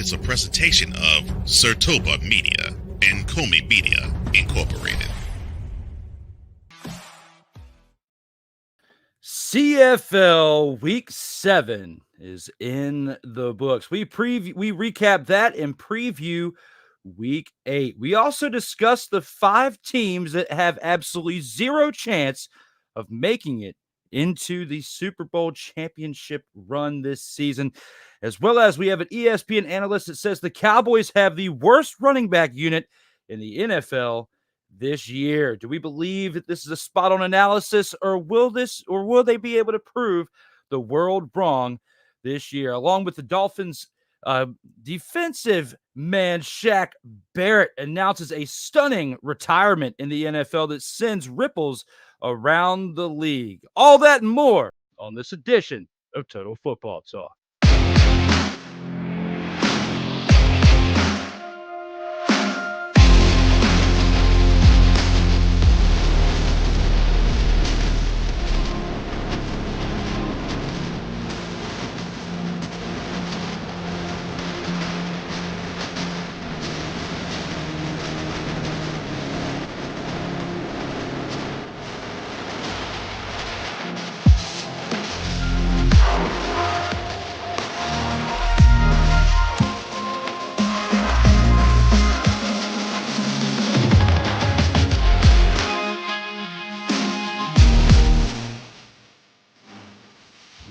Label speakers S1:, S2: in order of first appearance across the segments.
S1: is a presentation of Sertoba Media and Comey Media Incorporated.
S2: CFL Week 7 is in the books. We recap that and preview Week 8. We also discuss the 5 teams that have absolutely zero chance of making it into the Super Bowl championship run this season, as well as we have an ESPN analyst that says the Cowboys have the worst running back unit in the NFL this year. Do we believe that this is a spot-on analysis, or will they be able to prove the world wrong this year? Along with the Dolphins' defensive man Shaq, Barrett announces a stunning retirement in the NFL that sends ripples around the league. All that and more on this edition of Total Football Talk.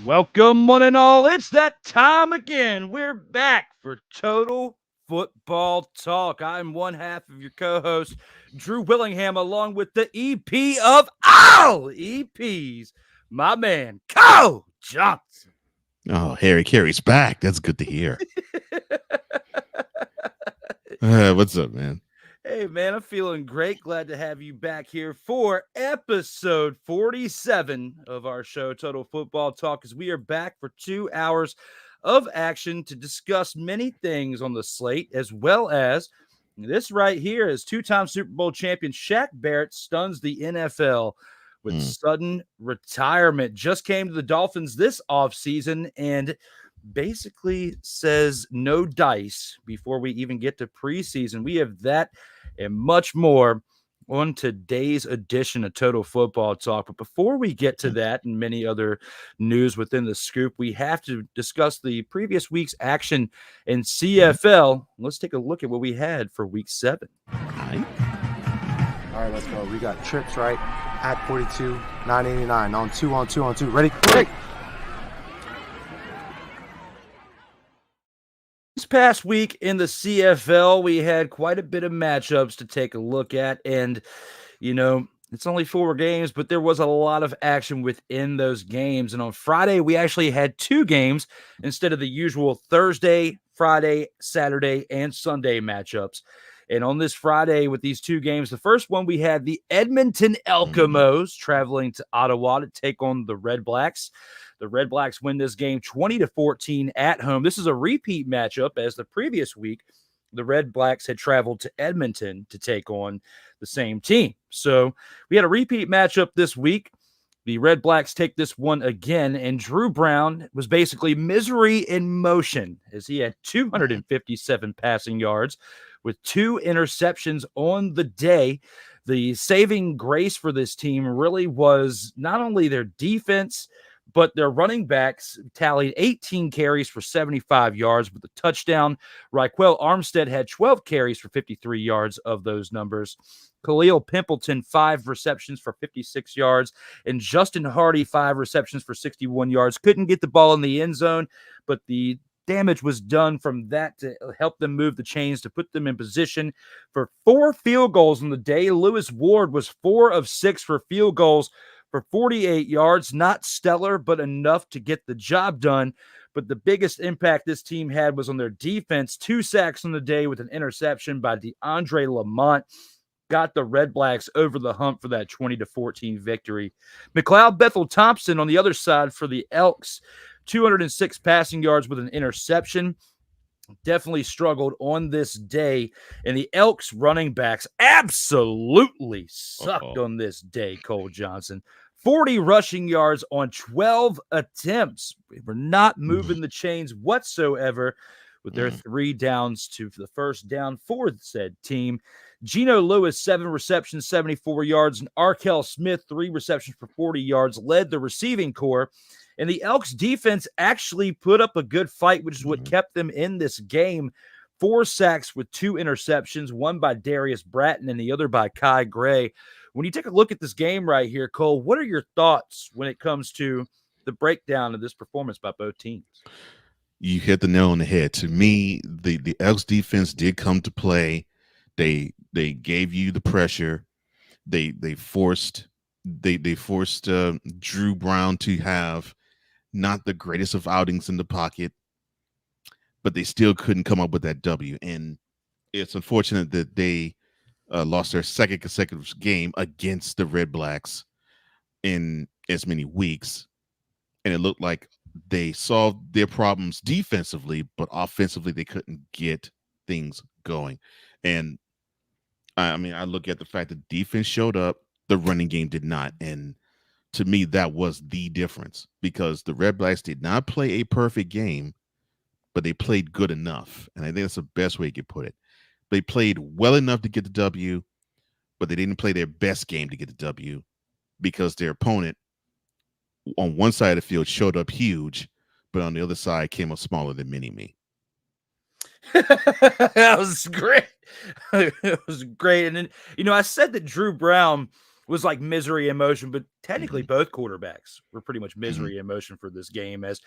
S2: Welcome, one and all. It's that time again. We're back for Total Football Talk. I'm one half of your co-host, Drew Willingham, along with the EP of all EPs, my man, Cole Johnson.
S3: Oh, Harry Carey's back. That's good to hear. What's up, man?
S2: Hey, man, I'm feeling great. Glad to have you back here for episode 47 of our show, Total Football Talk, as we are back for 2 hours of action to discuss many things on the slate, as well as this right here is two-time Super Bowl champion Shaq Barrett stuns the NFL with sudden retirement. Just came to the Dolphins this offseason and basically says no dice before we even get to preseason. We have that and much more on today's edition of Total Football Talk. But before we get to that and many other news within the scoop, we have to discuss the previous week's action in CFL. Let's take a look at what we had for week 7.
S4: All right, let's go. We got trips, right? At 42, 989 on 2 on 2 on 2. Ready? Break.
S2: This past week in the CFL, we had quite a bit of matchups to take a look at. And, you know, it's only 4 games, but there was a lot of action within those games. And on Friday, we actually had 2 games instead of the usual Thursday, Friday, Saturday, and Sunday matchups. And on this Friday with these 2 games, the first one we had the Edmonton Elks traveling to Ottawa to take on the Redblacks. The Redblacks win this game 20-14 at home. This is a repeat matchup as the previous week, the Redblacks had traveled to Edmonton to take on the same team. So we had a repeat matchup this week. The Redblacks take this one again, and Drew Brown was basically misery in motion as he had 257 passing yards with 2 interceptions on the day. The saving grace for this team really was not only their defense, but their running backs tallied 18 carries for 75 yards with a touchdown. Raquel Armstead had 12 carries for 53 yards of those numbers. Khalil Pimpleton, 5 receptions for 56 yards. And Justin Hardy, 5 receptions for 61 yards. Couldn't get the ball in the end zone, but the damage was done from that to help them move the chains to put them in position for 4 field goals on the day. Lewis Ward was 4 of 6 for field goals for 48 yards. Not stellar, but enough to get the job done. But the biggest impact this team had was on their defense. 2 sacks on the day with an interception by DeAndre Lamont. Got the Redblacks over the hump for that 20-14 victory. McLeod Bethel-Thompson on the other side for the Elks, 206 passing yards with an interception. Definitely struggled on this day. And the Elks running backs absolutely sucked on this day, Cole Johnson. 40 rushing yards on 12 attempts. We were not moving the chains whatsoever with their 3 downs to the first down for said team. Geno Lewis, 7 receptions, 74 yards, and Arkell Smith, 3 receptions for 40 yards, led the receiving corps. And the Elks defense actually put up a good fight, which is what kept them in this game. 4 sacks with 2 interceptions, one by Darius Bratton and the other by Kai Gray. When you take a look at this game right here, Cole, what are your thoughts when it comes to the breakdown of this performance by both teams?
S3: You hit the nail on the head. To me, the Elks defense did come to play. They gave you the pressure. They forced Drew Brown to have not the greatest of outings in the pocket, but they still couldn't come up with that W. And it's unfortunate that they lost their second consecutive game against the Redblacks in as many weeks. And it looked like they solved their problems defensively, but offensively they couldn't get things going. And I mean, I look at the fact that defense showed up, the running game did not. And to me, that was the difference, because the Redblacks did not play a perfect game, but they played good enough. And I think that's the best way you could put it. They played well enough to get the W, but they didn't play their best game to get the W, because their opponent on one side of the field showed up huge, but on the other side came up smaller than mini-me.
S2: That was great. It was great. And then, you know, I said that Drew Brown was like misery in motion, but technically both quarterbacks were pretty much misery in motion for this game, as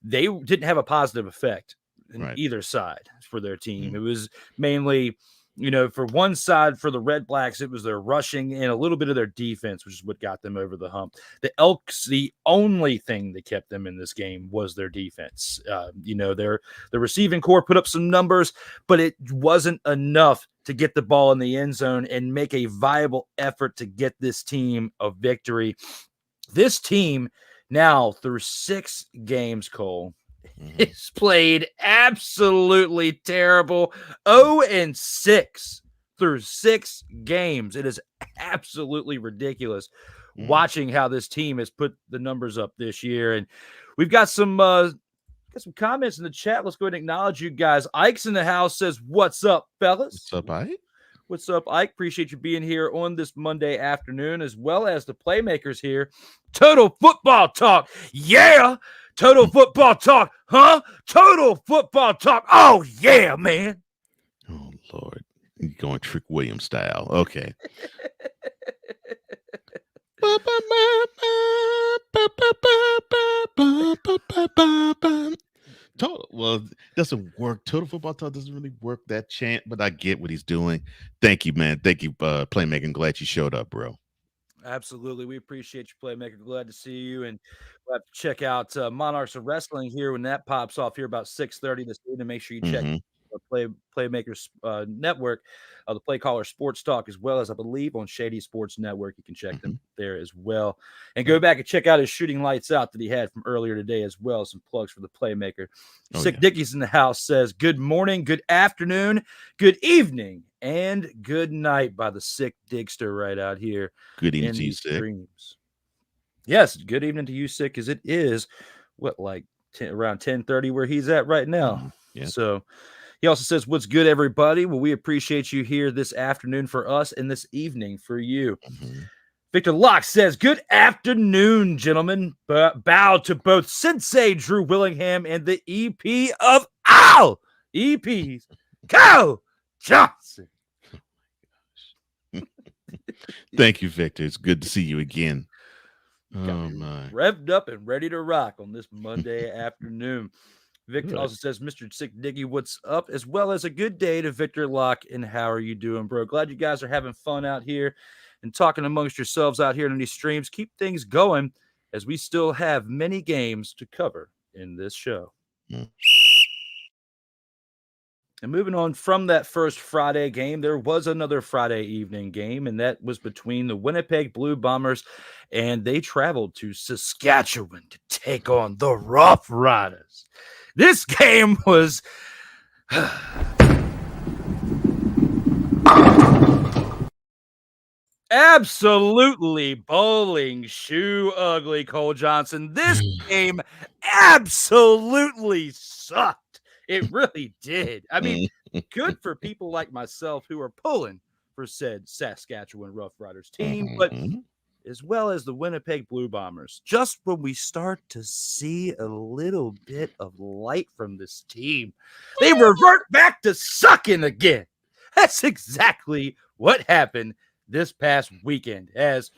S2: they didn't have a positive effect in either side for their team. It was mainly, you know, for one side, for the Redblacks, it was their rushing and a little bit of their defense, which is what got them over the hump. The Elks, the only thing that kept them in this game was their defense. You know, the receiving corps put up some numbers, but it wasn't enough to get the ball in the end zone and make a viable effort to get this team a victory. This team now, through 6 games, Cole, it's played absolutely terrible. 0-6 through 6 games. It is absolutely ridiculous watching how this team has put the numbers up this year. And we've got some comments in the chat. Let's go ahead and acknowledge you guys. Ike's in the house, says, "What's up, fellas?"
S3: What's up, Ike?
S2: What's up, Ike? Appreciate you being here on this Monday afternoon, as well as the playmakers here. Total football talk. Yeah. Total football talk. Huh? Total football talk. Oh, yeah, man.
S3: Oh, Lord. You're going Trick Williams style. Okay. Total, well, it doesn't work. Total football talk doesn't really work, that chant, but I get what he's doing. Thank you, man. Thank you, Playmaker. Glad you showed up, bro.
S2: Absolutely. We appreciate you, Playmaker. Glad to see you. And we'll have to check out Monarchs of Wrestling here when that pops off here about 6:30 this evening. Make sure you check Playmakers Network, the Play Caller Sports Talk, as well as, I believe, on Shady Sports Network. You can check them there as well. And go back and check out his Shooting Lights Out that he had from earlier today as well. Some plugs for the Playmaker. Sick Dickie's in the house says, "Good morning, good afternoon, good evening, and good night," by the Sick Digster right out here.
S3: Good evening to you, Sick.
S2: Yes, good evening to you, Sick, because it is around 10:30 where he's at right now. So he also says, "What's good, everybody?" Well, we appreciate you here this afternoon for us and this evening for you. Victor Locke says, "Good afternoon, gentlemen. Bow to both Sensei Drew Willingham and the EP of all EPs, Kyle Johnson."
S3: Thank you, Victor. It's good to see you again.
S2: Oh, my. Revved up and ready to rock on this Monday afternoon. Victor also says, "Mr. Sick Diggy, what's up?" as well as a good day to Victor Locke. And how are you doing, bro? Glad you guys are having fun out here and talking amongst yourselves out here in these streams. Keep things going, as we still have many games to cover in this show. And moving on from that first Friday game, there was another Friday evening game, and that was between the Winnipeg Blue Bombers, and they traveled to Saskatchewan to take on the Roughriders. This game was absolutely bowling shoe ugly, Cole Johnson. This game absolutely sucked. It really did. I mean, good for people like myself who are pulling for said Saskatchewan Roughriders team, but as well as the Winnipeg Blue Bombers. Just when we start to see a little bit of light from this team, they revert back to sucking again. That's exactly what happened this past weekend as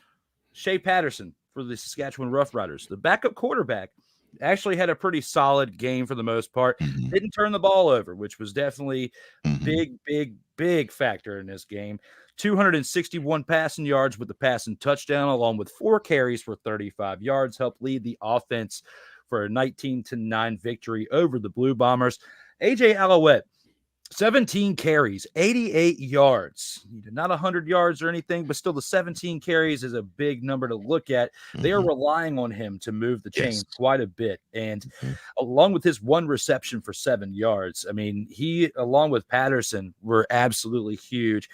S2: Shea Patterson for the Saskatchewan Roughriders, the backup quarterback, actually had a pretty solid game for the most part. Didn't turn the ball over, which was definitely big factor in this game. 261 passing yards with the passing touchdown, along with 4 carries for 35 yards, helped lead the offense for a 19-9 victory over the Blue Bombers. AJ Alouette, 17 carries, 88 yards. Not 100 yards or anything, but still the 17 carries is a big number to look at. They are relying on him to move the chains quite a bit. And along with his 1 reception for 7 yards, I mean, he, along with Patterson, were absolutely huge.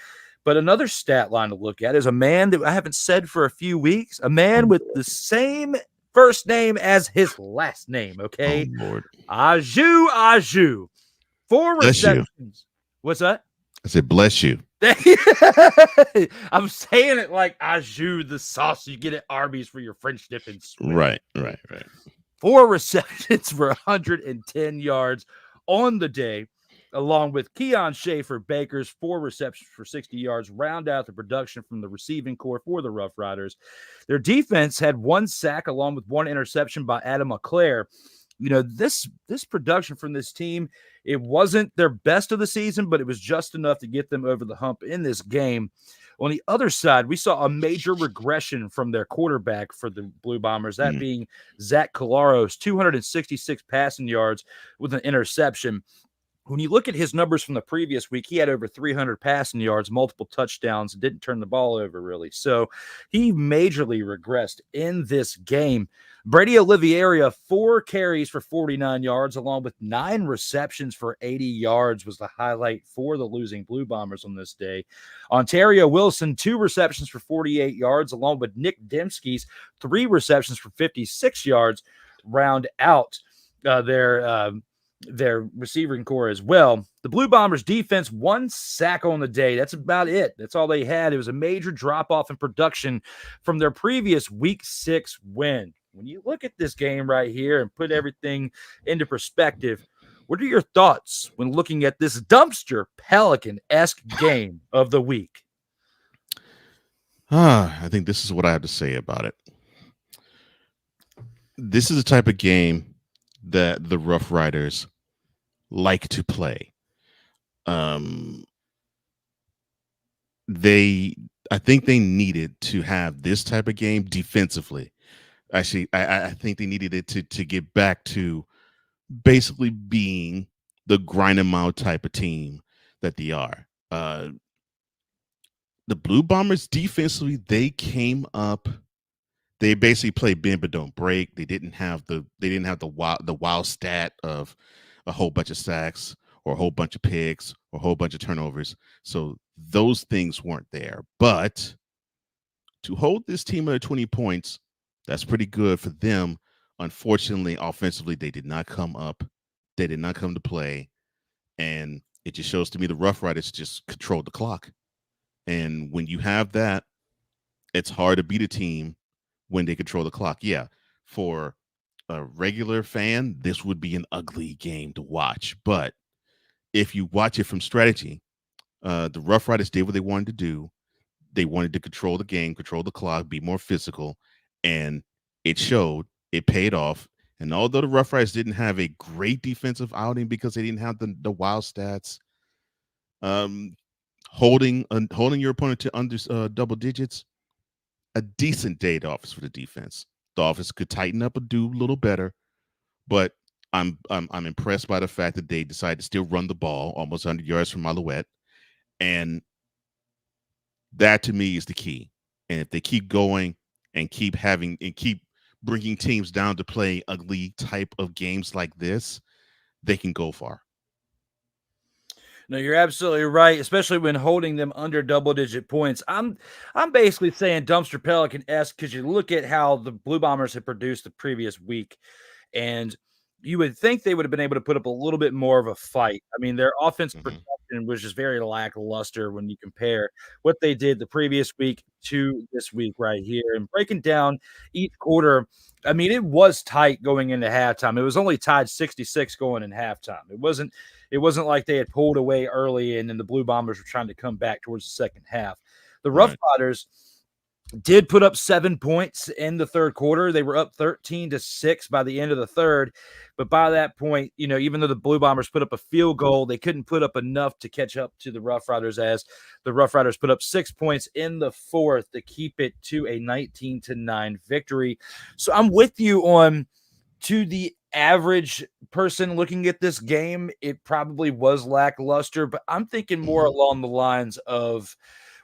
S2: But another stat line to look at is a man that I haven't said for a few weeks, a man with the same first name as his last name, okay?
S3: Oh, Lord.
S2: Aju. 4 receptions. What's that?
S3: I said, bless you.
S2: I'm saying it like Aju, the sauce you get at Arby's for your French dip and sweat.
S3: Right.
S2: 4 receptions for 110 yards on the day, along with Keon Schaefer Baker's 4 receptions for 60 yards, round out the production from the receiving corps for the Roughriders. Their defense had 1 sack along with 1 interception by Adam LeClaire. You know, this production from this team, it wasn't their best of the season, but it was just enough to get them over the hump in this game. On the other side, we saw a major regression from their quarterback for the Blue Bombers, that being Zach Collaros, 266 passing yards with an interception. When you look at his numbers from the previous week, he had over 300 passing yards, multiple touchdowns, didn't turn the ball over really. So he majorly regressed in this game. Brady Oliveira, 4 carries for 49 yards, along with 9 receptions for 80 yards was the highlight for the losing Blue Bombers on this day. Ontario Wilson, 2 receptions for 48 yards, along with Nick Dembski's 3 receptions for 56 yards, round out their receiving core as well. The Blue Bombers defense, 1 sack on the day. That's about it. That's all they had. It was a major drop-off in production from their previous Week 6 win. When you look at this game right here and put everything into perspective, what are your thoughts when looking at this dumpster Pelican-esque game of the week?
S3: I think this is what I have to say about it. This is the type of game that the Roughriders like to play. I think they needed to have this type of game defensively. Actually, I think they needed it to get back to basically being the grind 'em out type of team that they are. The Blue Bombers defensively, they came up. They basically played bend but don't break. They didn't have the wild stat of a whole bunch of sacks or a whole bunch of picks or a whole bunch of turnovers. So those things weren't there. But to hold this team under 20 points, that's pretty good for them. Unfortunately, offensively, they did not come up. They did not come to play. And it just shows to me the Roughriders just controlled the clock. And when you have that, it's hard to beat a team when they control the clock. Yeah, for a regular fan, this would be an ugly game to watch. But if you watch it from strategy, the Roughriders did what they wanted to do. They wanted to control the game, control the clock, be more physical, and it showed. It paid off. And although the Roughriders didn't have a great defensive outing because they didn't have the wild stats, holding your opponent to under double digits, a decent day at office for the defense. The offense could tighten up and do a little better, but I'm impressed by the fact that they decided to still run the ball almost 100 yards from Alouette, and that to me is the key. And if they keep going and keep bringing teams down to play ugly type of games like this, they can go far.
S2: No, you're absolutely right, especially when holding them under double-digit points. I'm basically saying dumpster Pelican-esque because you look at how the Blue Bombers had produced the previous week, and you would think they would have been able to put up a little bit more of a fight. I mean, their offensive
S3: Mhm.
S2: production was just very lackluster when you compare what they did the previous week to this week right here. And breaking down each quarter, I mean, it was tight going into halftime. It was only tied 66 going in halftime. It wasn't like they had pulled away early and then the Blue Bombers were trying to come back towards the second half. The Rough
S3: Right.
S2: Riders did put up 7 points in the third quarter. They were up 13-6 by the end of the third. But by that point, even though the Blue Bombers put up a field goal, they couldn't put up enough to catch up to the Rough Riders, as the Rough Riders put up 6 points in the fourth to keep it to a 19-9 victory. So I'm with you on, to the average person looking at this game, it probably was lackluster, but I'm thinking more along the lines of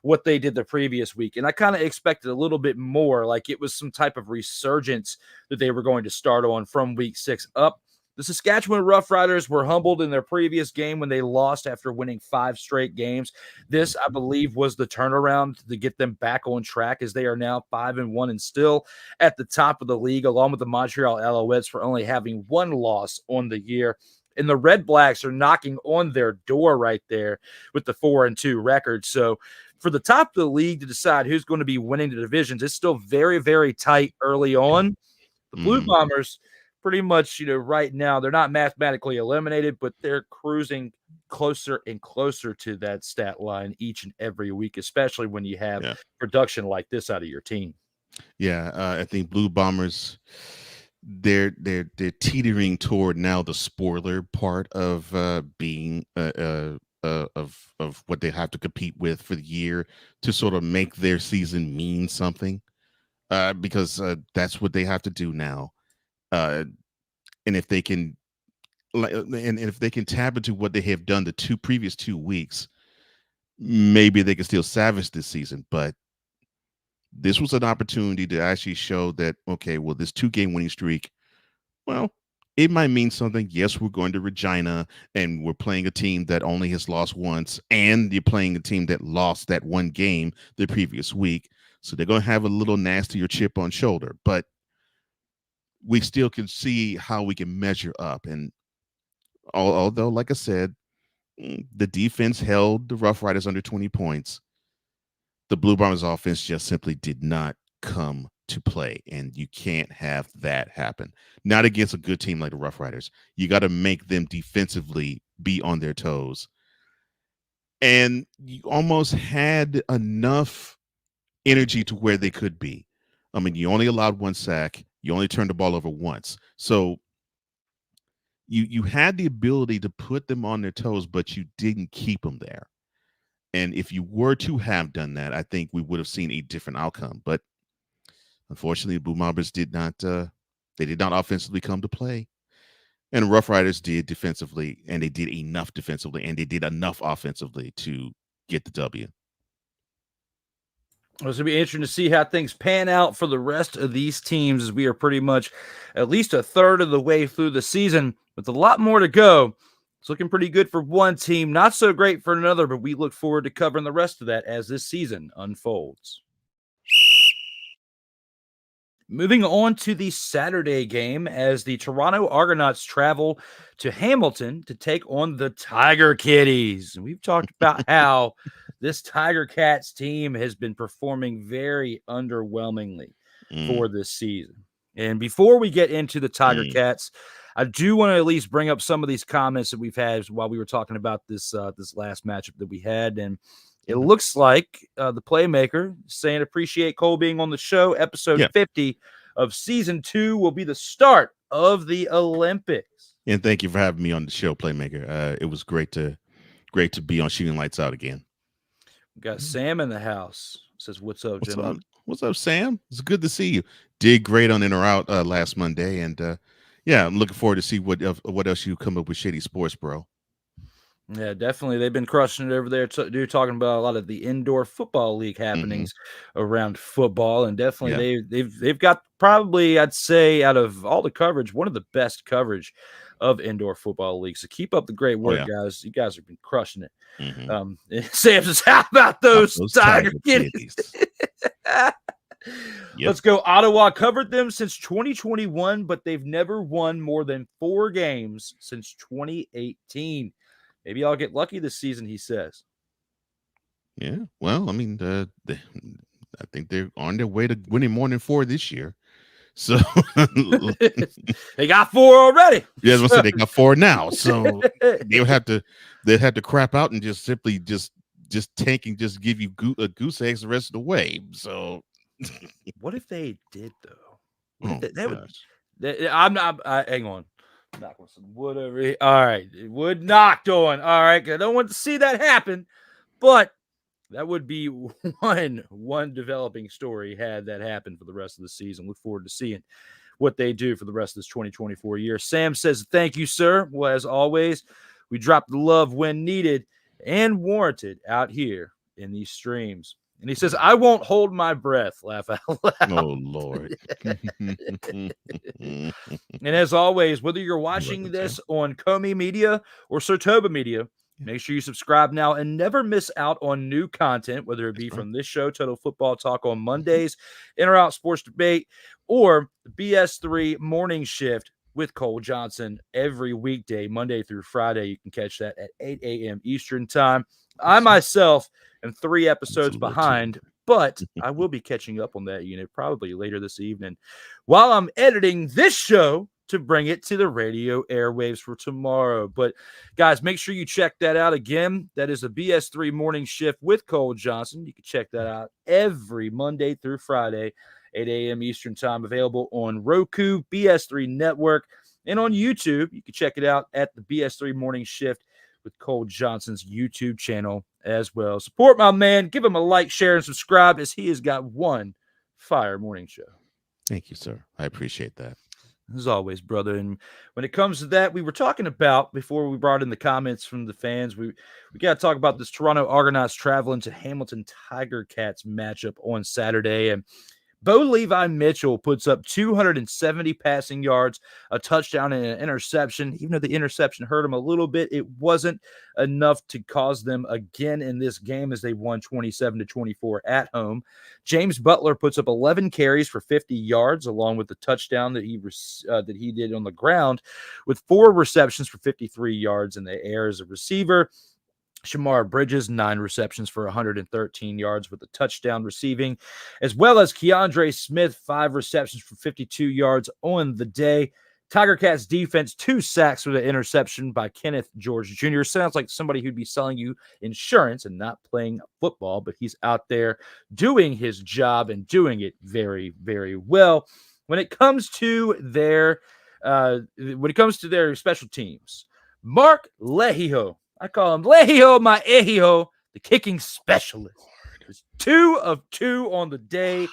S2: what they did the previous week. And I kind of expected a little bit more, like it was some type of resurgence that they were going to start on from week 6 up. The Saskatchewan Roughriders were humbled in their previous game when they lost after winning 5 straight games. This, I believe, was the turnaround to get them back on track, as they are now 5-1 and still at the top of the league, along with the Montreal Alouettes for only having 1 loss on the year. And the Redblacks are knocking on their door right there with the 4-2 record. So for the top of the league to decide who's going to be winning the divisions, it's still very, very tight early on. The Blue Bombers, pretty much, right now, they're not mathematically eliminated, but they're cruising closer and closer to that stat line each and every week, especially when you have production like this out of your team.
S3: Yeah, I think Blue Bombers, they're teetering toward now the spoiler part of being of what they have to compete with for the year to sort of make their season mean something, because that's what they have to do now. And if they can, and if they can tap into what they have done the previous 2 weeks, maybe they can still salvage this season. But this was an opportunity to actually show that, okay, well, this 2-game winning streak, well, it might mean something. Yes, we're going to Regina, and we're playing a team that only has lost once, and you're playing a team that lost that 1 game the previous week. So they're going to have a little nastier chip on shoulder, but we still can see how we can measure up. And although, like I said, the defense held the Rough Riders under 20 points, the Blue Bombers offense just simply did not come to play, and you can't have that happen. Not against a good team like the Rough Riders. You got to make them defensively be on their toes. And you almost had enough energy to where they could be. I mean, you only allowed 1 sack. You only turned the ball over once. So you had the ability to put them on their toes, but you didn't keep them there. And if you were to have done that, I think we would have seen a different outcome. But unfortunately, the Blue Bombers did not offensively come to play. And the Rough Riders did defensively, and they did enough defensively, and they did enough offensively to get the W.
S2: It's going to be interesting to see how things pan out for the rest of these teams, as we are pretty much at least a third of the way through the season with a lot more to go. It's looking pretty good for one team, not so great for another, but we look forward to covering the rest of that as this season unfolds. Moving on to the Saturday game, as the Toronto Argonauts travel to Hamilton to take on the Tiger Kitties. We've talked about how this Tiger Cats team has been performing very underwhelmingly for this season. And before we get into the Tiger Cats, I do want to at least bring up some of these comments that we've had while we were talking about this last matchup that we had. And it looks like the Playmaker saying, appreciate Cole being on the show. Episode 50 of season 2 will be the start of the Olympics.
S3: And thank you for having me on the show, Playmaker. It was great to be on Shooting Lights Out again.
S2: We got Sam in the house. Says, what's up, gentlemen?
S3: What's up, Sam? It's good to see you. Did great on In or Out last Monday. And I'm looking forward to see what else you come up with Shady Sports, bro.
S2: Yeah, definitely. They've been crushing it over there. Talking about a lot of the indoor football league happenings around football, and definitely they've got probably, I'd say, out of all the coverage, one of the best coverage of indoor football leagues. So keep up the great work, guys. You guys have been crushing it. Sam says, "How about those Tiger Kitties?"
S3: Yep.
S2: Let's go. Ottawa covered them since 2021, but they've never won more than 4 games since 2018. Maybe I'll get lucky this season, he says.
S3: Yeah. Well, I mean, I think they're on their way to winning more than 4 this year. So
S2: they got 4 already.
S3: Yeah, I was gonna say they got 4 now. So they'd have to crap out and just simply just tank and just give you goose eggs the rest of the way. So
S2: what if they did though?
S3: Oh,
S2: I'm not. Hang on. Knock on some wood over here. All right, wood knocked on. All right, I don't want to see that happen, but that would be one developing story had that happen for the rest of the season. Look forward to seeing what they do for the rest of this 2024 year. Sam says, thank you, sir. Well, as always, we drop the love when needed and warranted out here in these streams. And he says, I won't hold my breath. Laugh out loud.
S3: Oh, Lord.
S2: And as always, whether you're watching this on Comey Media or Sartoba Media, make sure you subscribe now and never miss out on new content, whether it be from this show, Total Football Talk on Mondays, In or Out Sports Debate, or the BS3 Morning Shift with Cole Johnson every weekday, Monday through Friday. You can catch that at 8 a.m. Eastern Time. I myself am 3 episodes behind, but I will be catching up on that unit probably later this evening while I'm editing this show to bring it to the radio airwaves for tomorrow. But guys, make sure you check that out again. That is a BS3 Morning Shift with Cole Johnson. You can check that out every Monday through Friday, 8 a.m. Eastern Time, available on Roku, BS3 Network, and on YouTube. You can check it out at the BS3 Morning Shift with Cole Johnson's YouTube channel as well. Support my man. Give him a like, share, and subscribe, as he has got one fire morning show.
S3: Thank you, sir. I appreciate that.
S2: As always, brother. And when it comes to that, we were talking about, before we brought in the comments from the fans, we got to talk about this Toronto Argonauts traveling to Hamilton Tiger Cats matchup on Saturday. And Bo Levi Mitchell puts up 270 passing yards, a touchdown, and an interception. Even though the interception hurt him a little bit, it wasn't enough to cause them again in this game as they won 27-24 at home. James Butler puts up 11 carries for 50 yards, along with the touchdown that he did on the ground, with 4 receptions for 53 yards in the air as a receiver. Shamar Bridges, 9 receptions for 113 yards with a touchdown receiving, as well as Keandre Smith, 5 receptions for 52 yards on the day. Tiger Cats defense, 2 sacks with an interception by Kenneth George Jr. Sounds like somebody who'd be selling you insurance and not playing football, but he's out there doing his job and doing it very, very well. When it comes to their special teams, Mark Lehijo, I call him Lehijo my Ehijo, the kicking specialist. It's 2 of 2 on the day.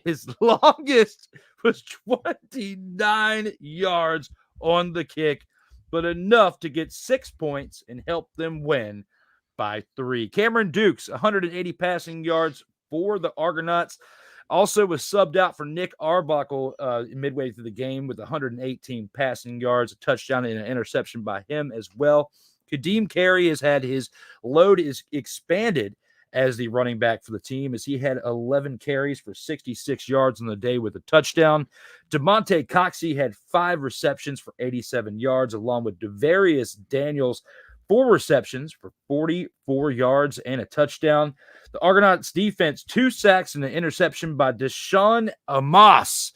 S2: His longest was 29 yards on the kick, but enough to get 6 points and help them win by 3. Cameron Dukes, 180 passing yards for the Argonauts. Also was subbed out for Nick Arbuckle midway through the game with 118 passing yards, a touchdown and an interception by him as well. Kadeem Carey has had his load is expanded as the running back for the team, as he had 11 carries for 66 yards on the day with a touchdown. DeMonte Coxey had 5 receptions for 87 yards, along with Devarius Daniels, 4 receptions for 44 yards and a touchdown. The Argonauts defense, 2 sacks and an interception by Deshaun Amos.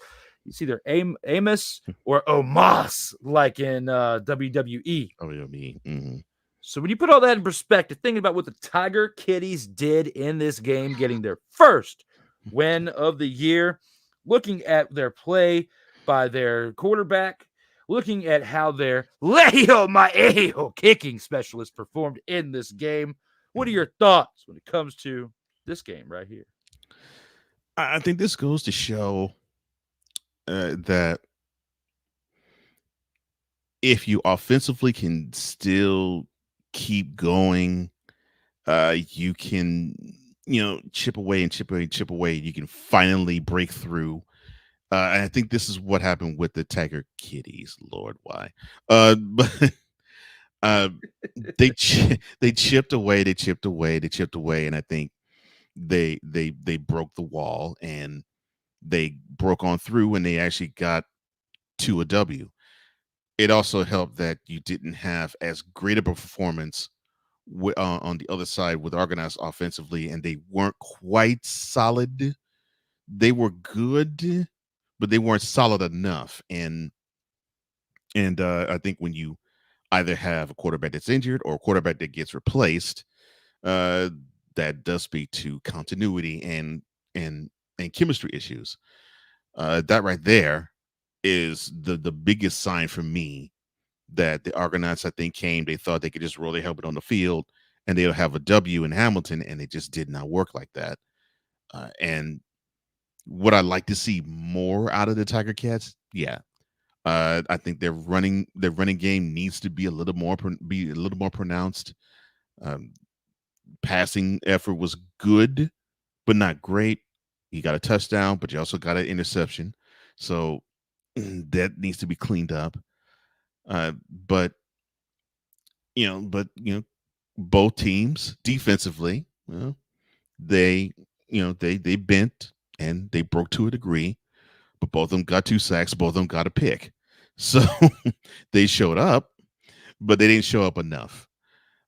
S2: It's either Amos or Omos, like in WWE.
S3: WWE. Mm-hmm.
S2: So when you put all that in perspective, thinking about what the Tiger Kitties did in this game, getting their first win of the year, looking at their play by their quarterback, looking at how their Leo Maeo kicking specialist performed in this game, what are your thoughts when it comes to this game right here?
S3: I think this goes to show that if you offensively can still keep going, you can, chip away and chip away and chip away. You can finally break through. And I think this is what happened with the Tiger Kitties. Lord, why? But they chipped away, and I think they broke the wall, and they broke on through and they actually got to a W. It also helped that you didn't have as great of a performance on the other side with Argonauts offensively, and they weren't quite solid. They were good, but they weren't solid enough. And I think when you either have a quarterback that's injured or a quarterback that gets replaced, that does speak to continuity and chemistry issues. That right there is the biggest sign for me that the Argonauts, I think, they thought they could just roll their helmet on the field and they'll have a W in Hamilton, and it just did not work like that. And would I like to see more out of the Tiger Cats? Yeah. I think their running game needs to be a little more pronounced. Passing effort was good, but not great. You got a touchdown, but you also got an interception. So that needs to be cleaned up. But both teams defensively, they bent and they broke to a degree, but both of them got 2 sacks, both of them got a pick. So they showed up, but they didn't show up enough.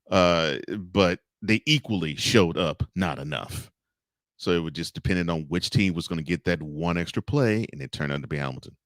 S3: But they equally showed up not enough. So it would just depend on which team was going to get that one extra play, and it turned out to be Hamilton.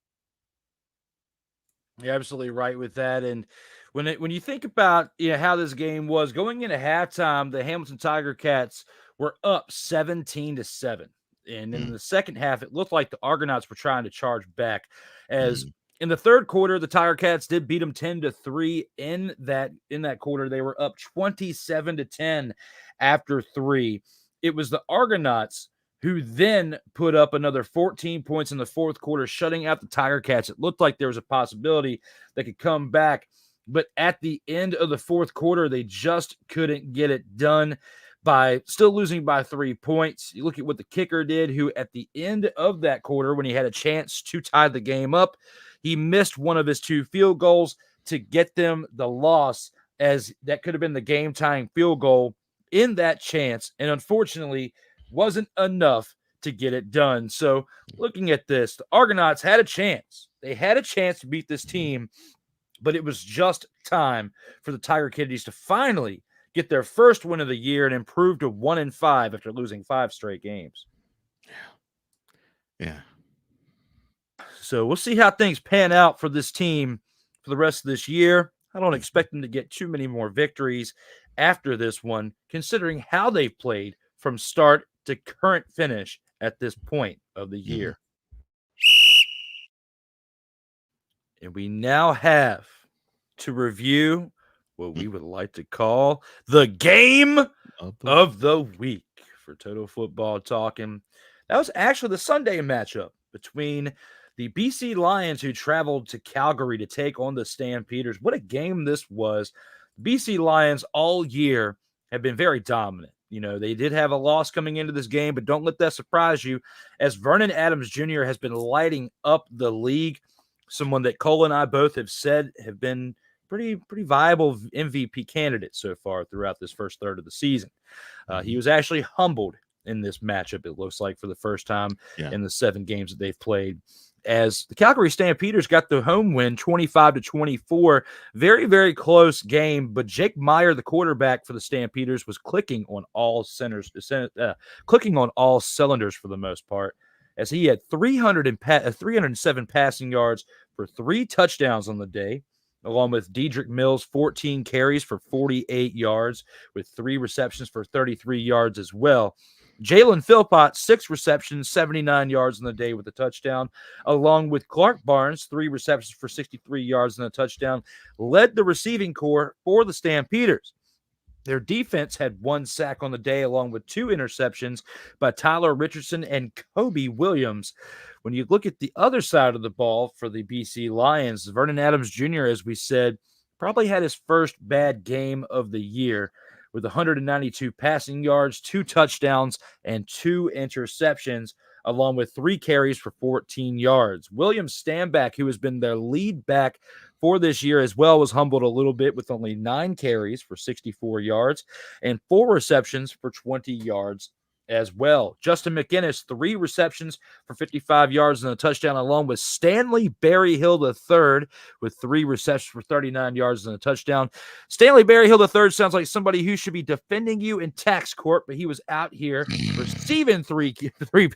S2: You're absolutely right with that. And when you think about how this game was going into halftime, the Hamilton Tiger Cats were up 17-7. And in the second half, it looked like the Argonauts were trying to charge back. As in the third quarter, the Tiger Cats did beat them 10-3. In that quarter, they were up 27-10 after 3. It was the Argonauts who then put up another 14 points in the fourth quarter, shutting out the Tiger Cats. It looked like there was a possibility they could come back. But at the end of the fourth quarter, they just couldn't get it done by still losing by 3 points. You look at what the kicker did, who at the end of that quarter, when he had a chance to tie the game up, he missed one of his 2 field goals to get them the loss, as that could have been the game-tying field goal in that chance. And unfortunately, wasn't enough to get it done. So looking at this, the Argonauts had a chance. They had a chance to beat this team, but it was just time for the Tiger Kiddies to finally get their first win of the year and improve to 1-5 after losing 5 straight games.
S3: Yeah.
S2: So we'll see how things pan out for this team for the rest of this year. I don't expect them to get too many more victories after this one, considering how they've played from start to current finish at this point of the year. And we now have to review what we would like to call the game of the week for Total Football Talking. That was actually the Sunday matchup between the BC Lions, who traveled to Calgary to take on the Stampeders. What a game this was. BC Lions all year have been very dominant. They did have a loss coming into this game, but don't let that surprise you, as Vernon Adams Jr. has been lighting up the league, someone that Cole and I both have said have been pretty viable MVP candidate so far throughout this first third of the season. He was actually humbled in this matchup, it looks like, for the first time in the 7 games that they've played, as the Calgary Stampeders got the home win 25-24. Very, very close game, but Jake Meyer, the quarterback for the Stampeders, was clicking on all cylinders for the most part, as he had 307 passing yards for 3 touchdowns on the day, along with Dedrick Mills, 14 carries for 48 yards with 3 receptions for 33 yards as well. Jalen Philpott, 6 receptions, 79 yards on the day with a touchdown, along with Clark Barnes, 3 receptions for 63 yards and a touchdown, led the receiving corps for the Stampeders. Their defense had 1 sack on the day, along with 2 interceptions by Tyler Richardson and Kobe Williams. When you look at the other side of the ball for the BC Lions, Vernon Adams Jr., as we said, probably had his first bad game of the year, with 192 passing yards, 2 touchdowns, and 2 interceptions, along with 3 carries for 14 yards. William Stanback, who has been their lead back for this year as well, was humbled a little bit with only 9 carries for 64 yards and 4 receptions for 20 yards as well. Justin McInnis, 3 receptions for 55 yards and a touchdown, along with Stanley Berryhill III with 3 receptions for 39 yards and a touchdown. Stanley Berryhill III sounds like somebody who should be defending you in tax court, but he was out here receiving three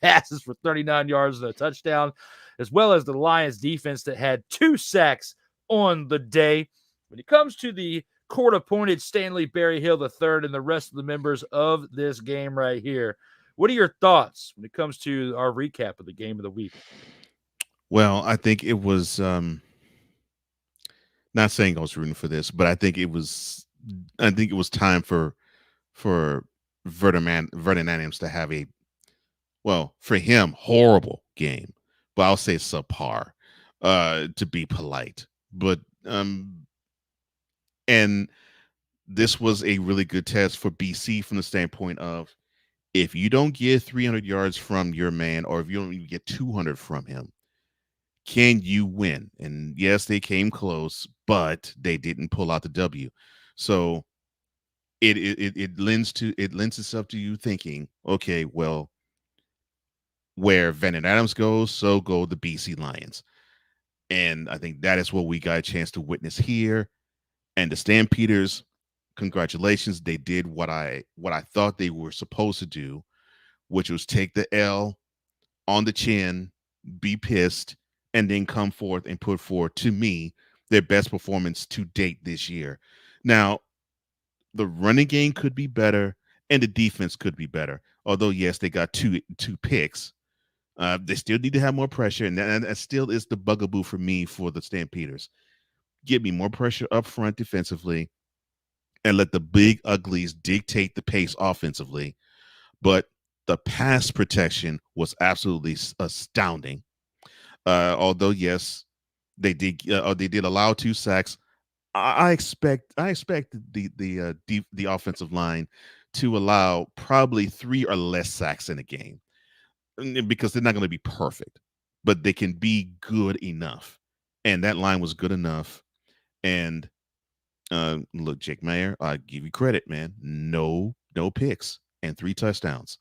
S2: passes for 39 yards and a touchdown, as well as the Lions defense that had 2 sacks on the day. When it comes to the court-appointed Stanley Berryhill III and the rest of the members of this game right here, what are your thoughts when it comes to our recap of the game of the week?
S3: Well, I think it was not saying I was rooting for this, but I think it was time for Vernon Adams to have for him, horrible game, but I'll say subpar, to be polite. But and this was a really good test for BC from the standpoint of, if you don't get 300 yards from your man, or if you don't even get 200 from him, can you win? And yes, they came close, but they didn't pull out the W. So it lends itself to you thinking, okay, well, where Vernon Adams goes, so go the BC Lions. And I think that is what we got a chance to witness here. And the Stampeders, congratulations, they did what I thought they were supposed to do, which was take the L on the chin, be pissed, and then come forth and put forward, to me, their best performance to date this year. Now, the running game could be better, and the defense could be better. Although, yes, they got two picks. They still need to have more pressure, and that still is the bugaboo for me for the Stampeders. Give me more pressure up front defensively, and let the big uglies dictate the pace offensively. But the pass protection was absolutely astounding. Although, yes, they did allow 2 sacks. I expect the offensive line to allow probably 3 or less sacks in a game, because they're not going to be perfect, but they can be good enough. And that line was good enough. And look, Jake Mayer, I give you credit, man. No picks and 3 touchdowns.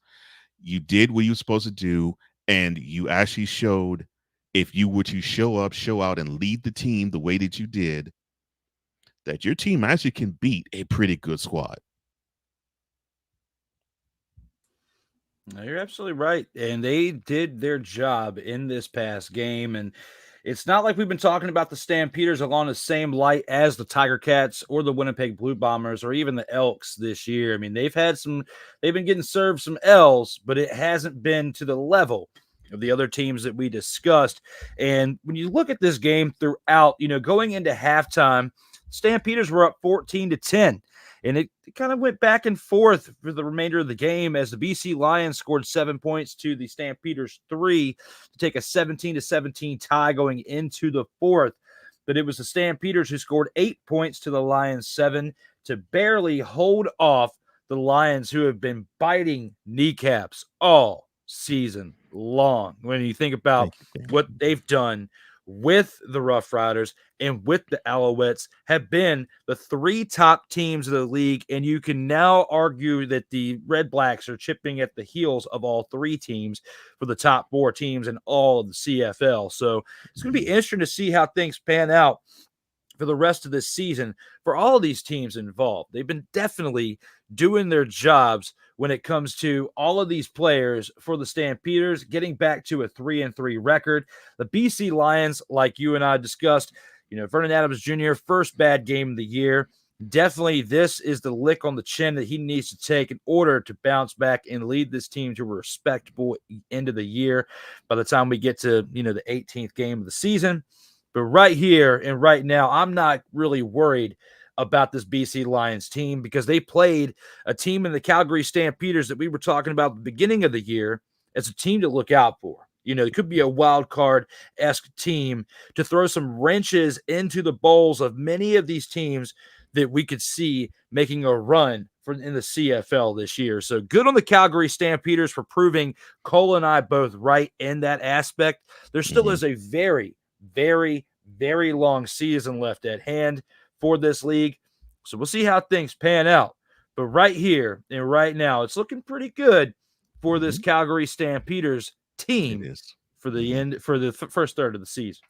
S3: You did what you were supposed to do, and you actually showed, if you were to show up, show out, and lead the team the way that you did, that your team actually can beat a pretty good squad.
S2: No, you're absolutely right. And they did their job in this past game. And it's not like we've been talking about the Stampeders along the same light as the Tiger Cats or the Winnipeg Blue Bombers or even the Elks this year. I mean, they've been getting served some L's, but it hasn't been to the level of the other teams that we discussed. And when you look at this game throughout, going into halftime, Stampeders were up 14-10. And it kind of went back and forth for the remainder of the game as the BC Lions scored 7 points to the Stampeders 3 to take a 17-17 tie going into the 4th. But it was the Stampeders who scored 8 points to the Lions 7 to barely hold off the Lions, who have been biting kneecaps all season long. When you think about what they've done with the Roughriders and with the Alouettes, have been the 3 top teams of the league, and you can now argue that the Redblacks are chipping at the heels of all 3 teams for the top 4 teams in all of the CFL. So it's going to be interesting to see how things pan out for the rest of this season for all these teams involved. They've been definitely doing their jobs when it comes to all of these players. For the Stampeders, getting back to a 3-3 record. The BC Lions, like you and I discussed, Vernon Adams Jr., first bad game of the year. Definitely this is the lick on the chin that he needs to take in order to bounce back and lead this team to a respectable end of the year by the time we get to, the 18th game of the season. But right here and right now, I'm not really worried about this BC Lions team, because they played a team in the Calgary Stampeders that we were talking about at the beginning of the year as a team to look out for. It could be a wild card-esque team to throw some wrenches into the bowls of many of these teams that we could see making a run in the CFL this year. So good on the Calgary Stampeders for proving Cole and I both right in that aspect. There still is a very, very, very long season left at hand for this league. So we'll see how things pan out. But right here and right now, it's looking pretty good for this Calgary Stampeders team
S3: It is.
S2: for the first third of the season.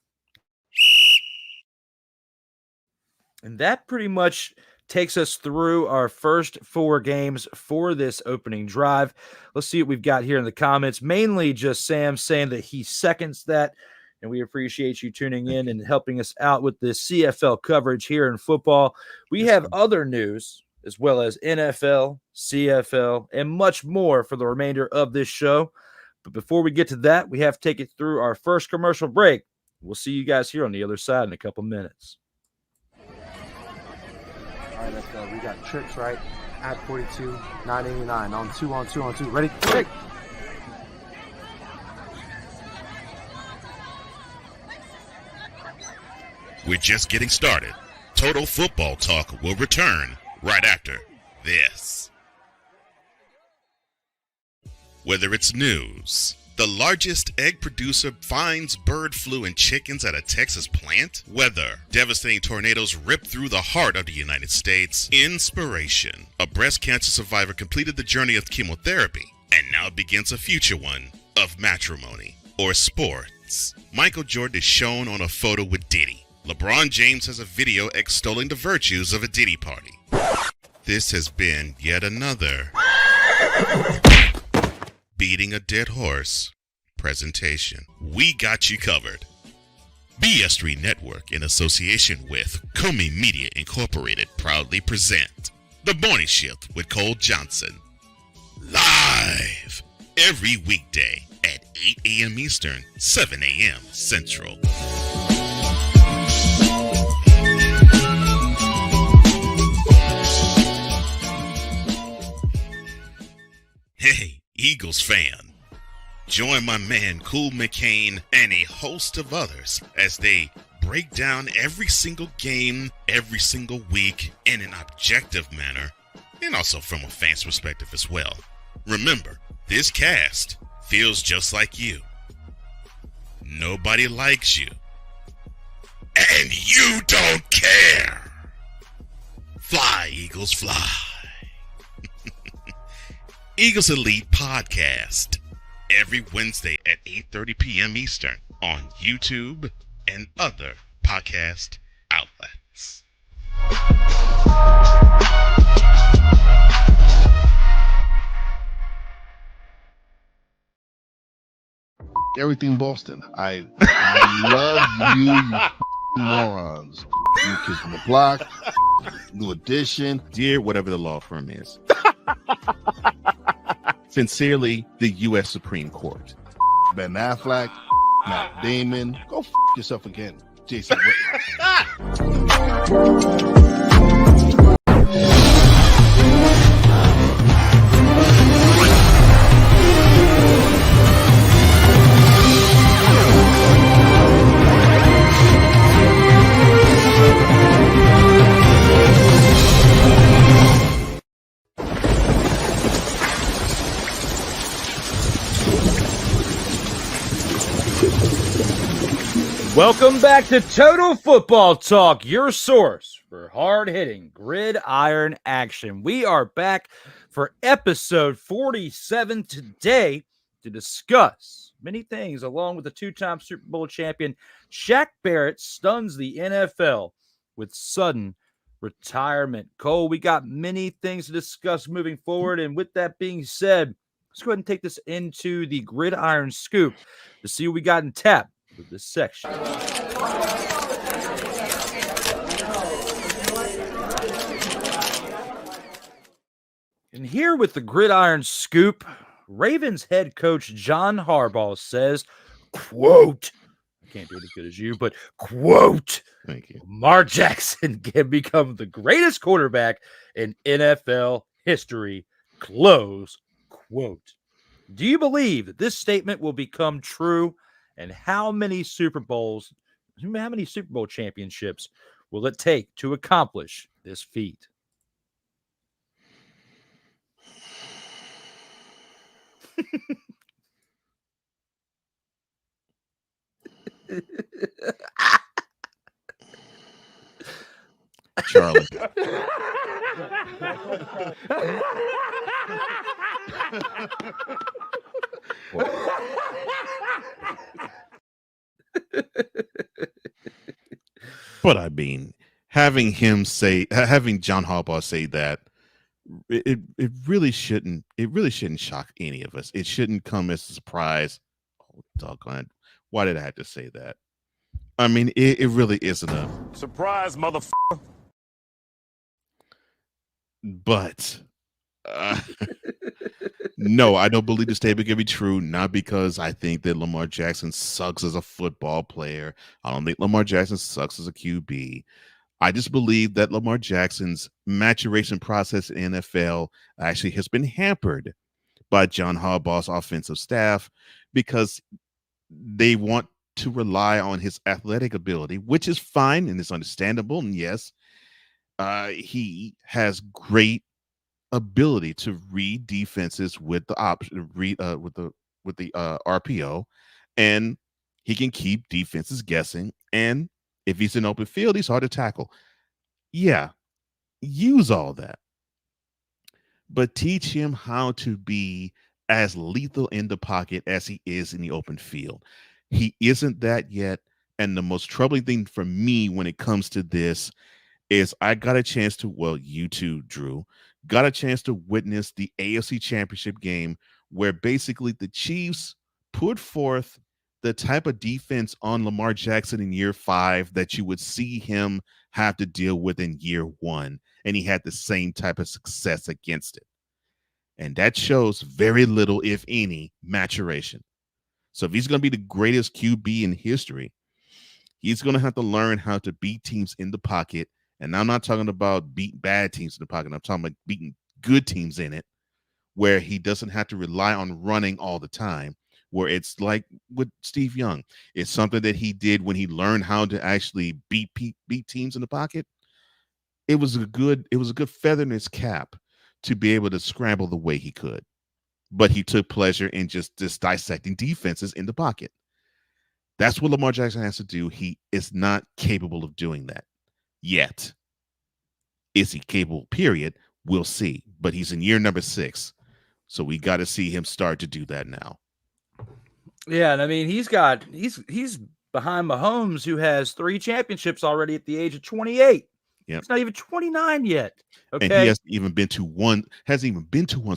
S2: And that pretty much takes us through our first 4 games for this opening drive. Let's see what we've got here in the comments. Mainly just Sam saying that he seconds that, and we appreciate you tuning in and helping us out with this CFL coverage here in football. We have other news as well as NFL, CFL, and much more for the remainder of this show. But before we get to that, we have to take it through our first commercial break. We'll see you guys here on the other side in a couple minutes.
S4: All right, let's go. We got trips, right? At 42, 989. On 2, on 2, on 2. Ready? Kick!
S1: We're just getting started. Total Football Talk will return right after this. Whether it's news, the largest egg producer finds bird flu in chickens at a Texas plant, weather, devastating tornadoes rip through the heart of the United States, inspiration, a breast cancer survivor completed the journey of chemotherapy and now begins a future one of matrimony or sports. Michael Jordan is shown on a photo with Diddy. LeBron James has a video extolling the virtues of a Diddy party. This has been yet another beating a dead horse presentation. We got you covered. BS3 Network, in association with Comey Media Incorporated, proudly present The Morning Shift with Cole Johnson. Live every weekday at 8 a.m. Eastern, 7 a.m. Central. Hey, Eagles fan. Join my man Cool McCain and a host of others as they break down every single game, every single week in an objective manner, and also from a fan's perspective as well. Remember, this cast feels just like you. Nobody likes you. And you don't care. Fly, Eagles, fly. Eagles Elite Podcast, every Wednesday at 8:30 p.m. Eastern on YouTube and other podcast outlets.
S5: Everything Boston. I love you morons. You kiss from the block, new edition.
S3: Dear whatever the law firm is. Sincerely, the U.S. Supreme Court.
S5: Ben Affleck, Matt Damon. Go yourself again, Jason Whitlock.
S2: Welcome back to Total Football Talk, your source for hard-hitting gridiron action. We are back for episode 47 today to discuss many things, along with the two-time Super Bowl champion Shaq Barrett stuns the NFL with sudden retirement. Cole, we got many things to discuss moving forward, and with that being said, let's go ahead and take this into the gridiron scoop to see what we got in tap with this section. And here with the gridiron scoop, Ravens head coach John Harbaugh says, quote, I can't do it as good as you, but quote,
S3: Thank you.
S2: Lamar Jackson can become the greatest quarterback in NFL history, close quote. Do you believe that this statement will become true? And how many Super Bowl championships will it take to accomplish this feat?
S3: Charlie. But I mean, having John Harbaugh say that, it really shouldn't shock any of us. It shouldn't come as a surprise. Oh, doggone! Why did I have to say that? I mean, it really isn't a
S6: surprise, motherfucker.
S3: But no, I don't believe the statement can be true. Not because I think that Lamar Jackson sucks as a football player. I don't think Lamar Jackson sucks as a QB. I just believe that Lamar Jackson's maturation process in NFL actually has been hampered by John Harbaugh's offensive staff because they want to rely on his athletic ability, which is fine and is understandable. And yes, he has great ability to read defenses with the option, with the RPO, and he can keep defenses guessing. And if he's in open field, he's hard to tackle. Yeah, use all that, but teach him how to be as lethal in the pocket as he is in the open field. He isn't that yet. And the most troubling thing for me when it comes to this is I got a chance to, well, you too, Drew, got a chance to witness the AFC Championship game where basically the Chiefs put forth the type of defense on Lamar Jackson in year 5 that you would see him have to deal with in year 1. And he had the same type of success against it. And that shows very little, if any, maturation. So if he's going to be the greatest QB in history, he's going to have to learn how to beat teams in the pocket. And I'm not talking about beating bad teams in the pocket. I'm talking about beating good teams in it, where he doesn't have to rely on running all the time, where it's like with Steve Young. It's something that he did when he learned how to actually beat teams in the pocket. It was a good feather in his cap to be able to scramble the way he could. But he took pleasure in just dissecting defenses in the pocket. That's what Lamar Jackson has to do. He is not capable of doing that yet. Is he capable? Period. We'll see. But he's in year number 6. So we got to see him start to do that now.
S2: Yeah, and I mean, he's behind Mahomes, who has 3 championships already at the age of 28.
S3: Yep.
S2: He's not even 29 yet. Okay.
S3: And he hasn't even been to one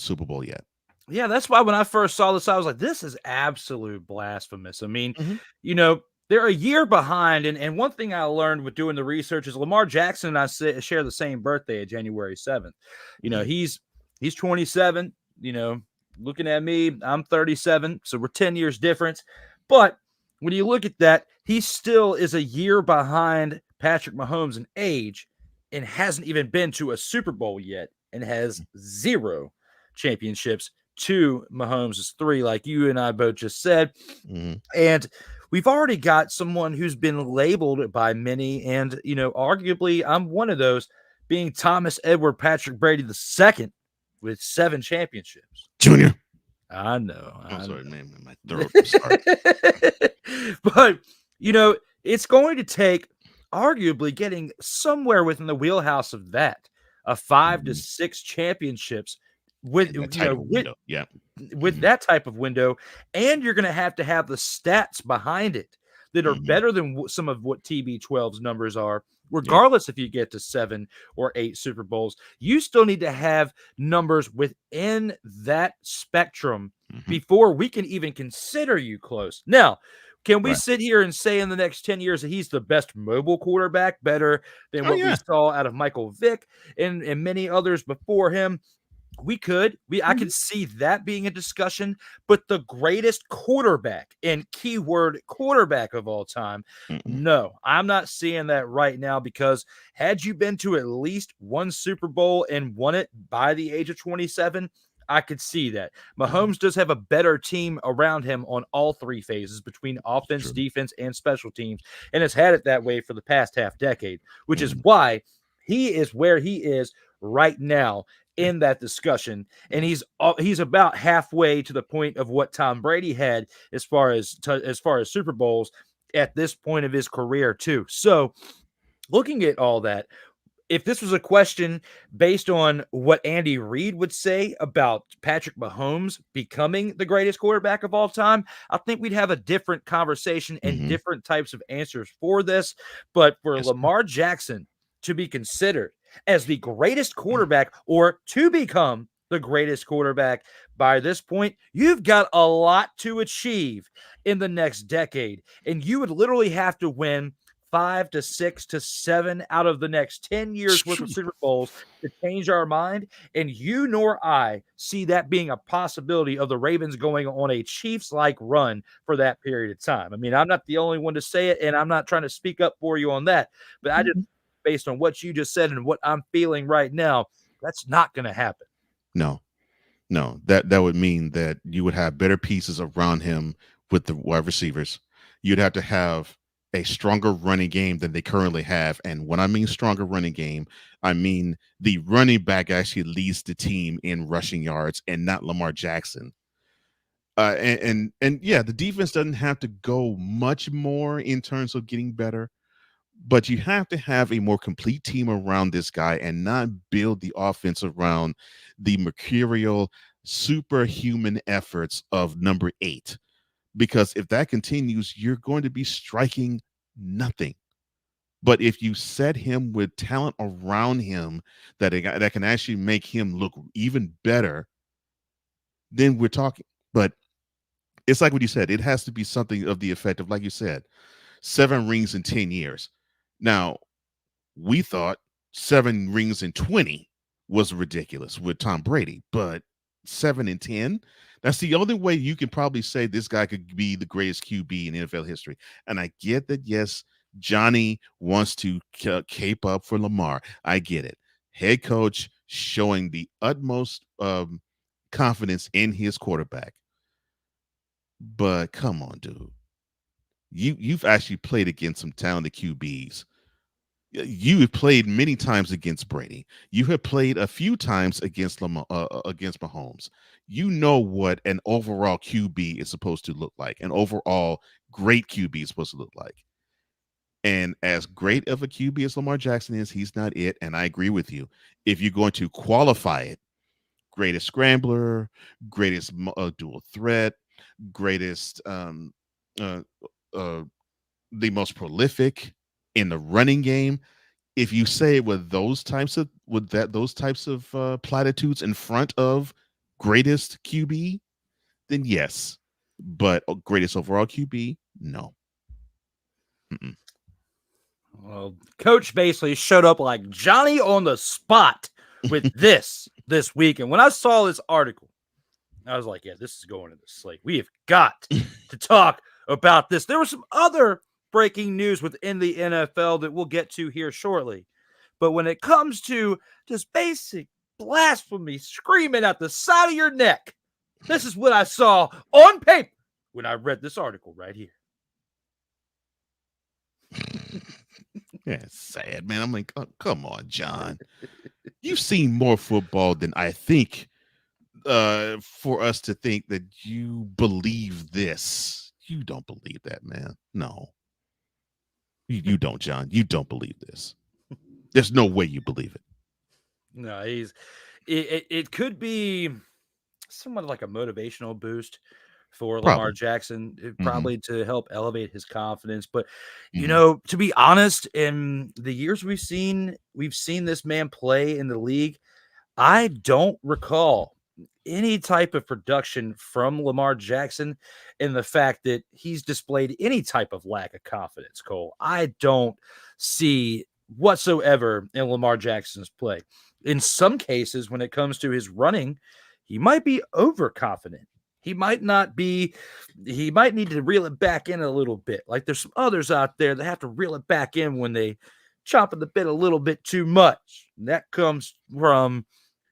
S3: Super Bowl yet.
S2: Yeah, that's why when I first saw this, I was like, this is absolute blasphemous. I mean, they're a year behind. And one thing I learned with doing the research is Lamar Jackson and I share the same birthday, January 7th. He's 27, looking at me, I'm 37. So we're 10 years difference. But when you look at that, he still is a year behind Patrick Mahomes in age and hasn't even been to a Super Bowl yet and has 0 championships to Mahomes' 3, like you and I both just said.
S3: Mm-hmm.
S2: And we've already got someone who's been labeled by many, and arguably I'm one of those, being Thomas Edward Patrick Brady II with 7 championships.
S3: Junior.
S2: I know.
S3: I'm sorry, man. My throat. Sorry.
S2: But it's going to take arguably getting somewhere within the wheelhouse of that, 5 to 6 championships with with that type of window, and you're going to have the stats behind it that are better than some of what TB12's numbers are. Regardless if you get to 7 or 8 Super Bowls, you still need to have numbers within that spectrum before we can even consider you close. Now, can we sit here and say in the next 10 years that he's the best mobile quarterback, better than what we saw out of Michael Vick and many others before him? We could. I could see that being a discussion, but the greatest quarterback, and keyword quarterback of all time, no, I'm not seeing that right now, because had you been to at least 1 Super Bowl and won it by the age of 27, I could see that. Mahomes does have a better team around him on all 3 phases between offense, defense, and special teams, and has had it that way for the past half decade, which is why he is where he is right now in that discussion. And he's about halfway to the point of what Tom Brady had as far as Super Bowls at this point of his career too. So looking at all that, if this was a question based on what Andy Reid would say about Patrick Mahomes becoming the greatest quarterback of all time, I think we'd have a different conversation and different types of answers for this. But for Lamar Jackson to be considered as the greatest quarterback or to become the greatest quarterback by this point, you've got a lot to achieve in the next decade. And you would literally have to win 5 to 6 to 7 out of the next 10 years worth of Super Bowls to change our mind. And you nor I see that being a possibility of the Ravens going on a Chiefs-like run for that period of time. I mean, I'm not the only one to say it, and I'm not trying to speak up for you on that. But I just, based on what you just said and what I'm feeling right now, that's not going to happen.
S3: No, that would mean that you would have better pieces around him with the wide receivers. You'd have to have a stronger running game than they currently have. And when I mean stronger running game, I mean the running back actually leads the team in rushing yards and not Lamar Jackson. And yeah, the defense doesn't have to go much more in terms of getting better, but you have to have a more complete team around this guy and not build the offense around the mercurial superhuman efforts of number 8. Because if that continues, you're going to be striking nothing. But if you set him with talent around him that can actually make him look even better, then we're talking. But it's like what you said. It has to be something of the effect of, like you said, 7 rings in 10 years. Now, we thought 7 rings in 20 was ridiculous with Tom Brady, but 7 in 10? That's the only way you can probably say this guy could be the greatest QB in NFL history. And I get that, yes, Johnny wants to cape up for Lamar. I get it. Head coach showing the utmost confidence in his quarterback. But come on, dude. You've actually played against some talented QBs. You have played many times against Brady. You have played a few times against Mahomes. You know what an overall QB is supposed to look like. An overall great QB is supposed to look like. And as great of a QB as Lamar Jackson is, he's not it. And I agree with you. If you're going to qualify it, greatest scrambler, greatest dual threat, greatest, the most prolific in the running game, if you say it with those types of platitudes in front of greatest QB, then yes. But greatest overall QB, no.
S2: Well, Coach basically showed up like Johnny on the spot with this week. And when I saw this article, I was like, yeah, this is going to the slate. We have got to talk about this. There was some other breaking news within the NFL that we'll get to here shortly. But when it comes to just basic blasphemy screaming at the side of your neck, this is what I saw on paper when I read this article right here.
S3: Yeah, it's sad, man. I'm like, oh, come on, John. You've seen more football than I think for us to think that you believe this. You don't believe that, man. No. You don't, John. You don't believe this. There's no way you believe it.
S2: No, it could be somewhat like a motivational boost for Lamar Jackson, probably to help elevate his confidence. But, you know, to be honest, in the years we've seen this man play in the league, I don't recall any type of production from Lamar Jackson in the fact that he's displayed any type of lack of confidence, Cole. I don't see whatsoever in Lamar Jackson's play. In some cases, when it comes to his running, he might be overconfident. He might not be, he might need to reel it back in a little bit. Like there's some others out there that have to reel it back in when they chop at the bit a little bit too much. And that comes from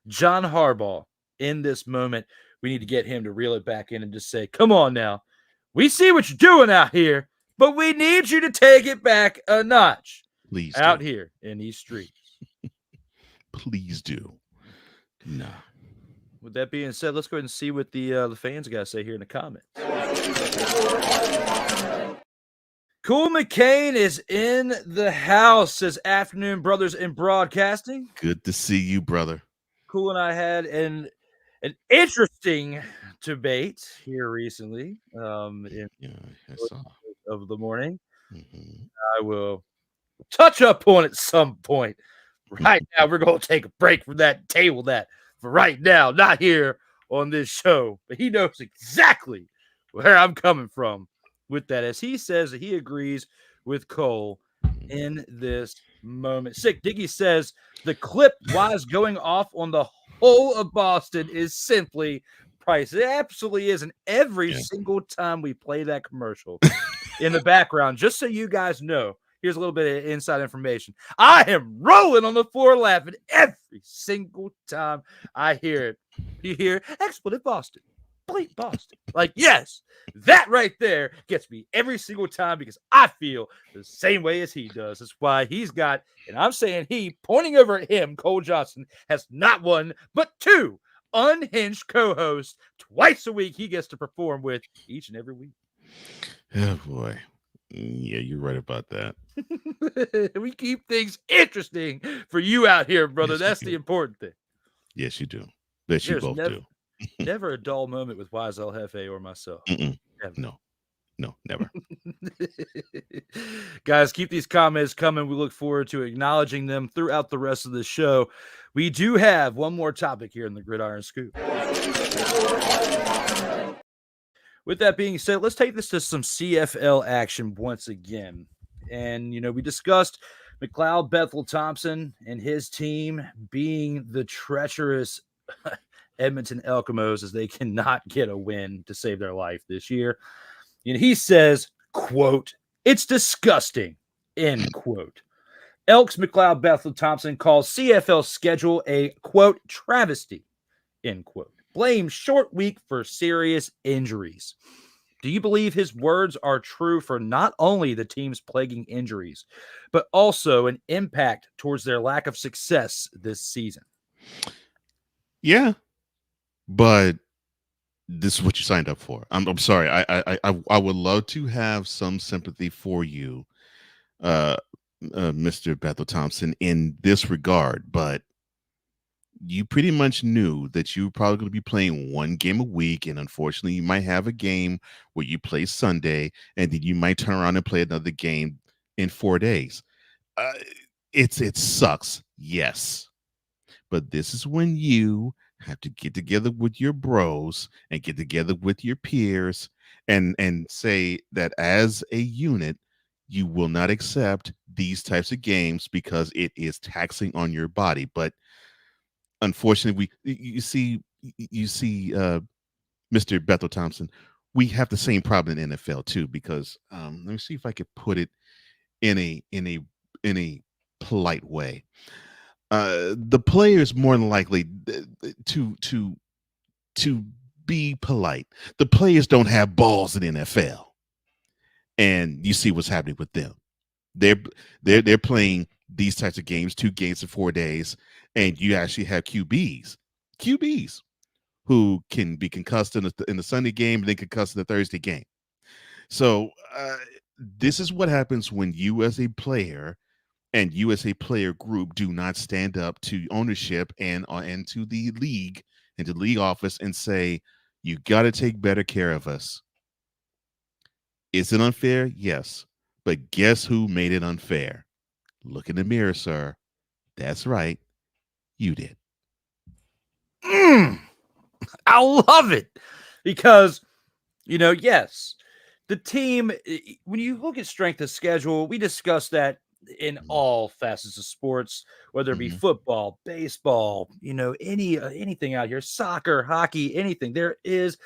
S2: John Harbaugh. In this moment, we need to get him to reel it back in and just say, come on now. We see what you're doing out here, but we need you to take it back a notch.
S3: Please
S2: out here in these streets.
S3: Please do. No.
S2: With that being said, let's go ahead and see what the fans got to say here in the comments. Cool McCain is in the house, says Afternoon Brothers in Broadcasting.
S3: Good to see you, brother.
S2: Cool and I had an interesting debate here recently in
S3: Yeah, I saw.
S2: of the morning.
S3: Mm-hmm.
S2: I will touch up on at some point. Right now, we're going to take a break from that table that for right now, not here on this show. But he knows exactly where I'm coming from with that, as he says that he agrees with Cole in this moment. Sick Diggy says the clip Wise going off on the whole of Boston is simply priceless. It absolutely is. And every single time we play that commercial in the background, just so you guys know, here's a little bit of inside information. I am rolling on the floor laughing every single time I hear it. You hear expletive Boston. Bleep Boston. Like, yes, that right there gets me every single time because I feel the same way as he does. That's why he's got, and I'm saying he, pointing over at him, Cole Johnson, has not one, but two unhinged co-hosts twice a week he gets to perform with each and every week.
S3: Oh, boy. Yeah, you're right about that.
S2: We keep things interesting for you out here, brother.
S3: Yes,
S2: That's the important thing.
S3: Yes, you do. Yes, you both do.
S2: Never a dull moment with Wise El Jefe or myself.
S3: No, never.
S2: Guys, keep these comments coming. We look forward to acknowledging them throughout the rest of the show. We do have one more topic here in the Gridiron Scoop. With that being said, let's take this to some CFL action once again. And, we discussed McLeod Bethel Thompson and his team being the treacherous Edmonton Elks as they cannot get a win to save their life this year. And he says, quote, "It's disgusting," end quote. Elks McLeod Bethel Thompson calls CFL schedule a, quote, "travesty," end quote. Blames short week for serious injuries. Do you believe his words are true for not only the team's plaguing injuries, but also an impact towards their lack of success this season?
S3: Yeah, but this is what you signed up for. I'm sorry. I would love to have some sympathy for you, Mr. Bethel Thompson, in this regard, but you pretty much knew that you were probably going to be playing one game a week, and unfortunately, you might have a game where you play Sunday, and then you might turn around and play another game in 4 days. It sucks, yes, but this is when you have to get together with your bros and get together with your peers and say that as a unit, you will not accept these types of games because it is taxing on your body. But unfortunately, you see, Mr. Bethel Thompson, we have the same problem in NFL too, because let me see if I could put it in a polite way. The players more than likely to be polite. The players don't have balls in NFL, and you see what's happening with them. They're playing these types of games, 2 games in 4 days, and you actually have QBs who can be concussed in the Sunday game and then concussed in the Thursday game. So this is what happens when you as a player and you as a player group do not stand up to ownership and to the league and to the league office and say, you got to take better care of us. Is it unfair? Yes. But guess who made it unfair? Look in the mirror, sir. That's right. You did.
S2: I love it because, yes, the team, when you look at strength of schedule, we discussed that in all facets of sports, whether it be football, baseball, anything out here, soccer, hockey, anything. There is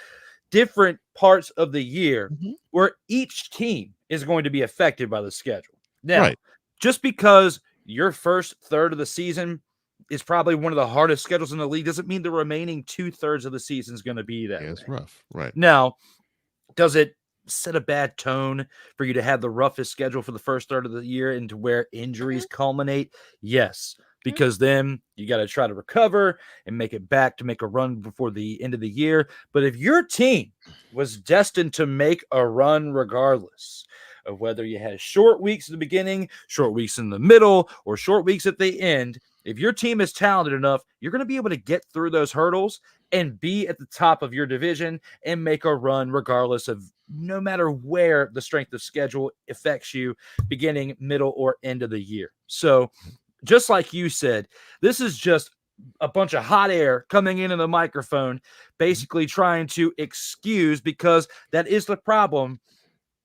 S2: different parts of the year where each team is going to be affected by the schedule. Now, just because your first third of the season is probably one of the hardest schedules in the league doesn't mean the remaining 2/3 of the season is going to be that.
S3: Yeah, it's rough. Right.
S2: Now, does it set a bad tone for you to have the roughest schedule for the first third of the year and to where injuries culminate? Yes, because then you got to try to recover and make it back to make a run before the end of the year. But if your team was destined to make a run regardless, of whether you had short weeks at the beginning, short weeks in the middle, or short weeks at the end. If your team is talented enough, you're going to be able to get through those hurdles and be at the top of your division and make a run regardless of no matter where the strength of schedule affects you beginning, middle, or end of the year. So just like you said, this is just a bunch of hot air coming into the microphone, basically trying to excuse, because that is the problem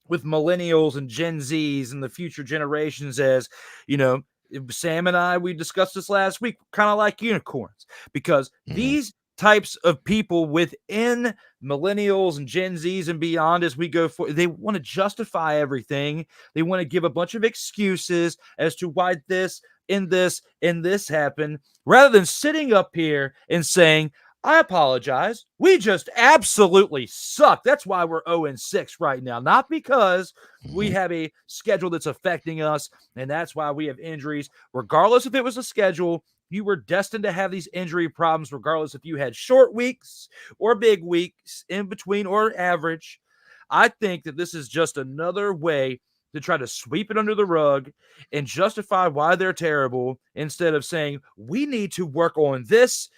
S2: with millennials and Gen Zs and the future generations. As you know, Sam and I, we discussed this last week, kind of like unicorns, because these types of people within millennials and Gen Zs and beyond, as we go for, they want to justify everything. They want to give a bunch of excuses as to why this and this happened, rather than sitting up here and saying, I apologize. We just absolutely suck. That's why we're 0-6 right now. Not because we have a schedule that's affecting us, and that's why we have injuries. Regardless if it was a schedule, you were destined to have these injury problems, regardless if you had short weeks or big weeks, in between or average. I think that this is just another way to try to sweep it under the rug and justify why they're terrible, instead of saying we need to work on this,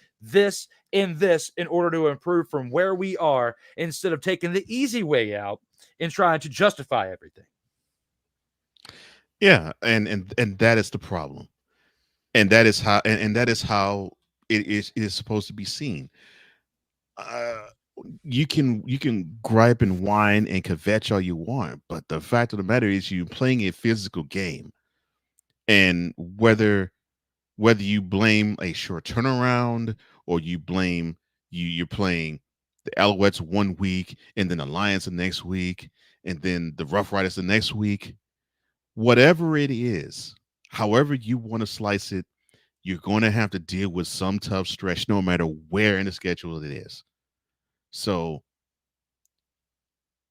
S2: and this in order to improve from where we are, instead of taking the easy way out and trying to justify everything.
S3: Yeah, and that is the problem. And that is how it is supposed to be seen. You can gripe and whine and kvetch all you want, but the fact of the matter is you're playing a physical game. And whether you blame a short turnaround, or you blame you're playing the Alouettes 1 week and then the Lions the next week and then the Roughriders the next week, whatever it is, however you want to slice it, you're going to have to deal with some tough stretch no matter where in the schedule it is. So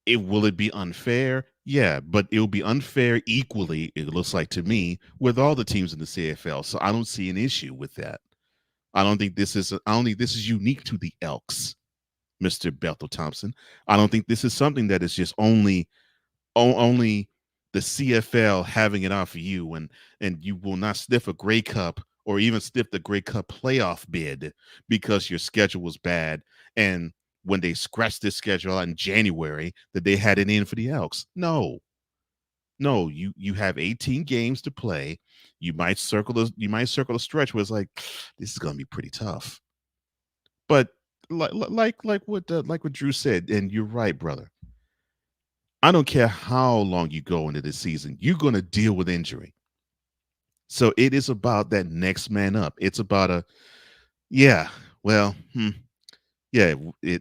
S3: will it be unfair? Yeah, but it will be unfair equally, it looks like to me, with all the teams in the CFL. So I don't see an issue with that. I don't think this is unique to the Elks, Mr. Bethel Thompson. I don't think this is something that is just only the CFL having it out for you, and you will not sniff a Grey Cup or even sniff the Grey Cup playoff bid because your schedule was bad. And when they scratched this schedule out in January, that they had it in for the Elks. No, you have 18 games to play. You might circle the stretch where it's like, this is going to be pretty tough. But like what Drew said, and you're right, brother. I don't care how long you go into this season, you're going to deal with injury. So it is about that next man up. It's about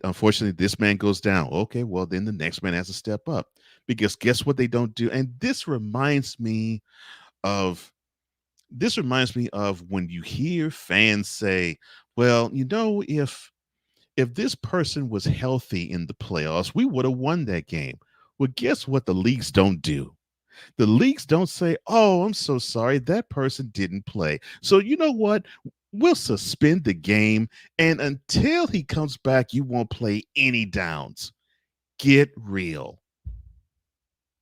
S3: unfortunately, this man goes down. Okay, well, then the next man has to step up, because guess what they don't do? And this reminds me of when you hear fans say, well, if this person was healthy in the playoffs, we would have won that game. Well, guess what the leagues don't do? The leagues don't say, oh, I'm so sorry, that person didn't play, so you know what? We'll suspend the game, and until he comes back, you won't play any downs. Get real.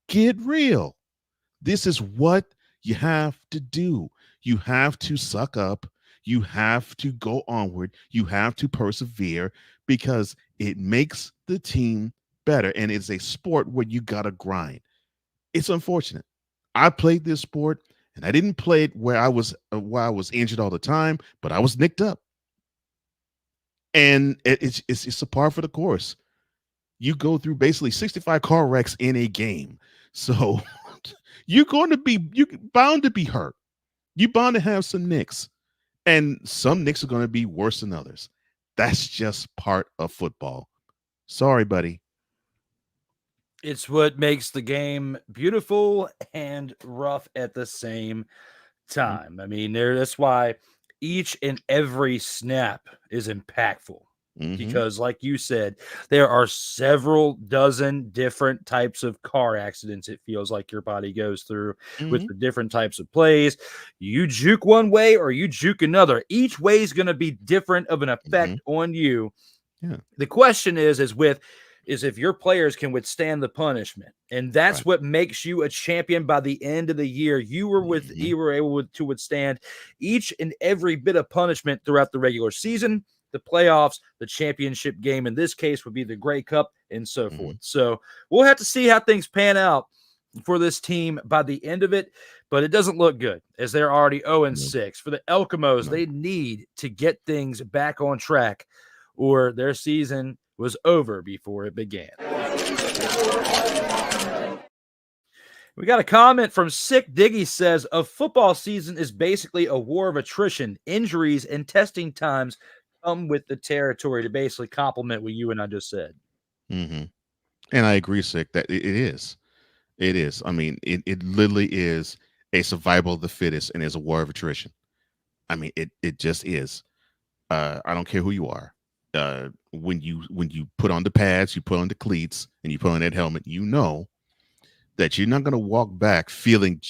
S3: Get real. This is what you have to do. You have to suck up. You have to go onward. You have to persevere, because it makes the team better, and it's a sport where you got to grind. It's unfortunate. I played this sport, and I didn't play it where I was injured all the time, but I was nicked up. And it's a par for the course. You go through basically 65 car wrecks in a game. So you're bound to be hurt. You're bound to have some nicks. And some nicks are going to be worse than others. That's just part of football. Sorry, buddy.
S2: It's what makes the game beautiful and rough at the same time. I mean, that's why each and every snap is impactful, because like you said, there are several dozen different types of car accidents it feels like your body goes through with the different types of plays. You juke one way or you juke another. Each way is going to be different of an effect on you. Yeah. The question is with is if your players can withstand the punishment. And that's what makes you a champion by the end of the year. You were able to withstand each and every bit of punishment throughout the regular season, the playoffs, the championship game. In this case would be the Grey Cup and so forth. So we'll have to see how things pan out for this team by the end of it, but it doesn't look good as they're already 0-6. For the Elkamos, they need to get things back on track or their season was over before it began. We got a comment from Sick Diggy says, a football season is basically a war of attrition, injuries, and testing times come with the territory, to basically compliment what you and I just said.
S3: And I agree, Sick, that it is. It is. I mean, it literally is a survival of the fittest and is a war of attrition. I mean, it just is. I don't care who you are. When you put on the pads, you put on the cleats, and you put on that helmet, you know that you're not going to walk back feeling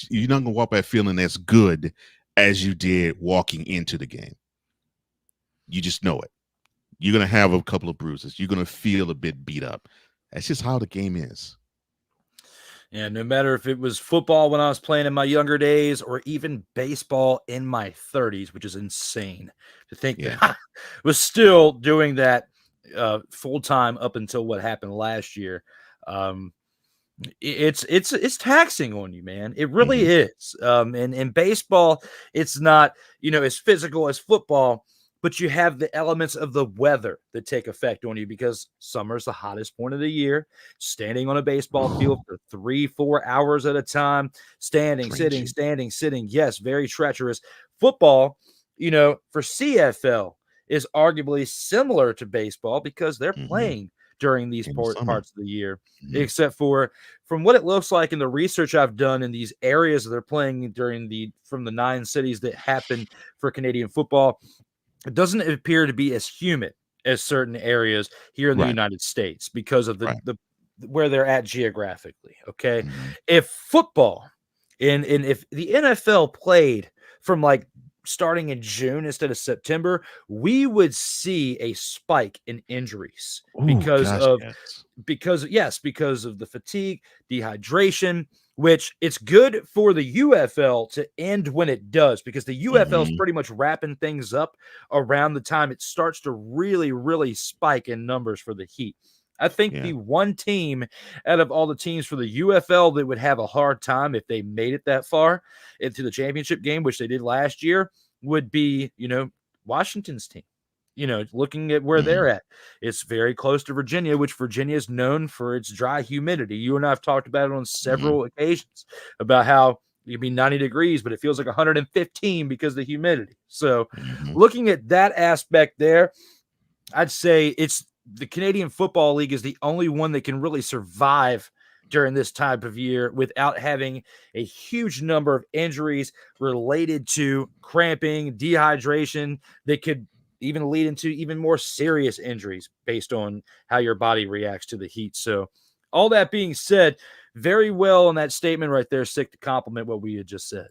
S3: as good as you did walking into the game. You just know it. You're going to have a couple of bruises. You're going to feel a bit beat up. That's just how the game is.
S2: Yeah, no matter if it was football when I was playing in my younger days or even baseball in my 30s, which is insane to think that I was still doing that full time up until what happened last year. It's taxing on you, man. It really is. And in baseball, it's not, as physical as football, but you have the elements of the weather that take effect on you because summer's the hottest point of the year. Standing on a baseball field for 3-4 hours at a time, sitting. Yes, very treacherous. Football, for CFL is arguably similar to baseball because they're playing during these parts of the year, except for from what it looks like in the research I've done in these areas that they're playing from the 9 cities that happen for Canadian football. It doesn't appear to be as humid as certain areas here in the United States because of the where they're at geographically. Okay. If football and if the NFL played from starting in June instead of September, we would see a spike in injuries because of the fatigue, dehydration, which it's good for the UFL to end when it does, because the UFL is pretty much wrapping things up around the time it starts to really, really spike in numbers for the Heat. I think the one team out of all the teams for the UFL that would have a hard time if they made it that far into the championship game, which they did last year, would be, Washington's team. Looking at where they're at, it's very close to Virginia, which Virginia is known for its dry humidity. You and I have talked about it on several occasions about how it can be 90 degrees, but it feels like 115 because of the humidity. So looking at that aspect there, I'd say it's the Canadian Football League is the only one that can really survive during this type of year without having a huge number of injuries related to cramping, dehydration that could even lead into even more serious injuries based on how your body reacts to the heat. So all that being said, very well on that statement right there, Sick, to compliment what we had just said.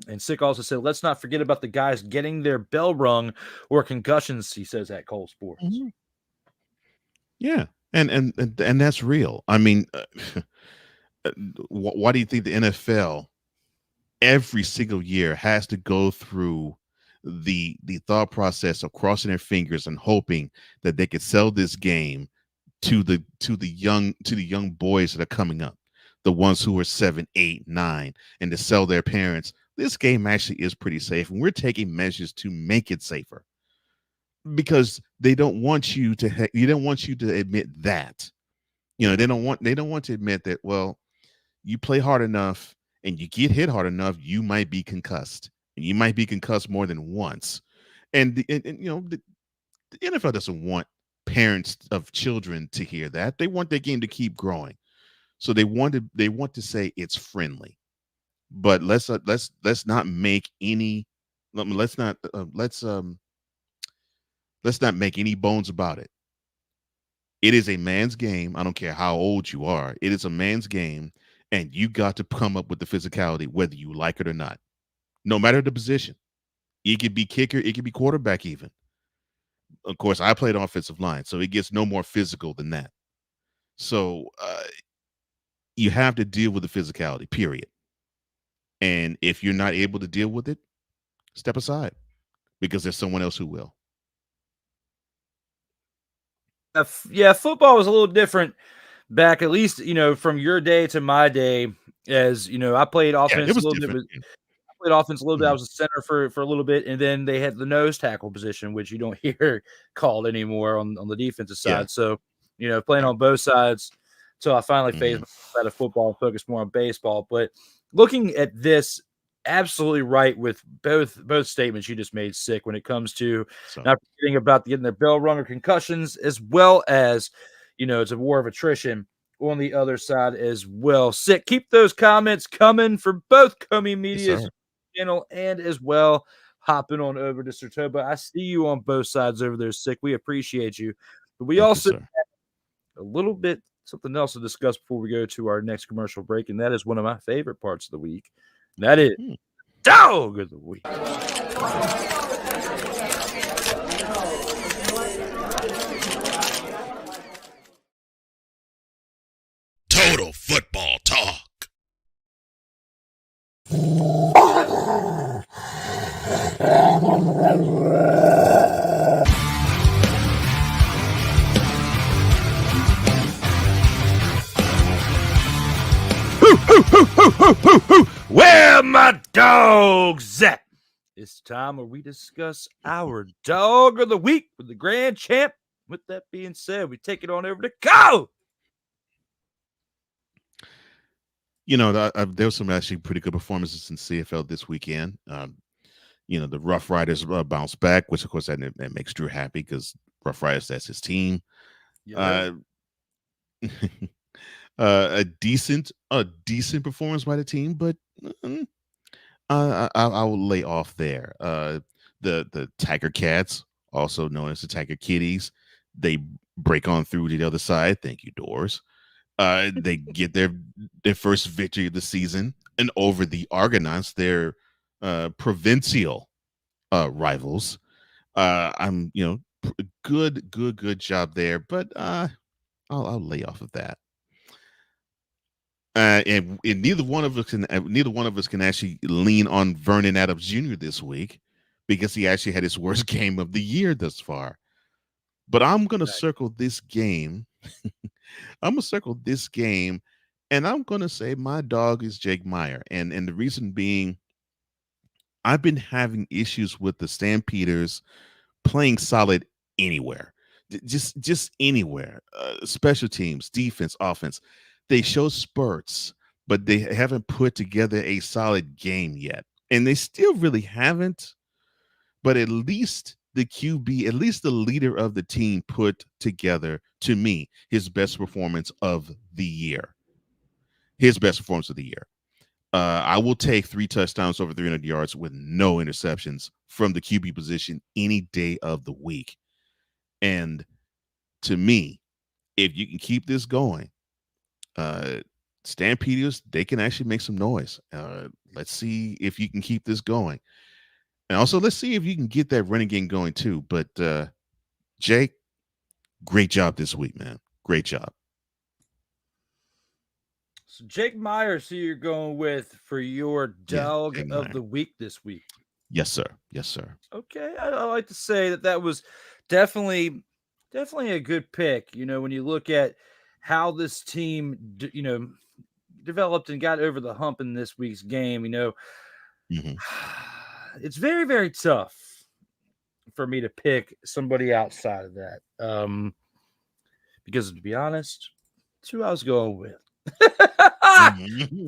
S2: And Sick also said, let's not forget about the guys getting their bell rung or concussions, he says at Cole Sports.
S3: Yeah. And that's real. I mean, why do you think the NFL every single year has to go through the thought process of crossing their fingers and hoping that they could sell this game to the young boys that are coming up, the ones who are 7, 8, 9, and to sell their parents, this game actually is pretty safe, and we're taking measures to make it safer, because they don't want you to admit that. They don't want to admit that, well, you play hard enough and you get hit hard enough, you might be concussed, and you might be concussed more than once. And the NFL doesn't want parents of children to hear that. They want their game to keep growing. So they want to say it's friendly. But let's not make any let's not make any bones about it. It is a man's game. I don't care how old you are. It is a man's game, and you got to come up with the physicality, whether you like it or not. No matter the position. It could be kicker, it could be quarterback even. of course, I played offensive line, so it gets no more physical than that. So you have to deal with the physicality, period. And if you're not able to deal with it, step aside because there's someone else who will.
S2: Yeah, football was a little different back, at least, from your day to my day. As I played offense
S3: it was
S2: a little
S3: different.
S2: bit. Played offense a little bit. I was a center for a little bit, and then they had the nose tackle position, which you don't hear called anymore on the defensive side.
S3: Yeah.
S2: So, playing on both sides until I finally phased myself out of football and focused more on baseball. But looking at this, absolutely right with both statements you just made, Sick, when it comes to not forgetting about getting their bell rung or concussions, as well as, it's a war of attrition on the other side as well. Sick, keep those comments coming for both Comey Media's channel and as well hopping on over to Sertoba. I see you on both sides over there, Sick. We appreciate you. But we also have a little bit something else to discuss before we go to our next commercial break, and that is one of my favorite parts of the week. And that is Dog of the Week.
S1: Total Football Talk.
S2: Where my dogs at? It's time where we discuss our Dog of the Week with the grand champ. With that being said, we take it on over to Go.
S3: There was some actually pretty good performances in CFL this weekend. The Roughriders bounced back, which of course that makes Drew happy because Roughriders, that's his team.
S2: Yeah.
S3: A decent performance by the team, but I will lay off there. The Tiger Cats, also known as the Tiger Kitties, they break on through to the other side. Thank you, Doors. They get their first victory of the season and over the Argonauts, their provincial rivals. I'm good job there, but I'll lay off of that. And neither one of us can actually lean on Vernon Adams Jr. this week because he actually had his worst game of the year thus far. But I'm gonna circle this game. I'm gonna circle this game, and I'm gonna say my dog is Jake Meyer, and the reason being, I've been having issues with the Stampeders playing solid anywhere, just anywhere. Special teams, defense, offense. They show spurts, but they haven't put together a solid game yet. And they still really haven't. But at least the QB, at least the leader of the team put together, to me, his best performance of the year. I will take 3 touchdowns over 300 yards with no interceptions from the QB position any day of the week. And to me, if you can keep this going, Stampeders, they can actually make some noise. Let's see if you can keep this going. And also, let's see if you can get that running game going too. But Jake, great job this week, man. Great job.
S2: So Jake Myers, who you're going with for your Dog of the Week this week?
S3: Yes, sir. Yes, sir.
S2: Okay, I like to say that was definitely a good pick. When you look at how this team, developed and got over the hump in this week's game, it's very, very tough for me to pick somebody outside of that. Because to be honest, it's who I was going with.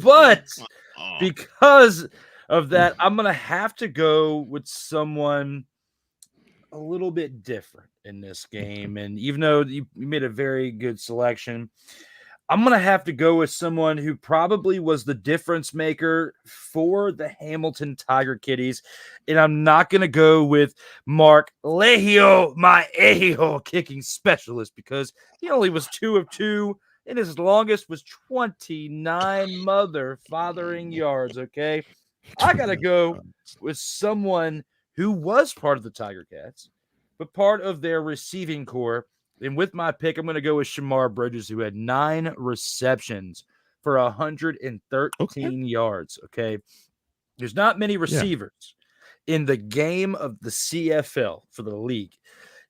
S2: But because of that, I'm going to have to go with someone a little bit different in this game. And even though you made a very good selection, I'm going to have to go with someone who probably was the difference maker for the Hamilton Tiger Kitties. And I'm not going to go with Mark Lehio, my Ehio kicking specialist, because he only was 2 of 2, and his longest was 29 fathering yards, okay? I got to go with someone who was part of the Tiger Cats, but part of their receiving core. And with my pick, I'm going to go with Shamar Bridges, who had 9 receptions for 113 yards. Okay. There's not many receivers in the game of the CFL for the league.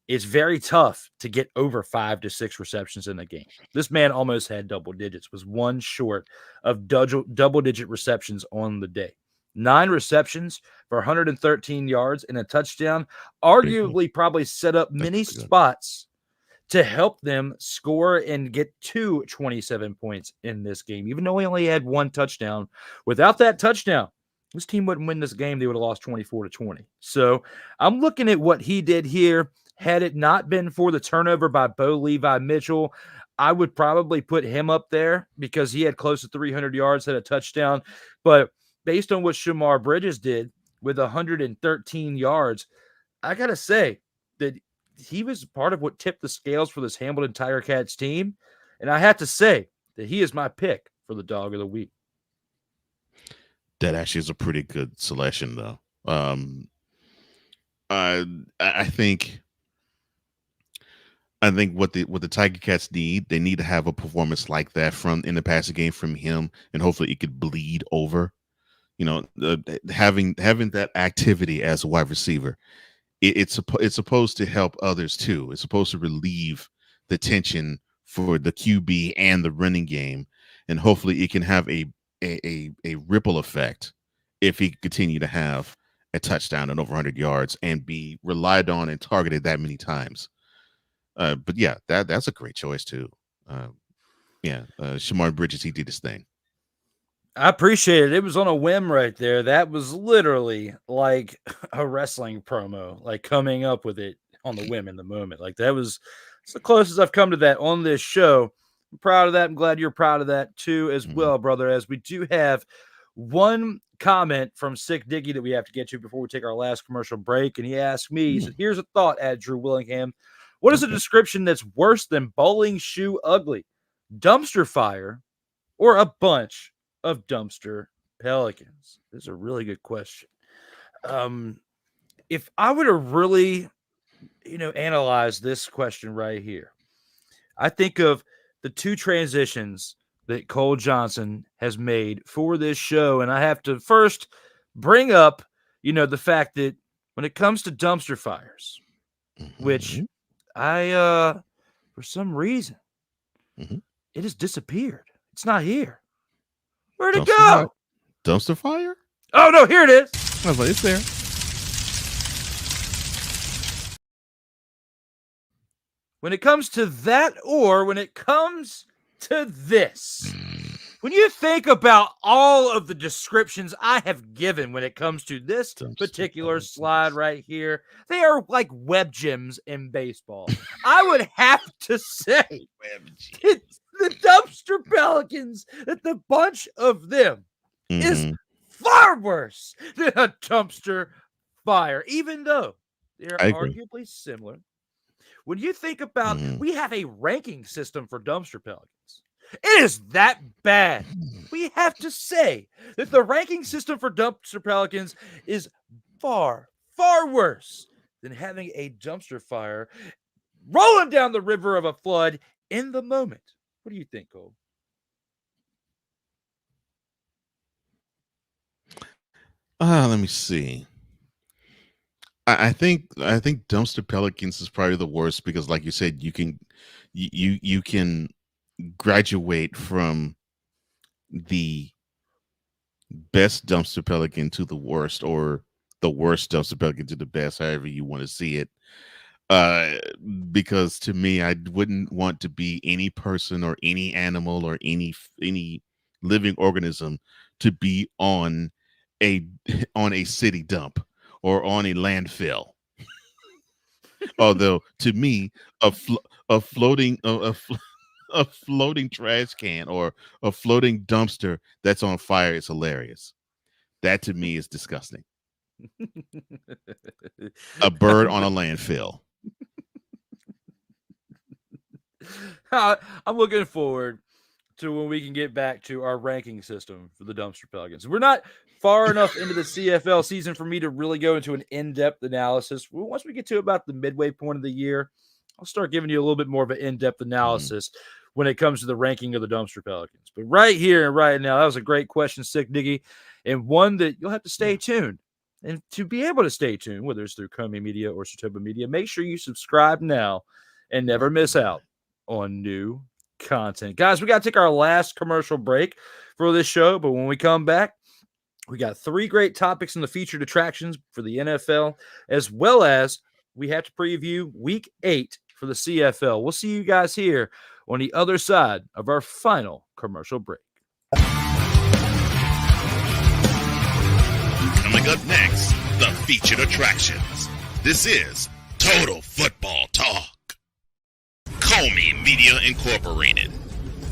S2: It's very tough to get over 5 to 6 receptions in a game. This man almost had double digits, was one short of double-digit receptions on the day. 9 receptions for 113 yards and a touchdown, arguably probably set up many spots to help them score and get to 27 points in this game, even though he only had 1 touchdown. Without that touchdown, this team wouldn't win this game. They would have lost 24-20. So I'm looking at what he did here. Had it not been for the turnover by Bo Levi Mitchell, I would probably put him up there because he had close to 300 yards, had a touchdown. But based on what Shamar Bridges did with 113 yards, I got to say that he was part of what tipped the scales for this Hamilton Tiger Cats team. And I have to say that he is my pick for the dog of the week.
S3: That actually is a pretty good selection, though. I think what the Tiger Cats need, they need to have a performance like that in the passing game from him, and hopefully it could bleed over. You know, having that activity as a wide receiver, it's supposed to help others too. It's supposed to relieve the tension for the QB and the running game, and hopefully it can have a ripple effect if he continue to have a touchdown and over 100 yards and be relied on and targeted that many times. But yeah, that's a great choice too. Shamar Bridges, he did his thing.
S2: I appreciate it. It was on a whim right there. That was literally like a wrestling promo, like coming up with it on the whim in the moment. Like it's the closest I've come to that on this show. I'm proud of that. I'm glad you're proud of that too, as well, brother, as we do have one comment from Sick Dicky that we have to get to before we take our last commercial break. And he asked me, he said, here's a thought, Drew Willingham. What is a description that's worse than bowling shoe ugly? Dumpster fire or a bunch of dumpster pelicans? This is a really good question. If I were to really, analyze this question right here, I think of the 2 transitions that Cole Johnson has made for this show. And I have to first bring up, the fact that when it comes to dumpster fires, which for some reason, it has disappeared. It's not here. Where'd it go?
S3: Dumpster fire?
S2: Oh, no, here it is.
S3: I was like, it's there.
S2: When it comes to that, or when it comes to this, when you think about all of the descriptions I have given when it comes to this particular slide right here, they are like web gyms in baseball. I would have to say it's the dumpster pelicans, that the bunch of them is far worse than a dumpster fire, even though they're arguably similar. When you think about, we have a ranking system for dumpster pelicans. It is that bad. We have to say that the ranking system for dumpster pelicans is far, far worse than having a dumpster fire rolling down the river of a flood in the moment. What do you think, Cole?
S3: Let me see. I think dumpster pelicans is probably the worst because, like you said, you can graduate from the best dumpster pelican to the worst, or the worst dumpster pelican to the best, however you want to see it. Because to me, I wouldn't want to be any person or any animal or any living organism to be on a city dump or on a landfill. Although to me, a floating trash can or a floating dumpster that's on fire is hilarious. That to me is disgusting. A bird on a landfill.
S2: I'm looking forward to when we can get back to our ranking system for the Dumpster Pelicans. We're not far enough into the CFL season for me to really go into an in-depth analysis. Once we get to about the midway point of the year, I'll start giving you a little bit more of an in-depth analysis when it comes to the ranking of the Dumpster Pelicans. But right here and right now, that was a great question, Sick Diggy, and one that you'll have to stay tuned. And to be able to stay tuned, whether it's through Comey Media or Sartoba Media, make sure you subscribe now and never miss out on new content. Guys, we got to take our last commercial break for this show, but when we come back, we got 3 great topics in the featured attractions for the NFL, as well as we have to preview Week 8 for the CFL. We'll see you guys here on the other side of our final commercial break.
S1: Coming up next, the featured attractions. This is Total Football Talk. Comey Media Incorporated,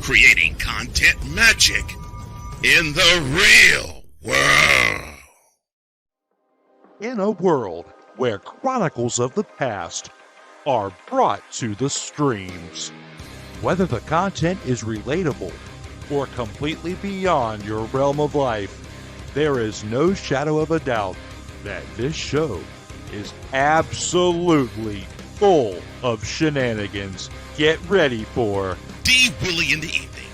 S1: creating content magic in the real world.
S6: In a world where chronicles of the past are brought to the streams, whether the content is relatable or completely beyond your realm of life, there is no shadow of a doubt that this show is absolutely full of shenanigans. Get ready for
S1: D. Willie in the evening,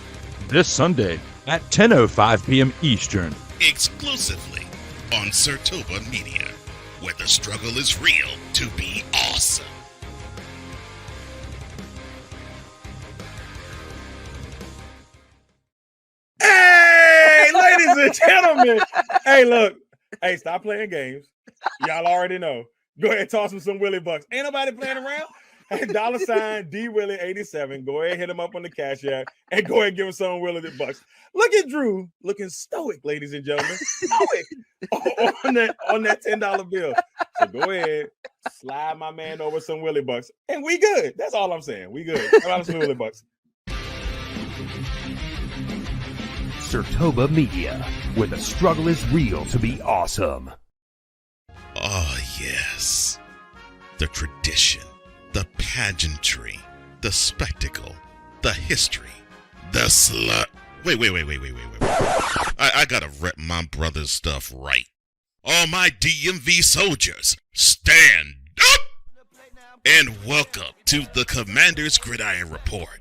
S6: this Sunday at 10:05 p.m. Eastern.
S1: exclusively on Sartoba Media, where the struggle is real to be awesome.
S7: Hey, ladies and gentlemen. Hey, look. Hey, stop playing games. Y'all already know. Go ahead and toss him some Willie Bucks. Ain't nobody playing around. Hey, $ D Willie 87. Go ahead, hit him up on the Cash App, and go ahead and give him some Willie Bucks. Look at Drew looking stoic, ladies and gentlemen. Stoic on that $10 bill. So go ahead, slide my man over some Willie Bucks, and we good. That's all I'm saying. We good. How about some Willie Bucks?
S8: Sartoba Media, where the struggle is real to be awesome.
S1: Oh, yes. The tradition, the pageantry, the spectacle, the history, the slut. Wait. I gotta rep my brother's stuff right. All my DMV soldiers, stand up! And welcome to the Commander's Gridiron Report.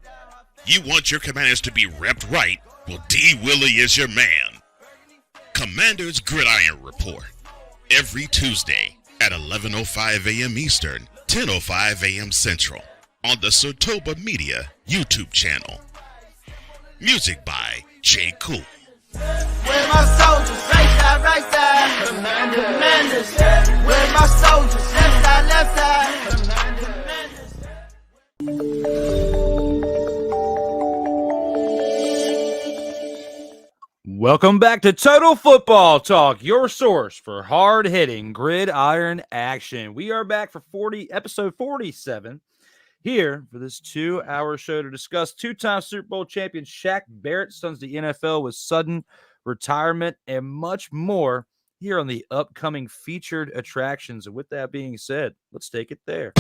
S1: You want your commanders to be repped right? Well, D. Willie is your man. Commander's Gridiron Report. Every Tuesday at 11:05 a.m. Eastern, 10:05 a.m. Central, on the Sartoba Media YouTube channel. Music by J. Cool.
S9: Where my soldiers, right side, commanders. Where my soldiers, left side,
S2: Welcome back to Total Football Talk, your source for hard-hitting gridiron action. We are back for episode 47 here for this 2-hour show to discuss two-time Super Bowl champion Shaq Barrett stuns the NFL with sudden retirement and much more here on the upcoming featured attractions. And with that being said, let's take it there.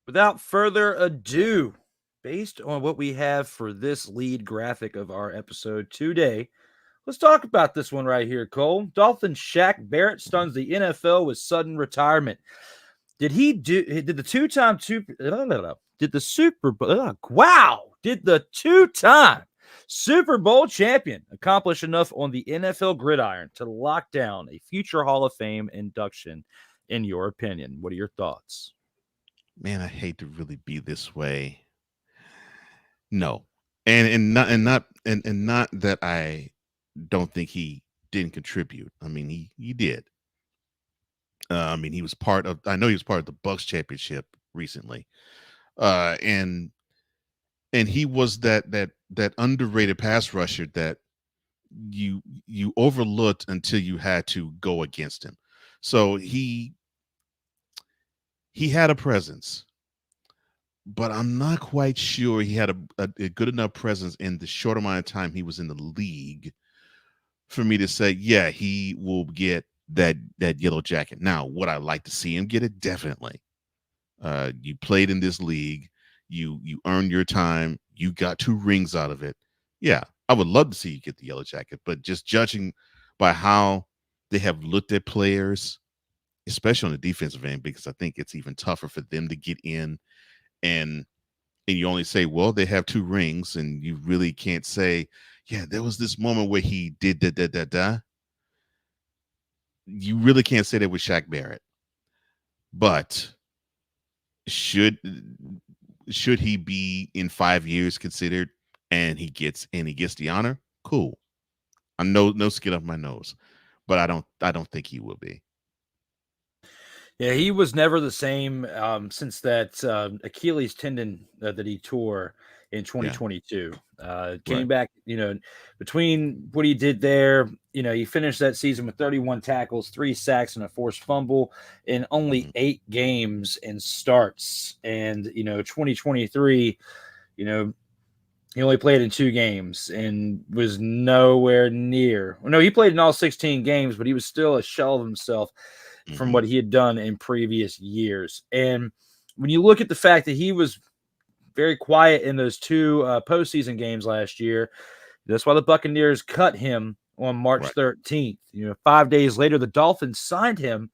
S2: Without further ado, based on what we have for this lead graphic of our episode today, let's talk about this one right here, Cole. Dolphin Shaq Barrett stuns the NFL with sudden retirement. Did the two-time Super Bowl champion accomplish enough on the NFL gridiron to lock down a future Hall of Fame induction, in your opinion? What are your thoughts?
S3: Man, I hate to really be this way. No, and not that I don't think he didn't contribute. I mean, he did. I mean, he was part of. I know he was part of the Bucks championship recently, and he was that underrated pass rusher that you overlooked until you had to go against him. So he had a presence, but I'm not quite sure he had a good enough presence in the short amount of time he was in the league for me to say, yeah, he will get that yellow jacket. Now, would I like to see him get it? Definitely. You played in this league, you earned your time, you got 2 rings out of it. Yeah, I would love to see you get the yellow jacket, but just judging by how they have looked at players, especially on the defensive end, because I think it's even tougher for them to get in, and you only say, well, they have 2 rings, and you really can't say, yeah, there was this moment where he did da. You really can't say that with Shaq Barrett. But should he be in 5 years considered, and he gets the honor? Cool. I'm no skin off my nose, but I don't think he will be.
S2: Yeah, he was never the same since that Achilles tendon that he tore in 2022. Came
S3: Right.
S2: back, between what he did there, he finished that season with 31 tackles, 3 sacks, and a forced fumble in only 8 games and starts. And, 2023, he only played in 2 games and was nowhere near. No, he played in all 16 games, but he was still a shell of himself from what he had done in previous years. And when you look at the fact that he was very quiet in those 2 postseason games last year, that's why the Buccaneers cut him on March 13th. 5 days later, the Dolphins signed him.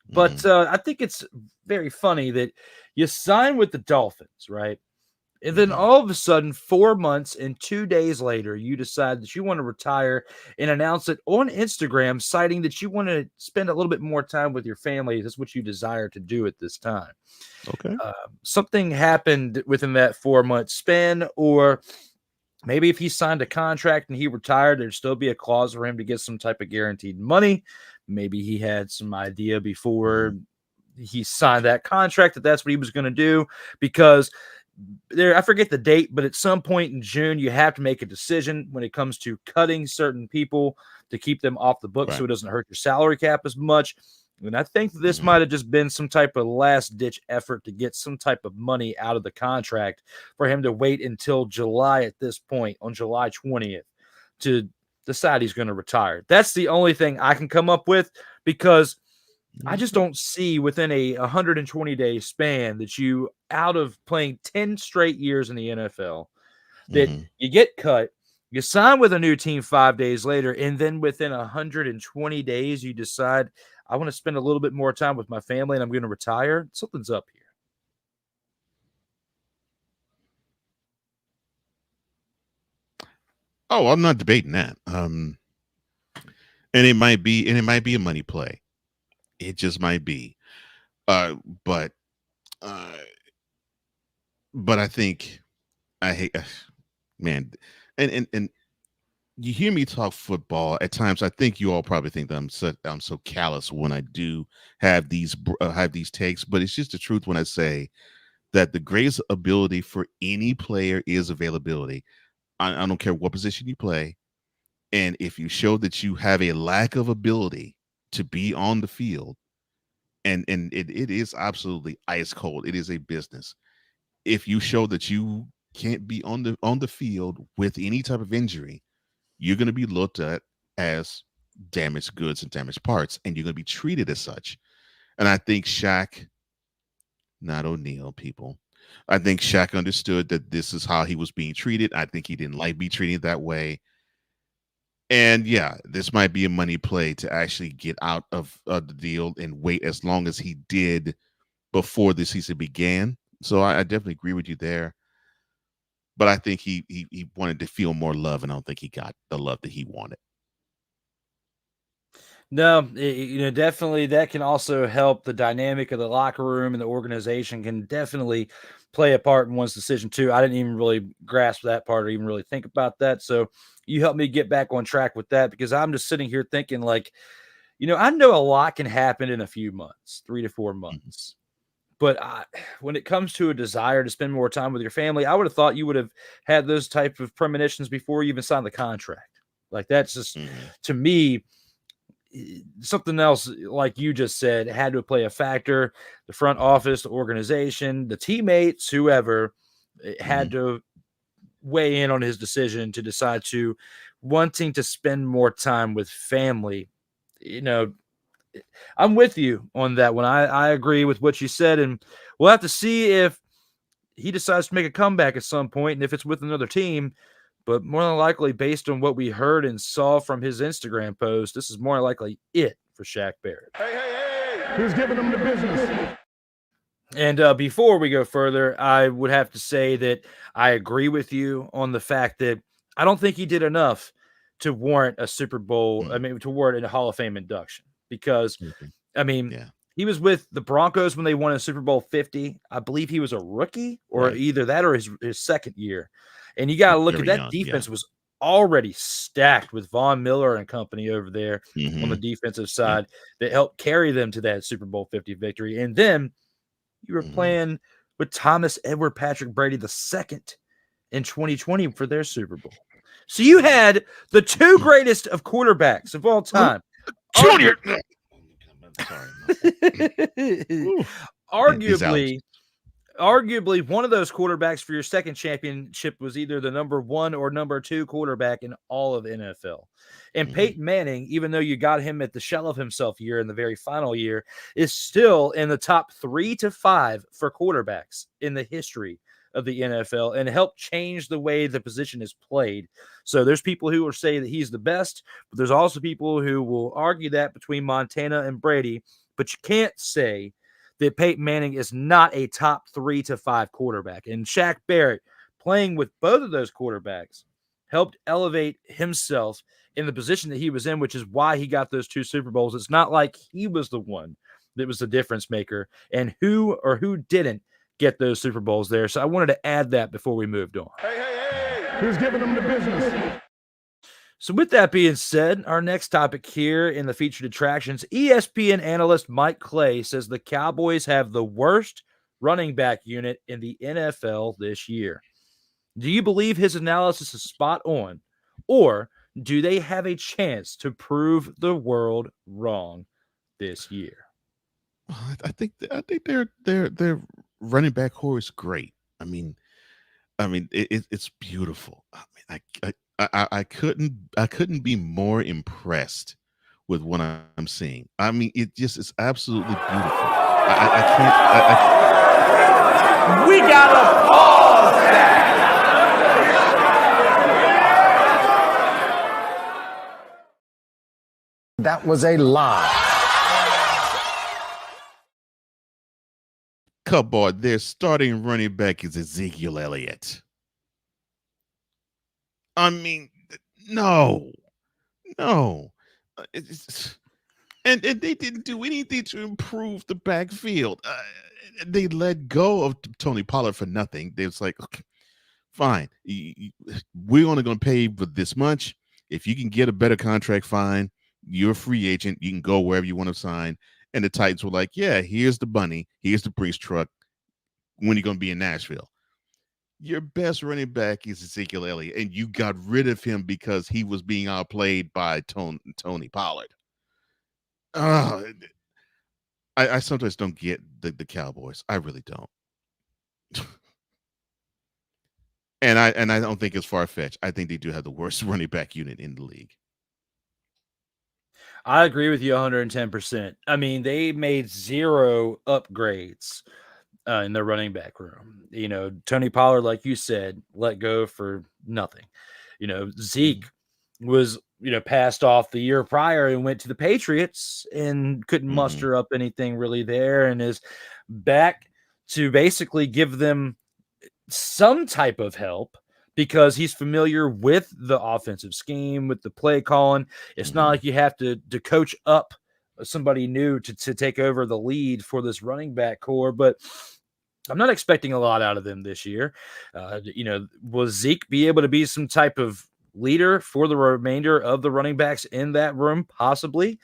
S2: But I think it's very funny that you sign with the Dolphins, right? And then all of a sudden, 4 months and 2 days later, you decide that you want to retire and announce it on Instagram, citing that you want to spend a little bit more time with your family. That's what you desire to do at this time.
S3: Okay.
S2: Something happened within that 4-month span, or maybe if he signed a contract and he retired, there'd still be a clause for him to get some type of guaranteed money. Maybe he had some idea before he signed that contract that that's what he was going to do, because I forget the date, but at some point in June, you have to make a decision when it comes to cutting certain people to keep them off the books so it doesn't hurt your salary cap as much. And I think this might have just been some type of last-ditch effort to get some type of money out of the contract for him to wait until July at this point, on July 20th, to decide he's going to retire. That's the only thing I can come up with, because I just don't see within a 120-day span that you, out of playing 10 straight years in the NFL, that you get cut, you sign with a new team 5 days later, and then within 120 days, you decide, I want to spend a little bit more time with my family and I'm going to retire. Something's up here.
S3: Oh, I'm not debating that. And it might be a money play. It just might be. But I think I hate, man, and you hear me talk football at times. I think you all probably think that I'm so callous when I do have these takes, but it's just the truth when I say that the greatest ability for any player is availability. I don't care what position you play, and if you show that you have a lack of ability to be on the field, and it is absolutely ice cold. It is a business. If you show that you can't be on the field with any type of injury, you're going to be looked at as damaged goods and damaged parts, and you're going to be treated as such. And I think Shaq, not O'Neal, people, I think Shaq understood that this is how he was being treated. I think he didn't like being treated that way. And yeah, this might be a money play to actually get out of the deal and wait as long as he did before the season began. So I definitely agree with you there. But I think he wanted to feel more love, and I don't think he got the love that he wanted.
S2: No, definitely that can also help the dynamic of the locker room, and the organization can definitely play a part in one's decision too. I didn't even really grasp that part or even really think about that. So you helped me get back on track with that, because I'm just sitting here thinking like, I know a lot can happen in a few months, 3 to 4 months. But when it comes to a desire to spend more time with your family, I would have thought you would have had those type of premonitions before you even signed the contract. Like, that's just, to me, something else, like you just said, had to play a factor. The front office, the organization, the teammates, whoever, had to weigh in on his decision to decide to wanting to spend more time with family. I'm with you on that one. I agree with what you said, and we'll have to see if he decides to make a comeback at some point, and if it's with another team. But more than likely, based on what we heard and saw from his Instagram post, this is more likely it for Shaq Barrett.
S6: Who's giving them the business?
S2: And before we go further, I would have to say that I agree with you on the fact that I don't think he did enough to warrant a Super Bowl. I mean, to warrant a Hall of Fame induction, because I mean, he was with the Broncos when they won a Super Bowl 50. I believe he was a rookie, or either that or his second year. And you got to look at that defense was already stacked with Von Miller and company over there on the defensive side that helped carry them to that Super Bowl 50 victory. And then you were playing with Thomas Edward Patrick Brady II in 2020 for their Super Bowl. So you had the two greatest of quarterbacks of all time.
S3: Junior.
S2: Arguably, one of those quarterbacks for your second championship was either the number 1 or number 2 quarterback in all of the NFL. And Peyton Manning, even though you got him at the shell of himself year in the very final year, is still in the top 3 to 5 for quarterbacks in the history of the NFL, and helped change the way the position is played. So there's people who will say that he's the best, but there's also people who will argue that between Montana and Brady. But you can't say that Peyton Manning is not a top 3 to 5 quarterback. And Shaq Barrett, playing with both of those quarterbacks, helped elevate himself in the position that he was in, which is why he got those 2 Super Bowls. It's not like he was the one that was the difference maker, and who didn't get those Super Bowls there. So I wanted to add that before we moved on.
S6: Who's giving them the business?
S2: So with that being said, our next topic here in the featured attractions, ESPN analyst Mike Clay says the Cowboys have the worst running back unit in the NFL this year. Do you believe his analysis is spot on, or do they have a chance to prove the world wrong this year?
S3: I think their running back core is great. I mean, it's beautiful. I mean, I couldn't be more impressed with what I'm seeing. I mean, it just is absolutely beautiful. I can't.
S9: We gotta pause that.
S4: That was a lie.
S3: Cupboard, their starting running back is Ezekiel Elliott. I mean, no. And they didn't do anything to improve the backfield. They let go of Tony Pollard for nothing. They was like, okay, fine, we're only going to pay you for this much. If you can get a better contract, fine. You're a free agent. You can go wherever you want to sign. And the Titans were like, yeah, here's the bunny. Here's the Breeze truck. When are you going to be in Nashville? Your best running back is Ezekiel Elliott, and you got rid of him because he was being outplayed by Tony Pollard. I sometimes don't get the Cowboys. I really don't. And I don't think it's far-fetched. I think they do have the worst running back unit in the league.
S2: I agree with you 110%. I mean, they made 0 upgrades in their running back room. You know, Tony Pollard, like you said, let go for nothing. You know, Zeke was, passed off the year prior and went to the Patriots and couldn't muster up anything really there, and is back to basically give them some type of help, because he's familiar with the offensive scheme, with the play calling. It's not like you have to coach up somebody new to take over the lead for this running back core, but I'm not expecting a lot out of them this year. Will Zeke be able to be some type of leader for the remainder of the running backs in that room? Possibly,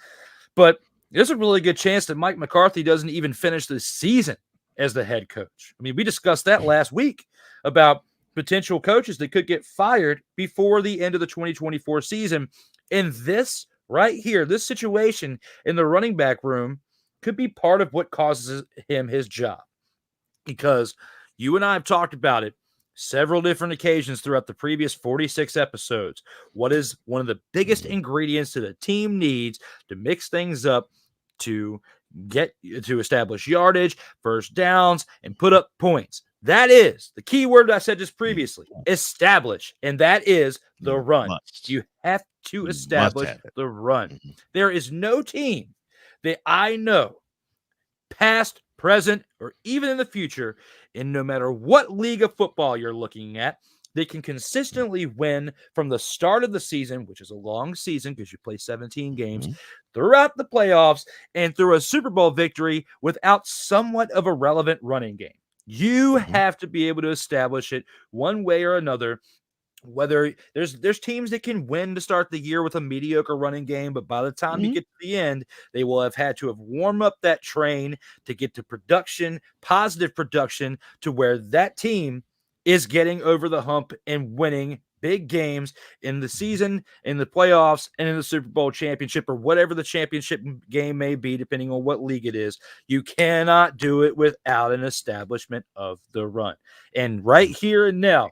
S2: but there's a really good chance that Mike McCarthy doesn't even finish the season as the head coach. I mean, we discussed that last week about potential coaches that could get fired before the end of the 2024 season. And this right here, this situation in the running back room could be part of what causes him his job. Because you and I have talked about it several different occasions throughout the previous 46 episodes. What is one of the biggest ingredients that a team needs to mix things up to establish yardage, first downs, and put up points. That is the key word I said just previously, establish, and that is the run. You have to establish the run. There is no team that I know, past, present, or even in the future, and no matter what league of football you're looking at, they can consistently win from the start of the season, which is a long season because you play 17 games, throughout the playoffs, and through a Super Bowl victory without somewhat of a relevant running game. You have to be able to establish it one way or another. Whether there's teams that can win to start the year with a mediocre running game, but by the time you get to the end, they will have had to have warmed up that train to get to production, positive production, to where that team is getting over the hump and winning big games in the season, in the playoffs, and in the Super Bowl championship, or whatever the championship game may be, depending on what league it is. You cannot do it without an establishment of the run. And right here and now,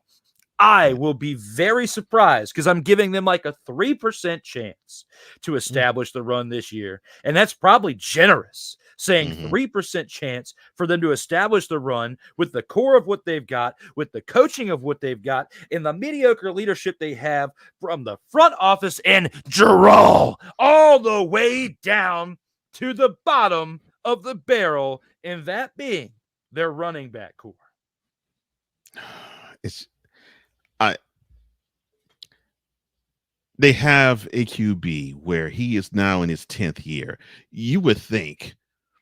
S2: I will be very surprised because I'm giving them like a 3% chance to establish the run this year. And that's probably generous, saying 3% chance for them to establish the run with the core of what they've got, with the coaching of what they've got, and the mediocre leadership they have from the front office and Gerald all the way down to the bottom of the barrel, and that being their running back core.
S3: They have a QB where he is now in his 10th year. You would think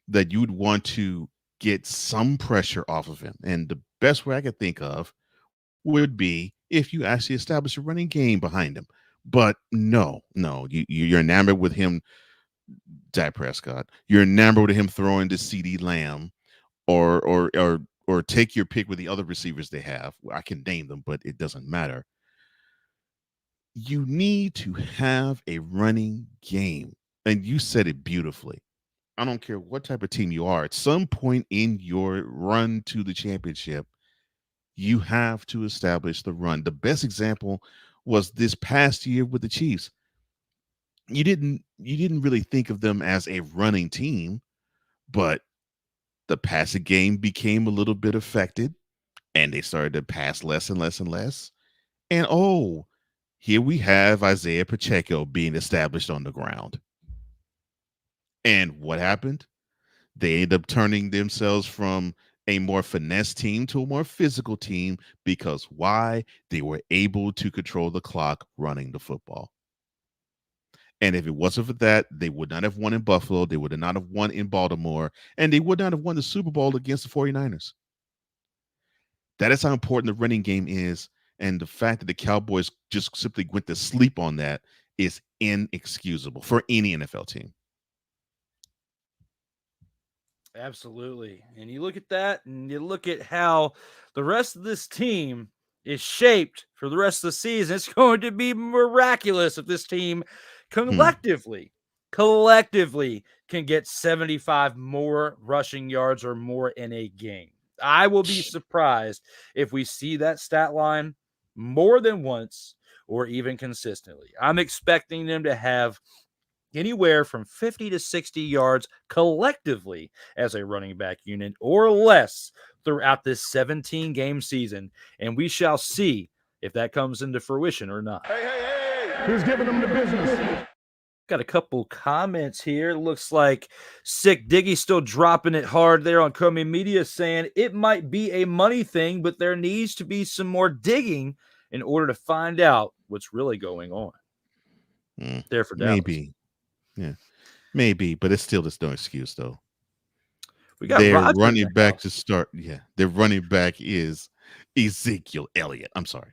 S3: that you'd want to get some pressure off of him. And the best way I could think of would be if you actually establish a running game behind him. But no, you're enamored with him, Dak Prescott. You're enamored with him throwing to CD Lamb or take your pick with the other receivers they have. I can name them, but it doesn't matter. You need to have a running game. And you said it beautifully. I don't care what type of team you are. At some point in your run to the championship, you have to establish the run. The best example was this past year with the Chiefs. You didn't really think of them as a running team, but the passing game became a little bit affected, and they started to pass less and less and less. And here we have Isaiah Pacheco being established on the ground. And what happened? They ended up turning themselves from a more finesse team to a more physical team because why? They were able to control the clock running the football. And if it wasn't for that, they would not have won in Buffalo. They would not have won in Baltimore. And they would not have won the Super Bowl against the 49ers. That is how important the running game is. And the fact that the Cowboys just simply went to sleep on that is inexcusable for any NFL team.
S2: Absolutely. And you look at that and you look at how the rest of this team is shaped for the rest of the season. It's going to be miraculous if this team collectively can get 75 more rushing yards or more in a game. I will be surprised if we see that stat line more than once or even consistently. I'm expecting them to have anywhere from 50 to 60 yards collectively as a running back unit or less throughout this 17-game season, and we shall see if that comes into fruition or not.
S9: Hey, who's giving them the business?
S2: Got a couple comments here. Looks like Sick Diggy still dropping it hard there on Comey Media, saying it might be a money thing, but there needs to be some more digging in order to find out what's really going on. There for Dallas.
S3: Maybe. Yeah, maybe, but it's still just no excuse, though.
S2: We got
S3: their
S2: Rodgers
S3: running back to start. Yeah, their running back is Ezekiel Elliott. I'm sorry.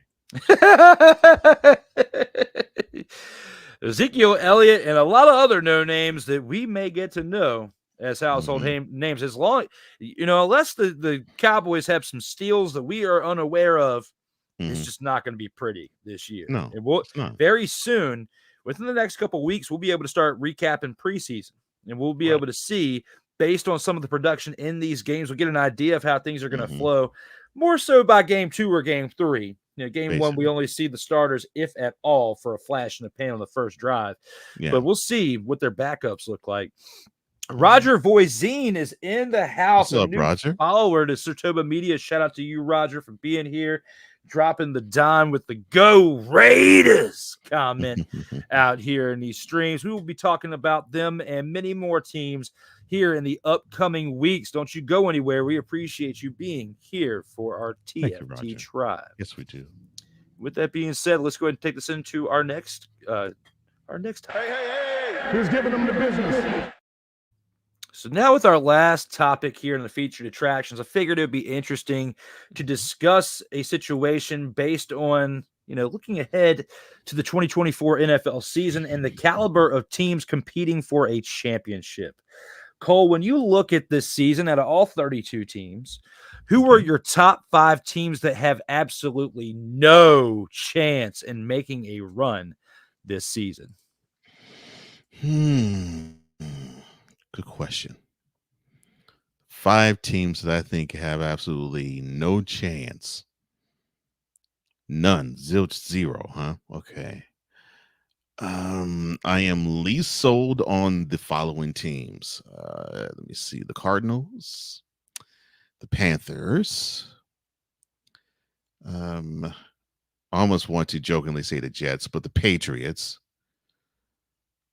S2: Ezekiel Elliott and a lot of other no names that we may get to know as household names, as long, unless the Cowboys have some steals that we are unaware of, it's just not going to be pretty this year.
S3: No,
S2: and we'll very soon, within the next couple of weeks, we'll be able to start recapping preseason, and we'll be able to see, based on some of the production in these games, we'll get an idea of how things are going to flow, more so by game 2 or game 3. Game 1, we only see the starters, if at all, for a flash in the pan on the first drive. Yeah. But we'll see what their backups look like. Roger Voisin is in the house.
S3: What's
S2: a
S3: up,
S2: new
S3: Roger?
S2: follower to Sartoba Media. Shout out to you, Roger, for being here, dropping the dime with the Go Raiders comment out here in these streams. We will be talking about them and many more teams here in the upcoming weeks. Don't you go anywhere. We appreciate you being here for our TFT Tribe.
S3: Yes, we do.
S2: With that being said, let's go ahead and take this into our next topic.
S9: Who's giving them the business?
S2: So now with our last topic here in the featured attractions, I figured it would be interesting to discuss a situation based on, looking ahead to the 2024 NFL season and the caliber of teams competing for a championship. Cole, when you look at this season out of all 32 teams, who are your top 5 teams that have absolutely no chance in making a run this season?
S3: Good question. 5 teams that I think have absolutely no chance. None. Zilch, 0, huh? Okay. I am least sold on the following teams. Let me see. The Cardinals, the Panthers. I almost want to jokingly say the Jets, but the Patriots.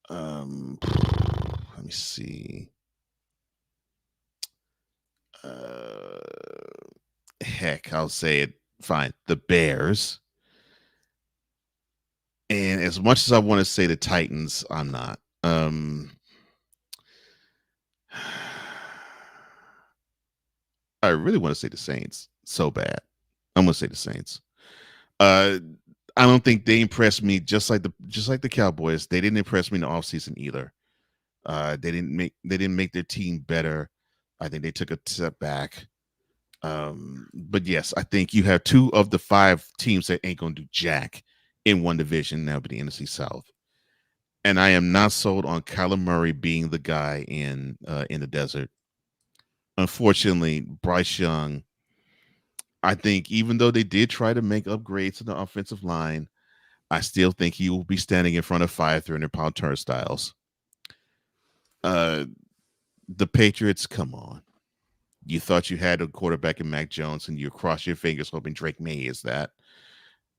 S3: Let me see. Heck, I'll say it. Fine. The Bears. And as much as I want to say the Titans, I'm not. I really want to say the Saints so bad. I'm going to say the Saints. I don't think they impressed me just like the Cowboys. They didn't impress me in the offseason either. They didn't make their team better. I think they took a step back. But yes, I think you have 2 of the 5 teams that ain't gonna do jack in one division. That'll be the NFC South. And I am not sold on Kyler Murray being the guy in the desert. Unfortunately, Bryce Young, I think even though they did try to make upgrades to the offensive line, I still think he will be standing in front of 5 300-pound turnstiles. The Patriots, come on. You thought you had a quarterback in Mac Jones, and you cross your fingers hoping Drake May is that.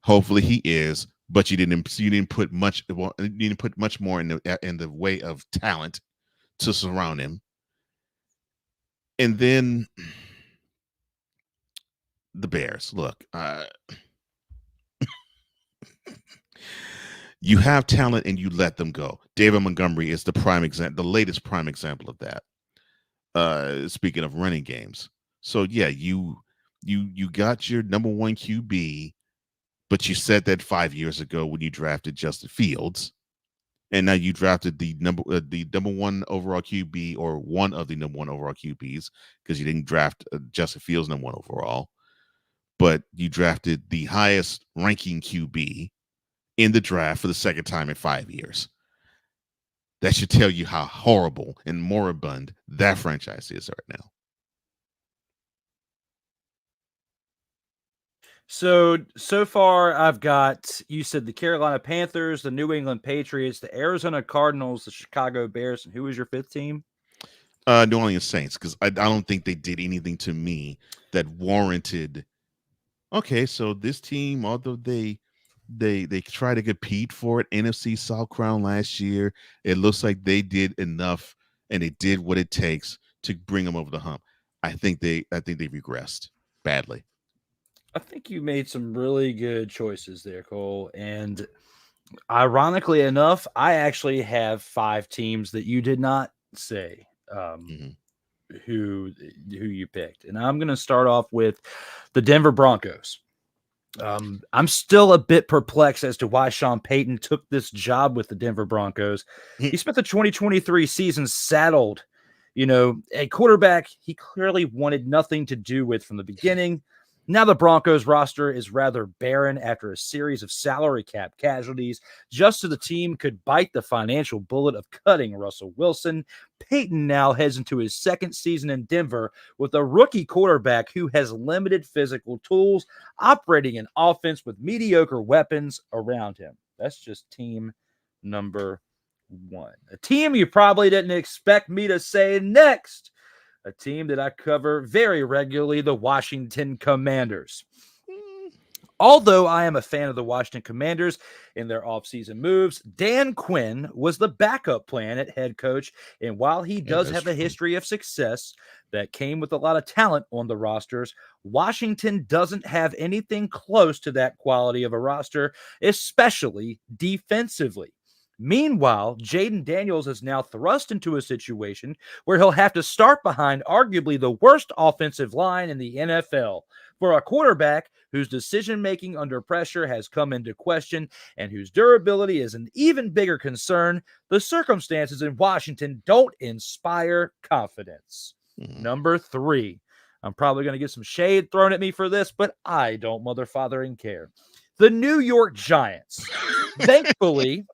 S3: Hopefully he is, but you didn't put much more in the way of talent to surround him. And then the Bears. Look, you have talent and you let them go. David Montgomery is the prime example, the latest prime example of that. Speaking of running games. So yeah, you got your number 1 QB, but you said that 5 years ago when you drafted Justin Fields, and now you drafted the number 1 overall QB, or one of the number 1 overall QBs, because you didn't draft Justin Fields number 1 overall, but you drafted the highest ranking QB in the draft for the second time in 5 years. That should tell you how horrible and moribund that franchise is right now.
S2: So far, I've got, you said the Carolina Panthers, the New England Patriots, the Arizona Cardinals, the Chicago Bears, and who was your 5th team?
S3: New Orleans Saints, because I don't think they did anything to me that warranted. Okay, so this team, although they try to compete for it, NFC South crown last year, it looks like they did enough and they did what it takes to bring them over the hump. I think they regressed badly.
S2: I think you made some really good choices there, Cole. And ironically enough, I actually have 5 teams that you did not say who you picked. And I'm going to start off with the Denver Broncos. I'm still a bit perplexed as to why Sean Payton took this job with the Denver Broncos. He spent the 2023 season saddled, a quarterback he clearly wanted nothing to do with from the beginning. Now the Broncos roster is rather barren after a series of salary cap casualties, just so the team could bite the financial bullet of cutting Russell Wilson. Peyton now heads into his 2nd season in Denver with a rookie quarterback who has limited physical tools, operating an offense with mediocre weapons around him. That's just team number one. A team you probably didn't expect me to say next. A team that I cover very regularly, the Washington Commanders. Although I am a fan of the Washington Commanders in their offseason moves, Dan Quinn was the backup plan at head coach. And while he does have a history of success that came with a lot of talent on the rosters, Washington doesn't have anything close to that quality of a roster, especially defensively. Meanwhile, Jaden Daniels is now thrust into a situation where he'll have to start behind arguably the worst offensive line in the NFL. For a quarterback whose decision-making under pressure has come into question and whose durability is an even bigger concern, the circumstances in Washington don't inspire confidence. Number 3. I'm probably going to get some shade thrown at me for this, but I don't motherfathering care. The New York Giants. Thankfully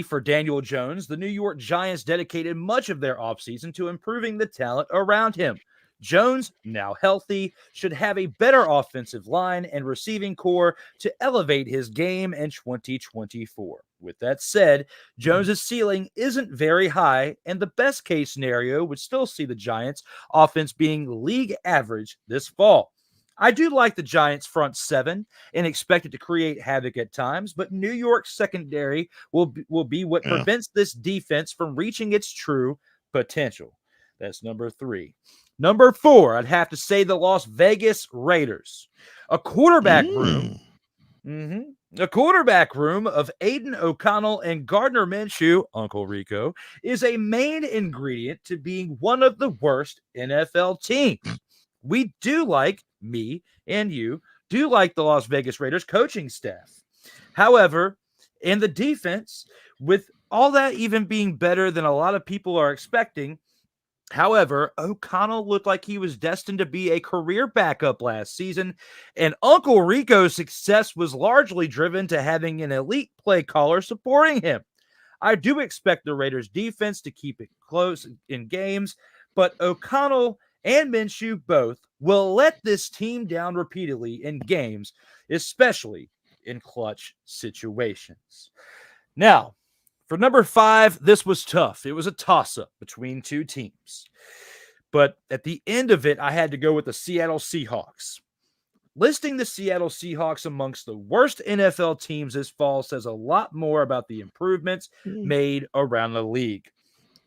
S2: for Daniel Jones, the New York Giants dedicated much of their offseason to improving the talent around him. Jones, now healthy, should have a better offensive line and receiving core to elevate his game in 2024. With that said, Jones's ceiling isn't very high, and the best case scenario would still see the Giants' offense being league average this fall. I do like the Giants' front seven and expect it to create havoc at times, but New York's secondary will be what prevents this defense from reaching its true potential. That's number 3. Number 4, I'd have to say the Las Vegas Raiders. A quarterback room. A quarterback room of Aiden O'Connell and Gardner Minshew, Uncle Rico, is a main ingredient to being one of the worst NFL teams. We do like, me and you, do like the Las Vegas Raiders coaching staff. However, in the defense, with all that even being better than a lot of people are expecting, however, O'Connell looked like he was destined to be a career backup last season, and Uncle Rico's success was largely driven to having an elite play caller supporting him. I do expect the Raiders defense to keep it close in games, but O'Connell and Minshew both will let this team down repeatedly in games, especially in clutch situations. Now, for number 5, this was tough. It was a toss-up between two teams. But at the end of it, I had to go with the Seattle Seahawks. Listing the Seattle Seahawks amongst the worst NFL teams this fall says a lot more about the improvements made around the league.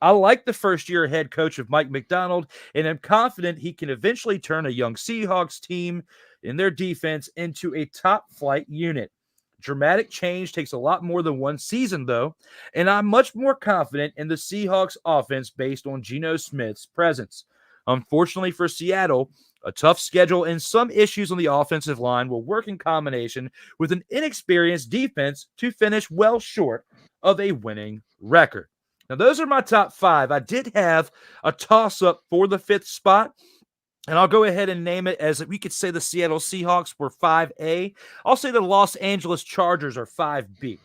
S2: I like the first-year head coach of Mike McDonald, and I'm confident he can eventually turn a young Seahawks team in their defense into a top-flight unit. Dramatic change takes a lot more than one season, though, and I'm much more confident in the Seahawks offense based on Geno Smith's presence. Unfortunately for Seattle, a tough schedule and some issues on the offensive line will work in combination with an inexperienced defense to finish well short of a winning record. Now, those are my top 5. I did have a toss-up for the 5th spot, and I'll go ahead and name it as we could say the Seattle Seahawks were 5A. I'll say the Los Angeles Chargers are 5B.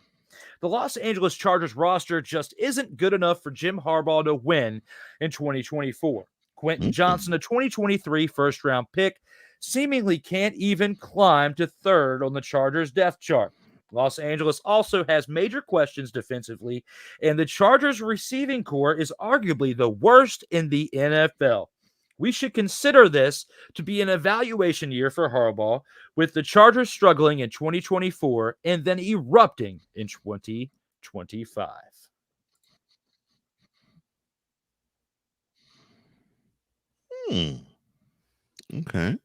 S2: The Los Angeles Chargers roster just isn't good enough for Jim Harbaugh to win in 2024. Quentin Johnson, a 2023 first-round pick, seemingly can't even climb to 3rd on the Chargers' depth chart. Los Angeles also has major questions defensively, and the Chargers' receiving core is arguably the worst in the NFL. We should consider this to be an evaluation year for Harbaugh, with the Chargers struggling in 2024 and then erupting in 2025.
S3: Okay.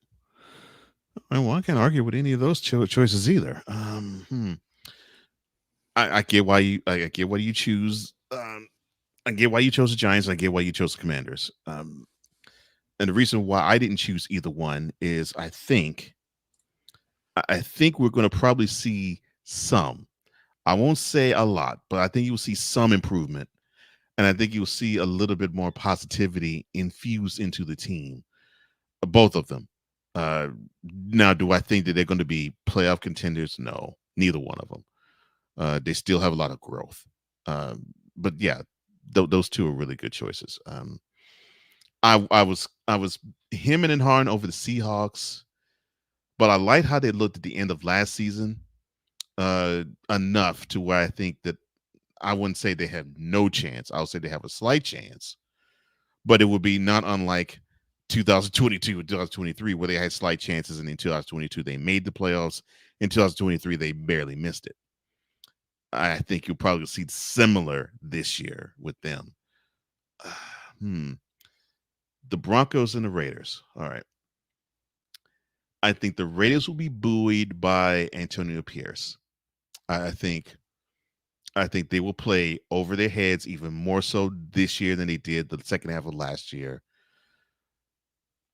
S3: Well, I can't argue with any of those choices either. I get why you. I get why you choose. I get why you chose the Giants. I get why you chose the Commanders. And the reason why I didn't choose either one is I think we're going to probably see some. I won't say a lot, but I think you'll see some improvement, and I think you'll see a little bit more positivity infused into the team. Both of them. Now, do I think that they're going to be playoff contenders? No, neither one of them. They still have a lot of growth. But yeah, those two are really good choices. I was hemming and hawing over the Seahawks, but I liked how they looked at the end of last season enough to where I think that I wouldn't say they have no chance. I would say they have a slight chance, but it would be not unlike 2022 and 2023, where they had slight chances, and in 2022 they made the playoffs. In 2023, they barely missed it. I think you'll probably see similar this year with them. The Broncos and the Raiders. All right. I think the Raiders will be buoyed by Antonio Pierce. I think they will play over their heads even more so this year than they did the second half of last year.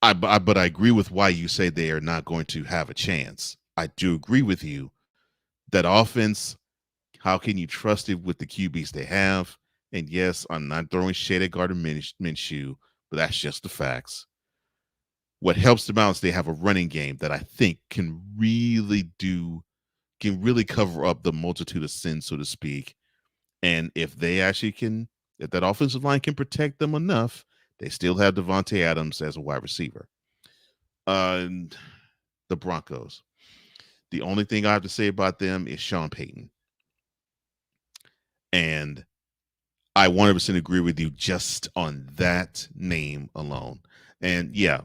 S3: But I agree with why you say they are not going to have a chance. I do agree with you that offense, how can you trust it with the QBs they have? And yes, I'm not throwing shade at Gardner Minshew, but that's just the facts. What helps them out is they have a running game that I think can really cover up the multitude of sins, so to speak. And if that offensive line can protect them enough, they still have Devontae Adams as a wide receiver. The Broncos. The only thing I have to say about them is Sean Payton. And I 100% agree with you just on that name alone. And yeah,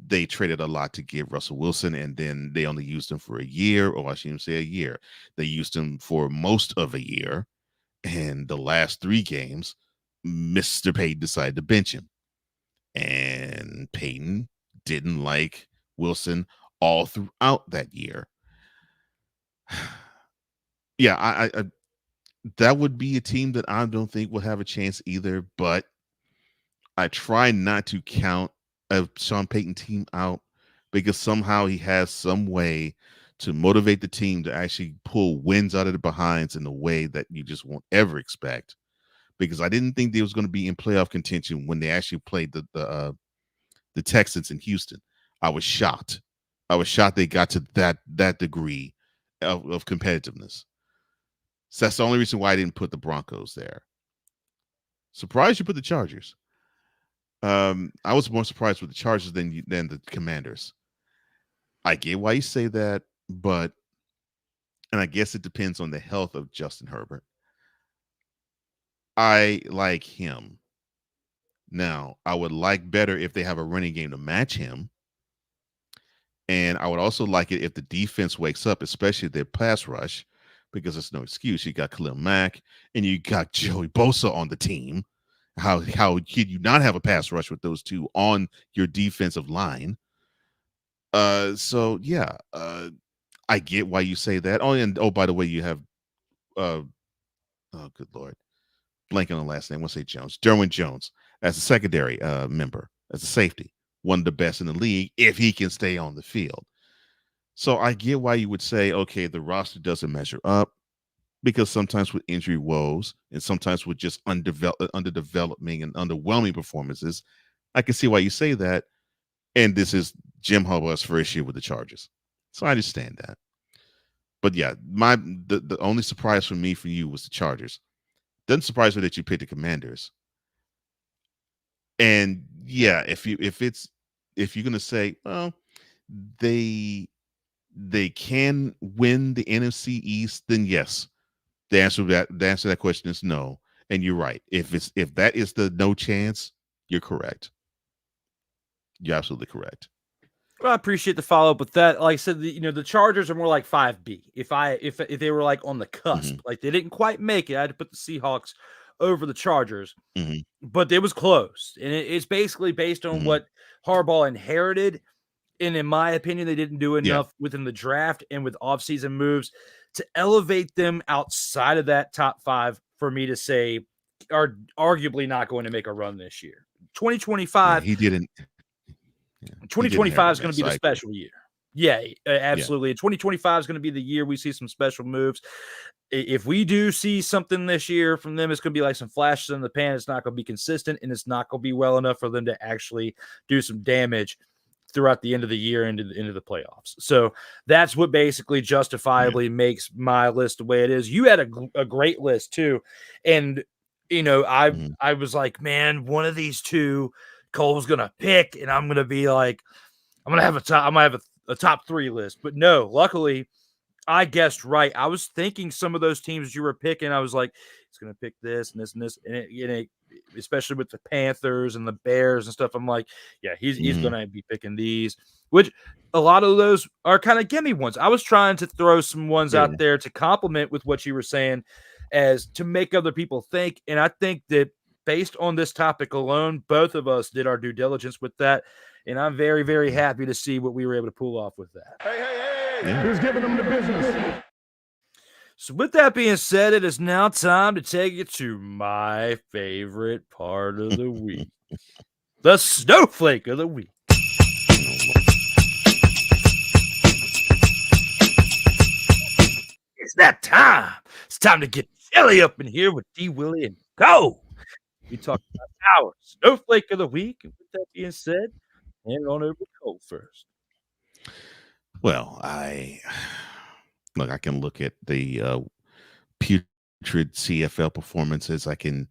S3: they traded a lot to get Russell Wilson, and then they only used him for a year, or I shouldn't say a year. They used him for most of a year. And the last 3 games, Mr. Payton decided to bench him. And Payton didn't like Wilson all throughout that year. Yeah, I that would be a team that I don't think will have a chance either, but I try not to count a Sean Payton team out, because somehow he has some way to motivate the team to actually pull wins out of the behinds in a way that you just won't ever expect. Because I didn't think they was going to be in playoff contention when they actually played the Texans in Houston. I was shocked. They got to that degree of competitiveness. So that's the only reason why I didn't put the Broncos there. Surprised you put the Chargers. I was more surprised with the Chargers than the Commanders. I get why you say that, and I guess it depends on the health of Justin Herbert. I like him. Now, I would like better if they have a running game to match him. And I would also like it if the defense wakes up, especially their pass rush, because there's no excuse. You got Khalil Mack and you got Joey Bosa on the team. How could you not have a pass rush with those two on your defensive line? So yeah, I get why you say that. By the way, you have oh good Lord, blanking on the last name. Let's say Jones, Derwin Jones, as a secondary member, as a safety, one of the best in the league if he can stay on the field. So I get why you would say, okay, the roster doesn't measure up, because sometimes with injury woes and sometimes with just underdeveloping and underwhelming performances, I can see why you say that. And this is Jim Harbaugh's first year with the Chargers, so I understand that. But yeah, the only surprise for you was the Chargers. Doesn't surprise me that you picked the Commanders. And yeah, if you're gonna say, well, they can win the NFC East, then yes. The answer to that question is no. And you're right. If that is the no chance, you're correct. You're absolutely correct.
S2: Well, I appreciate the follow up with that. Like I said, the Chargers are more like 5B. If they were like on the cusp, like they didn't quite make it, I had to put the Seahawks over the Chargers, but it was close. And it's basically based on what Harbaugh inherited. And in my opinion, they didn't do enough within the draft and with offseason moves to elevate them outside of that top 5 for me to say are arguably not going to make a run this year. 2025.
S3: He didn't.
S2: 2025 is going to be the special year. Yeah, absolutely. Yeah. 2025 is going to be the year we see some special moves. If we do see something this year from them, it's going to be like some flashes in the pan. It's not going to be consistent, and it's not going to be well enough for them to actually do some damage throughout the end of the year into the playoffs. So that's what basically justifiably makes my list the way it is. You had a great list too. And, I was like, man, one of these two Cole's going to pick, and I'm going to be like, I'm going to have a top 3 list. But no, luckily I guessed right. I was thinking some of those teams you were picking, I was like, he's going to pick this and this and this. And it, especially with the Panthers and the Bears and stuff, I'm like, yeah, he's going to be picking these, which a lot of those are kind of gimme ones. I was trying to throw some ones out there to complement with what you were saying as to make other people think. And I think that based on this topic alone, both of us did our due diligence with that. And I'm very, very happy to see what we were able to pull off with that.
S9: Hey, who's giving them the business?
S2: So with that being said, it is now time to take it to my favorite part of the week, the snowflake of the week. It's that time. It's time to get chilly up in here with D. Willie and go. We talk about our snowflake of the week. And with that being said, hand it on over to Cole first.
S3: Well, I can look at the putrid CFL performances. I can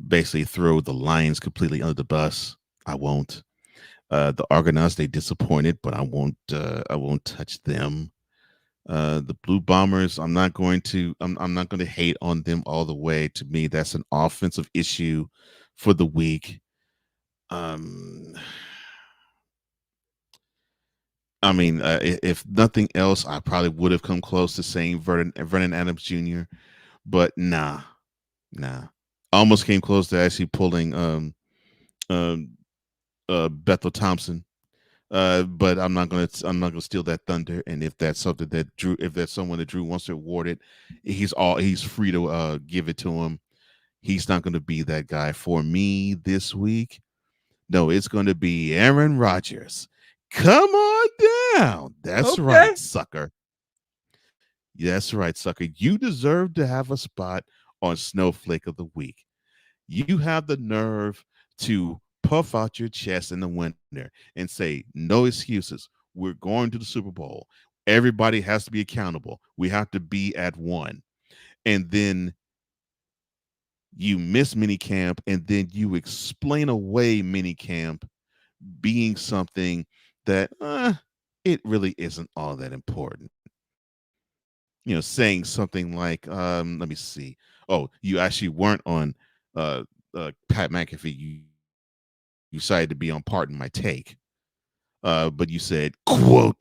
S3: basically throw the Lions completely under the bus. I won't. The Argonauts, they disappointed, but I won't touch them. The Blue Bombers, I'm not going to hate on them all the way. To me, that's an offensive issue for the week. I mean, if nothing else, I probably would have come close to saying Vernon Adams Jr., but nah. Almost came close to actually pulling Bethel Thompson, but I'm not gonna steal that thunder. And if that's something that someone that Drew wants to award it, he's free to give it to him. He's not going to be that guy for me this week. No, it's going to be Aaron Rodgers. Come on down. That's right, sucker. That's right, sucker. You deserve to have a spot on Snowflake of the Week. You have the nerve to puff out your chest in the winter and say, no excuses. We're going to the Super Bowl. Everybody has to be accountable. We have to be at one. And then you miss minicamp, and then you explain away minicamp being something that it really isn't all that important. You know, saying something like, let me see. Oh, you actually weren't on Pat McAfee. You decided to be on Pardon My Take. But you said, quote,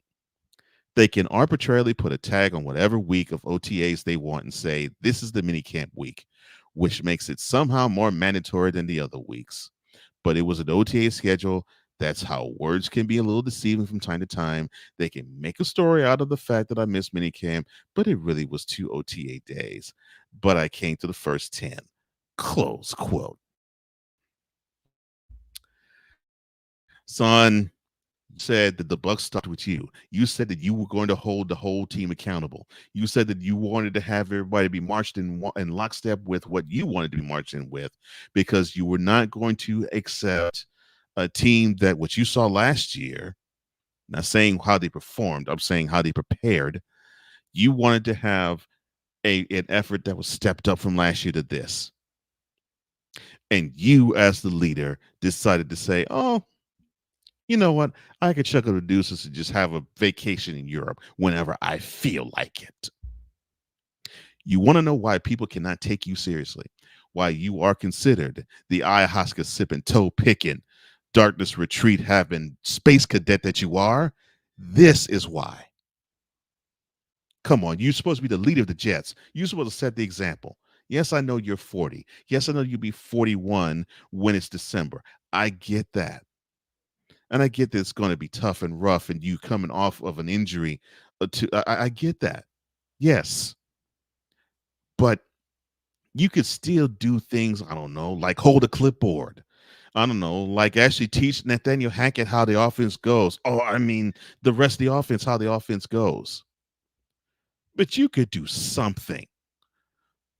S3: they can arbitrarily put a tag on whatever week of OTAs they want and say, this is the minicamp week, which makes it somehow more mandatory than the other weeks. But it was an OTA schedule. That's how words can be a little deceiving from time to time. They can make a story out of the fact that I missed minicamp, but it really was 2 OTA days. But I came to the first 10. Close quote. Son, said that the buck stopped with you. You said that you were going to hold the whole team accountable. You said that you wanted to have everybody be marched in lockstep with what you wanted to be marched in with, because you were not going to accept a team that what you saw last year, not saying how they performed, I'm saying how they prepared. You wanted to have an effort that was stepped up from last year to this. And you, as the leader, decided to say, oh, you know what? I could chuck up the deuces and just have a vacation in Europe whenever I feel like it. You want to know why people cannot take you seriously? Why you are considered the ayahuasca sipping, toe picking, darkness retreat having space cadet that you are? This is why. Come on, you're supposed to be the leader of the Jets. You're supposed to set the example. Yes, I know you're 40. Yes, I know you'll be 41 when it's December. I get that. And I get that it's going to be tough and rough and you coming off of an injury. I get that. Yes. But you could still do things, I don't know, like hold a clipboard. I don't know, like actually teach Nathaniel Hackett how the offense goes. Oh, I mean, the rest of the offense, how the offense goes. But you could do something.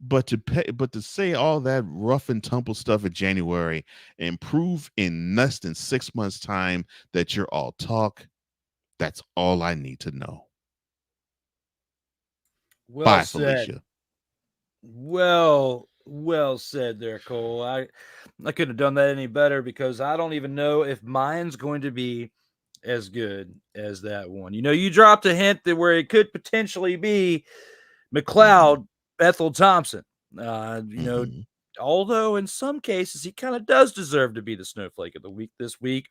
S3: But to say all that rough and tumble stuff in January and prove in less than 6 months' time that you're all talk, that's all I need to know.
S2: Well
S3: Bye,
S2: said.
S3: Felicia.
S2: Well said there, Cole. I couldn't have done that any better, because I don't even know if mine's going to be as good as that one. You know, you dropped a hint that where it could potentially be McLeod, Bethel Thompson. Although in some cases he kind of does deserve to be the snowflake of the week this week.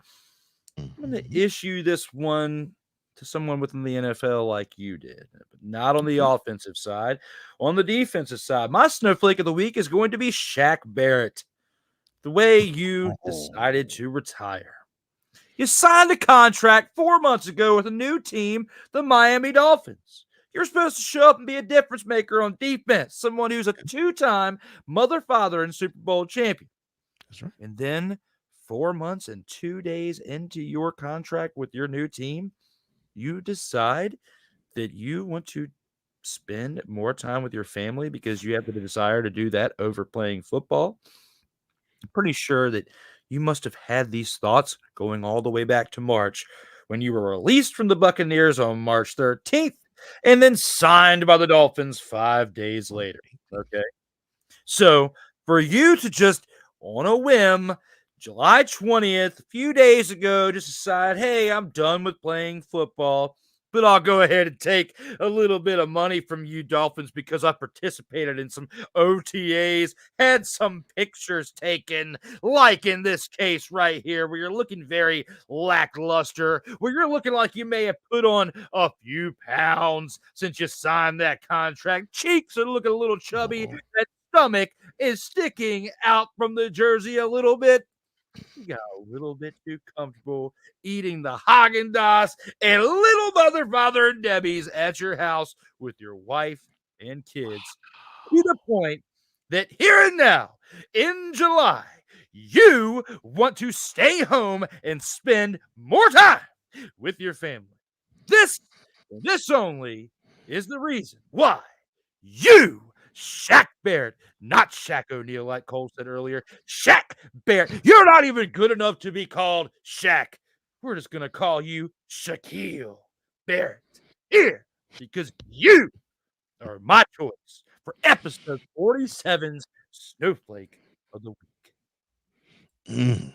S2: I'm going to issue this one to someone within the NFL like you did, but not on the offensive side. On the defensive side, my snowflake of the week is going to be Shaq Barrett. The way you decided to retire. You signed a contract 4 months ago with a new team, the Miami Dolphins. You're supposed to show up and be a difference maker on defense, someone who's a 2-time mother, father, and Super Bowl champion.
S3: That's right.
S2: And then 4 months and 2 days into your contract with your new team, you decide that you want to spend more time with your family because you have the desire to do that over playing football. I'm pretty sure that you must have had these thoughts going all the way back to March when you were released from the Buccaneers on March 13th and then signed by the Dolphins 5 days later. Okay. So for you to just on a whim, July 20th, a few days ago, just decide, hey, I'm done with playing football, but I'll go ahead and take a little bit of money from you Dolphins because I participated in some OTAs, had some pictures taken, like in this case right here, where you're looking very lackluster, where you're looking like you may have put on a few pounds since you signed that contract. Cheeks are looking a little chubby. That stomach is sticking out from the jersey a little bit. You got a little bit too comfortable eating the Haagen-Dazs and little mother, father, and Debbie's at your house with your wife and kids, to the point that here and now, in July, you want to stay home and spend more time with your family. This only is the reason why you, Shaq Barrett, not Shaq O'Neal, like Cole said earlier. Shaq Barrett. You're not even good enough to be called Shaq. We're just going to call you Shaquille Barrett here because you are my choice for episode 47's Snowflake of the Week.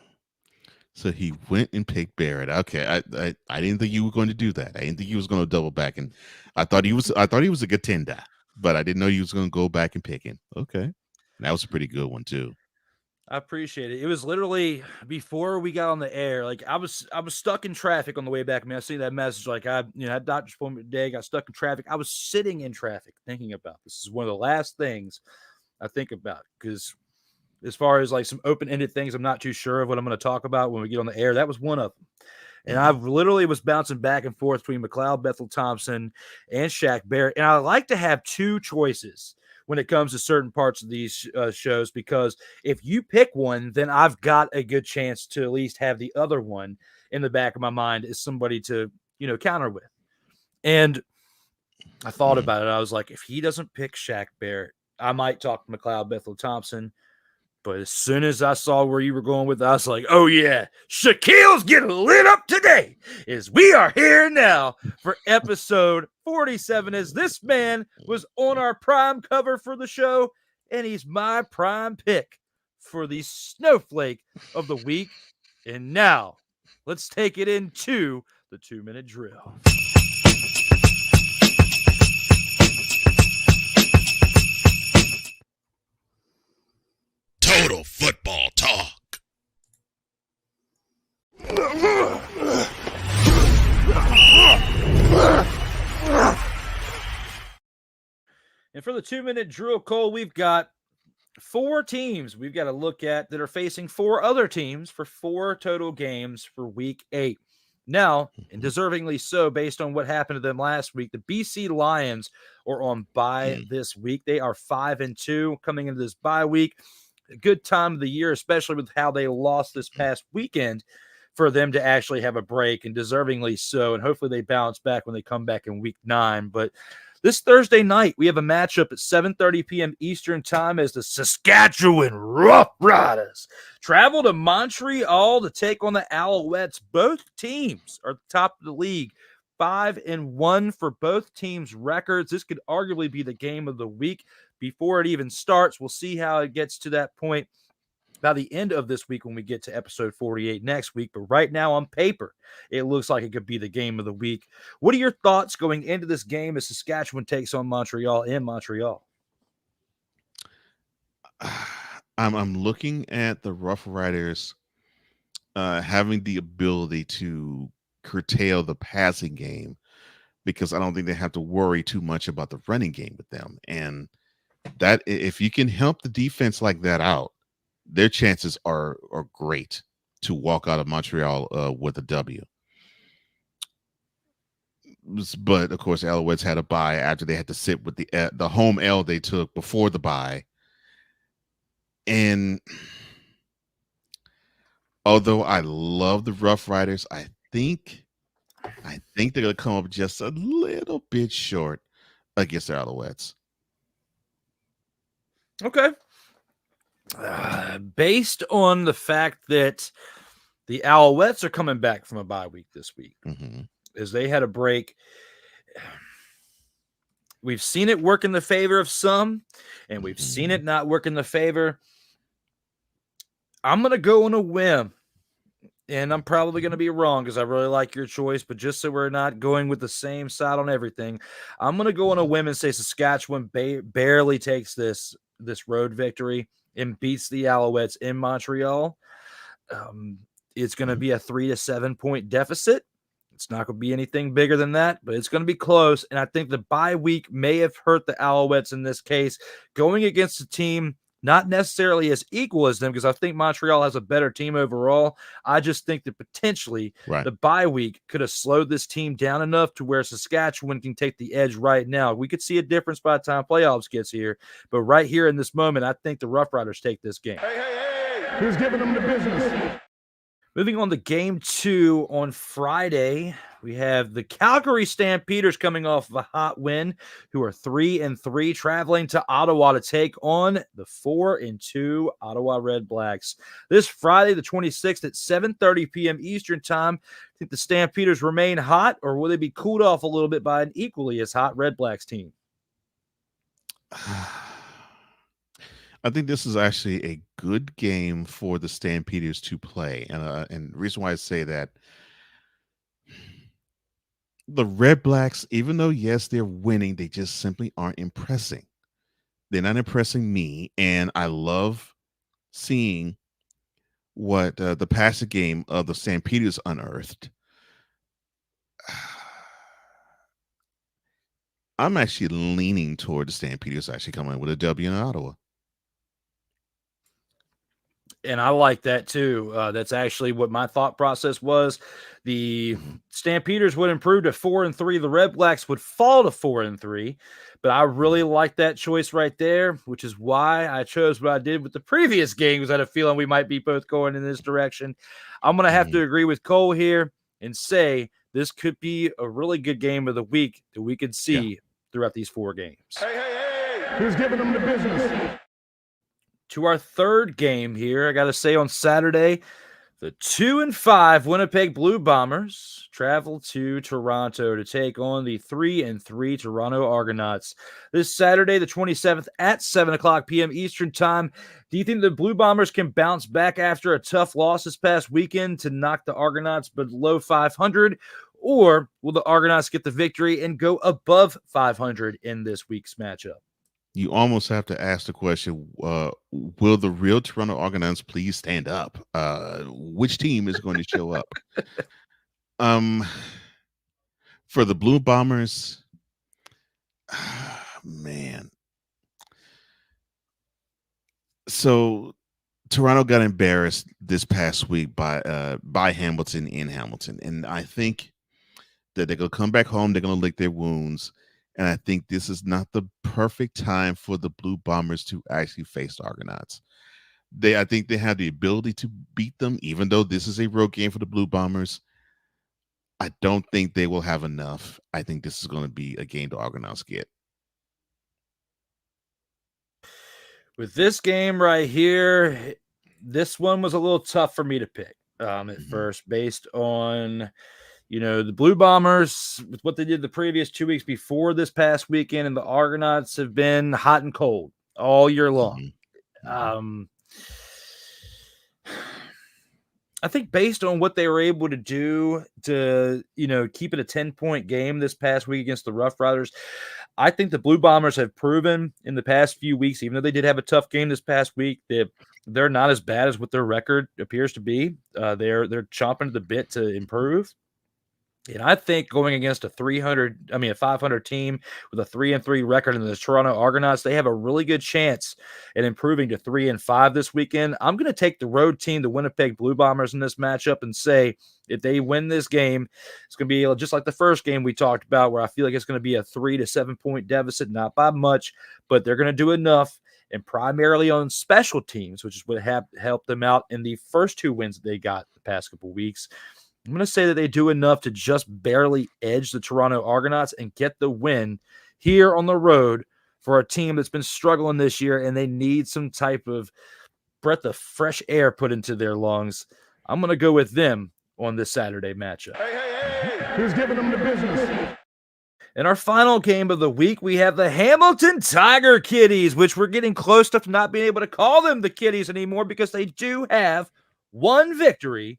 S3: So he went and picked Barrett. Okay, I didn't think you were going to do that. I didn't think he was going to double back, and I thought he was a contender. But I didn't know you was going to go back and pick him. Okay. That was a pretty good one, too.
S2: I appreciate it. It was literally before we got on the air. Like I was stuck in traffic on the way back. I mean, I seen that message. Like I had doctor's appointment today, got stuck in traffic. I was sitting in traffic thinking about this. Is one of the last things I think about because as far as like some open-ended things, I'm not too sure of what I'm going to talk about when we get on the air. That was one of them. And I literally was bouncing back and forth between McLeod Bethel-Thompson and Shaq Barrett. And I like to have two choices when it comes to certain parts of these shows, because if you pick one, then I've got a good chance to at least have the other one in the back of my mind as somebody to, counter with. And I thought about it. I was like, if he doesn't pick Shaq Barrett, I might talk to McLeod Bethel-Thompson. But as soon as I saw where you were going with it, I was like, oh, yeah, Shaquille's getting lit up today as we are here now for episode 47, as this man was on our prime cover for the show, and he's my prime pick for the Snowflake of the Week. And now let's take it into the 2-minute drill.
S1: Total football talk.
S2: And for the 2-minute drill, Cole, we've got 4 teams we've got to look at that are facing 4 other teams for 4 total games for week 8. Now, and deservingly so, based on what happened to them last week, the BC Lions are on bye this week. They are 5-2 coming into this bye week. A good time of the year, especially with how they lost this past weekend, for them to actually have a break, and deservingly so. And hopefully they bounce back when they come back in week 9. But this Thursday night, we have a matchup at 7:30 p.m. Eastern time as the Saskatchewan Roughriders travel to Montreal to take on the Alouettes. Both teams are at the top of the league, 5-1 for both teams' records. This could arguably be the game of the week before it even starts. We'll see how it gets to that point by the end of this week when we get to episode 48 next week. But right now on paper, it looks like it could be the game of the week. What are your thoughts going into this game as Saskatchewan takes on Montreal in Montreal?
S3: I'm looking at the Rough Riders having the ability to curtail the passing game because I don't think they have to worry too much about the running game with them. And that if you can help the defense like that out, their chances are great to walk out of Montreal with a W. But of course, Alouettes had a bye after they had to sit with the home L they took before the bye. And although I love the Rough Riders, I think they're going to come up just a little bit short against the Alouettes.
S2: Okay. Based on the fact that the Alouettes are coming back from a bye week this week, as they had a break, we've seen it work in the favor of some, and we've seen it not work in the favor. I'm going to go on a whim, and I'm probably going to be wrong because I really like your choice, but just so we're not going with the same side on everything, I'm going to go on a whim and say Saskatchewan barely takes this road victory and beats the Alouettes in Montreal. It's going to be a 3 to 7 point deficit. It's not going to be anything bigger than that, but it's going to be close. And I think the bye week may have hurt the Alouettes in this case, going against a team not necessarily as equal as them, because I think Montreal has a better team overall. I just think that potentially the bye week could have slowed this team down enough to where Saskatchewan can take the edge right now. We could see a difference by the time playoffs gets here, but right here in this moment, I think the Rough Riders take this game.
S9: Hey, who's giving them the business?
S2: Moving on to game 2 on Friday, we have the Calgary Stampeders coming off of a hot win, who are 3-3, traveling to Ottawa to take on the 4-2 Ottawa Redblacks. This Friday, the 26th at 7:30 p.m. Eastern Time. I think the Stampeders remain hot, or will they be cooled off a little bit by an equally as hot Redblacks team?
S3: I think this is actually a good game for the Stampeders to play. And the reason why I say that, the Redblacks, even though, yes, they're winning, they just simply aren't impressing. They're not impressing me. And I love seeing what the passing game of the Stampeders unearthed. I'm actually leaning toward the Stampeders actually coming with a W in Ottawa.
S2: And I like that too. That's actually what my thought process was. The Stampeders would improve to 4-3. The Redblacks would fall to 4-3. But I really like that choice right there, which is why I chose what I did with the previous game, because I had a feeling we might be both going in this direction. I'm going to have to agree with Cole here and say this could be a really good game of the week that we could see throughout these 4 games.
S9: Hey, who's giving them the business?
S2: To our third game here, I got to say on Saturday, the 2-5 Winnipeg Blue Bombers travel to Toronto to take on the 3-3 Toronto Argonauts. This Saturday, the 27th at 7:00 p.m. Eastern Time. Do you think the Blue Bombers can bounce back after a tough loss this past weekend to knock the Argonauts below 500? Or will the Argonauts get the victory and go above 500 in this week's matchup?
S3: You almost have to ask the question, will the real Toronto Argonauts please stand up? Which team is going to show up? For the Blue Bombers, man. So Toronto got embarrassed this past week by Hamilton in Hamilton. And I think that they're going to come back home. They're going to lick their wounds. And I think this is not the perfect time for the Blue Bombers to actually face the Argonauts. I think they have the ability to beat them, even though this is a road game for the Blue Bombers. I don't think they will have enough. I think this is going to be a game the Argonauts get.
S2: With this game right here, this one was a little tough for me to pick at first, based on the Blue Bombers, with what they did the previous 2 weeks before this past weekend, and the Argonauts have been hot and cold all year long. I think based on what they were able to do to, keep it a 10-point game this past week against the Roughriders, I think the Blue Bombers have proven in the past few weeks, even though they did have a tough game this past week, that they're not as bad as what their record appears to be. They're chomping at the bit to improve. And I think going against a 500 team with a 3-3 record in the Toronto Argonauts, they have a really good chance at improving to 3-5 this weekend. I'm going to take the road team, the Winnipeg Blue Bombers, in this matchup and say if they win this game, it's going to be just like the first game we talked about, where I feel like it's going to be a 3 to 7 point deficit, not by much, but they're going to do enough, and primarily on special teams, which is what helped them out in the first 2 wins that they got the past couple weeks. I'm going to say that they do enough to just barely edge the Toronto Argonauts and get the win here on the road for a team that's been struggling this year, and they need some type of breath of fresh air put into their lungs. I'm going to go with them on this Saturday matchup.
S9: Hey, who's giving them the business?
S2: In our final game of the week, we have the Hamilton Tiger Kitties, which we're getting close to not being able to call them the Kitties anymore because they do have one victory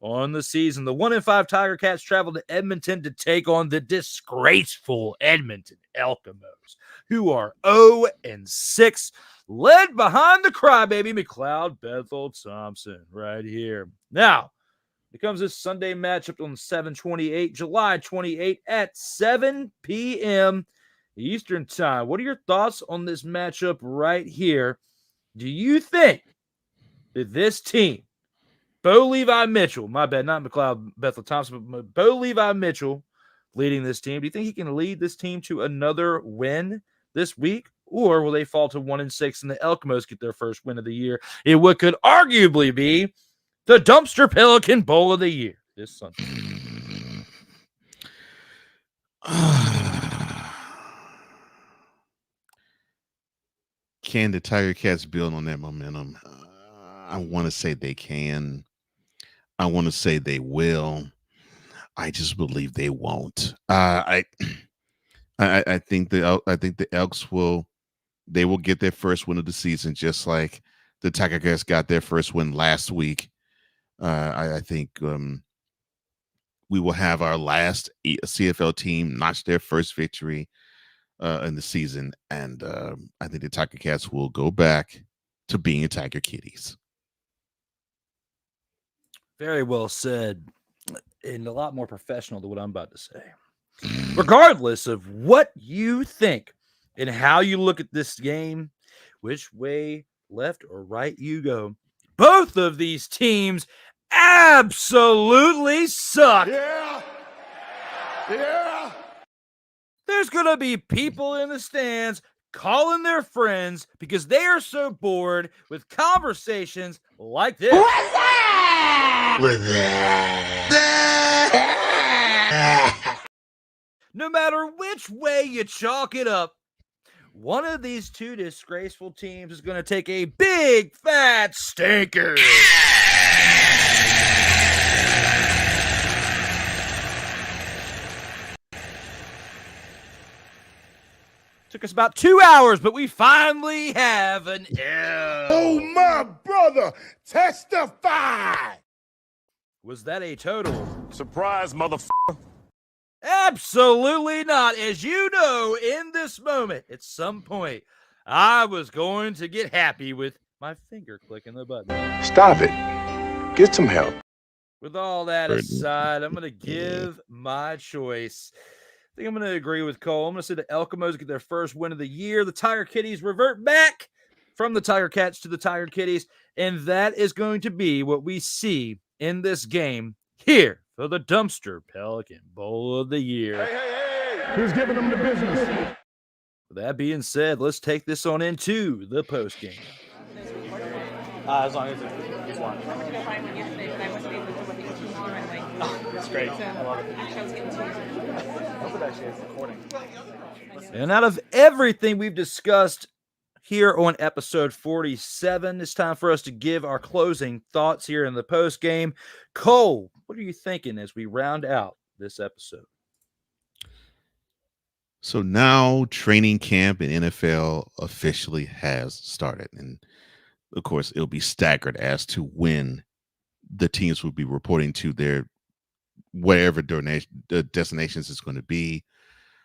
S2: on the season. The 1-5 Tiger Cats travel to Edmonton to take on the disgraceful Edmonton Elks, who are 0-6, led behind the crybaby McLeod Bethel Thompson right here. Now, it comes this Sunday matchup on July 28 at 7 p.m. Eastern Time. What are your thoughts on this matchup right here? Do you think that this team, Bo Levi Mitchell, my bad, not McLeod Bethel Thompson, but Bo Levi Mitchell leading this team, do you think he can lead this team to another win this week? Or will they fall to 1-6 and the Elkmos get their first win of the year in what could arguably be the Dumpster Pelican Bowl of the year this Sunday?
S3: Can the Tiger Cats build on that momentum? I want to say they can. I want to say they will. I just believe they won't. I think the Elks will get their first win of the season, just like the Tiger Cats got their first win last week. I think we will have our last CFL team notch their first victory in the season, and I think the Tiger Cats will go back to being Tiger Kitties.
S2: Very well said, and a lot more professional than what I'm about to say. Regardless of what you think and how you look at this game, which way, left or right you go, both of these teams absolutely suck.
S9: Yeah.
S2: There's going to be people in the stands calling their friends because they are so bored with conversations like this. No matter which way you chalk it up, one of these two disgraceful teams is going to take a big fat stinker. Took us about 2 hours, but we finally have an L.
S9: Oh, my brother, testify.
S2: Was that a total?
S9: Surprise, motherfucker.
S2: Absolutely not. As you know, in this moment, at some point, I was going to get happy with my finger clicking the button.
S9: Stop it. Get some help.
S2: With all that aside, I'm going to give my choice. I think I'm going to agree with Cole. I'm going to say the Elkmos get their first win of the year. The Tiger Kitties revert back from the Tiger Cats to the Tiger Kitties, and that is going to be what we see in this game here for the Dumpster Pelican Bowl of the year.
S9: Hey. Who's giving them the business?
S2: With that being said, let's take this on into the post game.
S10: As long as it's one. That's great. I love it. Actually, it's recording.
S2: And out of everything we've discussed here on episode 47, it's time for us to give our closing thoughts here in the post game. Cole, what are you thinking as we round out this episode?
S3: So now training camp in NFL officially has started. And of course, it'll be staggered as to when the teams will be reporting to their wherever destinations is going to be.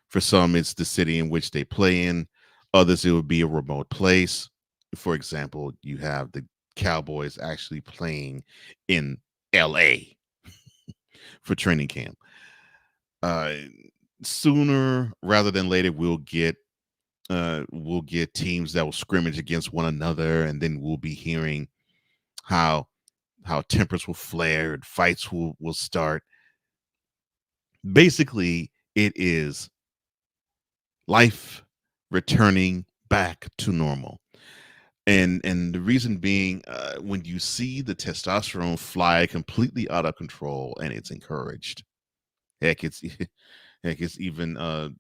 S3: For some, it's the city in which they play in. Others, it would be a remote place. For example, you have the Cowboys actually playing in LA for training camp. Sooner rather than later, we'll get teams that will scrimmage against one another, and then we'll be hearing how tempers will flare and fights will start. Basically, it is life returning back to normal. And the reason being, when you see the testosterone fly completely out of control, and it's encouraged, heck, it's even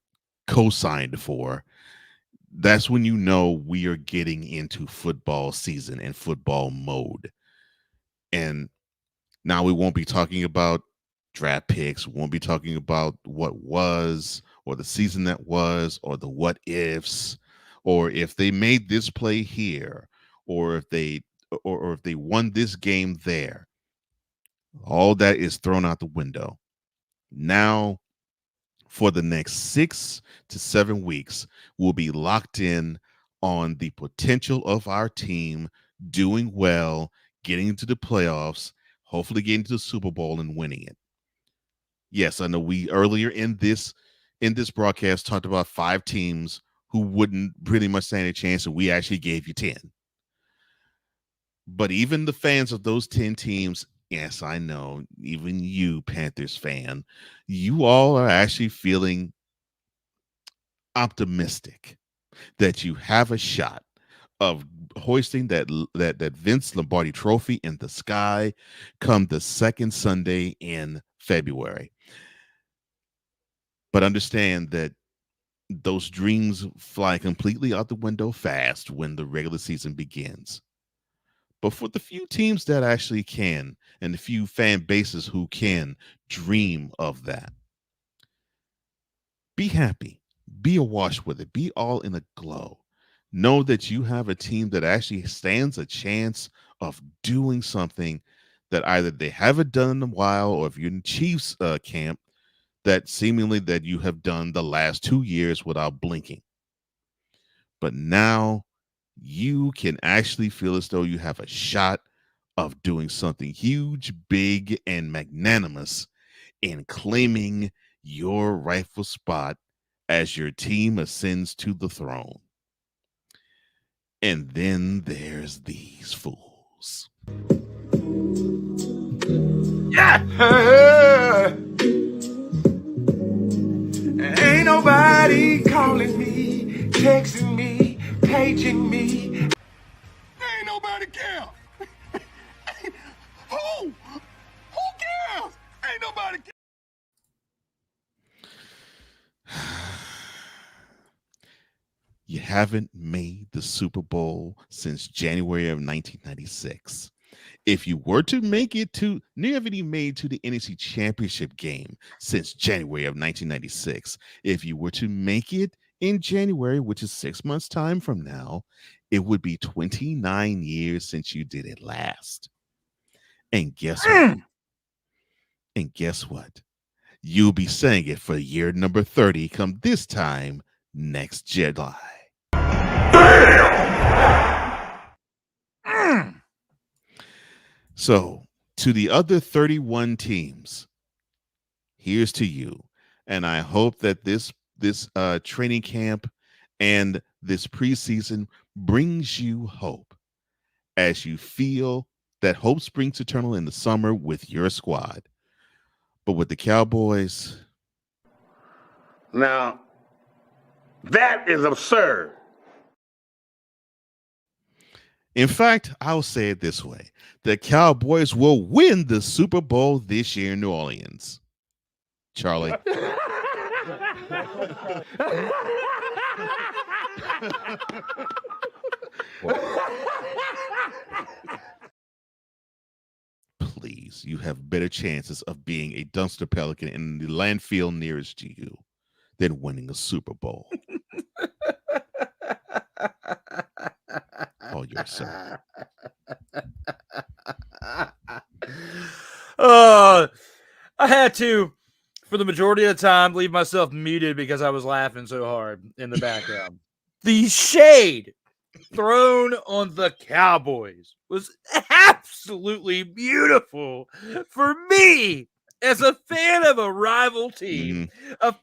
S3: co-signed for. That's when you know we are getting into football season and football mode. And now we won't be talking about draft picks. We won't be talking about what was, or the season that was, or the what ifs, or if they made this play here, or if they won this game there. All that is thrown out the window. Now, for the next 6 to 7 weeks, we'll be locked in on the potential of our team doing well, getting into the playoffs, hopefully getting to the Super Bowl and winning it. Yes, I know we earlier in this broadcast talked about 5 teams who wouldn't pretty much stand a chance, and we actually gave you 10. But even the fans of those 10 teams, yes, I know, even you, Panthers fan, you all are actually feeling optimistic that you have a shot of hoisting that Vince Lombardi trophy in the sky come the second Sunday in February. But understand that those dreams fly completely out the window fast when the regular season begins. But for the few teams that actually can, and the few fan bases who can dream of that, be happy, be awash with it, be all in a glow. Know that you have a team that actually stands a chance of doing something that either they haven't done in a while, or if you're in Chiefs camp, that seemingly that you have done the last 2 years without blinking. But now you can actually feel as though you have a shot of doing something huge, big, and magnanimous in claiming your rightful spot as your team ascends to the throne. And then there's these fools.
S9: Yeah! Ain't nobody calling me, texting me, paging me. Ain't nobody care. Who cares? Ain't nobody care.
S3: You haven't made the Super Bowl since January of 1996. If you were to make it to, you haven't even made to the NFC Championship game since January of 1996. If you were to make it in January, which is 6 months' time from now, it would be 29 years since you did it last. And guess what? And guess what? You'll be saying it for year number 30 come this time next July. So, to the other 31 teams, here's to you. And I hope that this training camp and this preseason brings you hope as you feel that hope springs eternal in the summer with your squad. But with the Cowboys,
S9: Now, that is absurd.
S3: in fact, I'll say it this way. The Cowboys will win the Super Bowl this year in New Orleans. Charlie. Please, you have better chances of being a dumpster pelican in the landfill nearest to you than winning a Super Bowl. All yours, sir.
S2: I had to, for the majority of the time, leave myself muted because I was laughing so hard in the background. The shade thrown on the Cowboys was absolutely beautiful for me as a fan of a rival team, a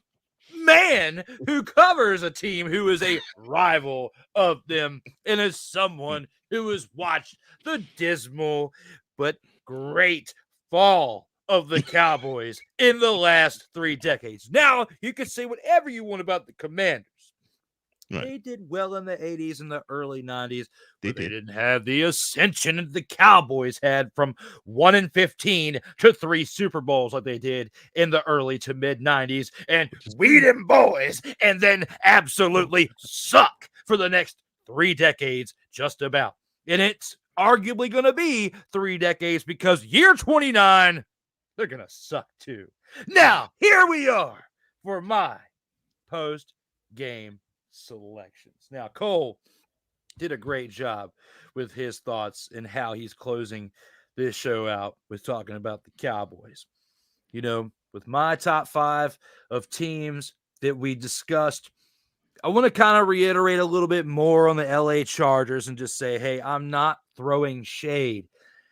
S2: man who covers a team who is a rival of them, and as someone who has watched the dismal but great fall of the Cowboys in the last 3 decades. Now, you can say whatever you want about the Commanders.
S3: Right.
S2: They did well in the 80s and the early 90s, but they
S3: did.
S2: didn't have the ascension that the Cowboys had from 1-15 to 3 Super Bowls like they did in the early to mid 90s. And we them boys, and then absolutely suck for the next 3 decades, just about. And it's arguably going to be 3 decades because year 29, they're going to suck too. Now, here we are for my post-game selections. Now, Cole did a great job with his thoughts and how he's closing this show out with talking about the Cowboys. You know, with my top 5 of teams that we discussed, I want to kind of reiterate a little bit more on the LA Chargers and just say, hey, I'm not throwing shade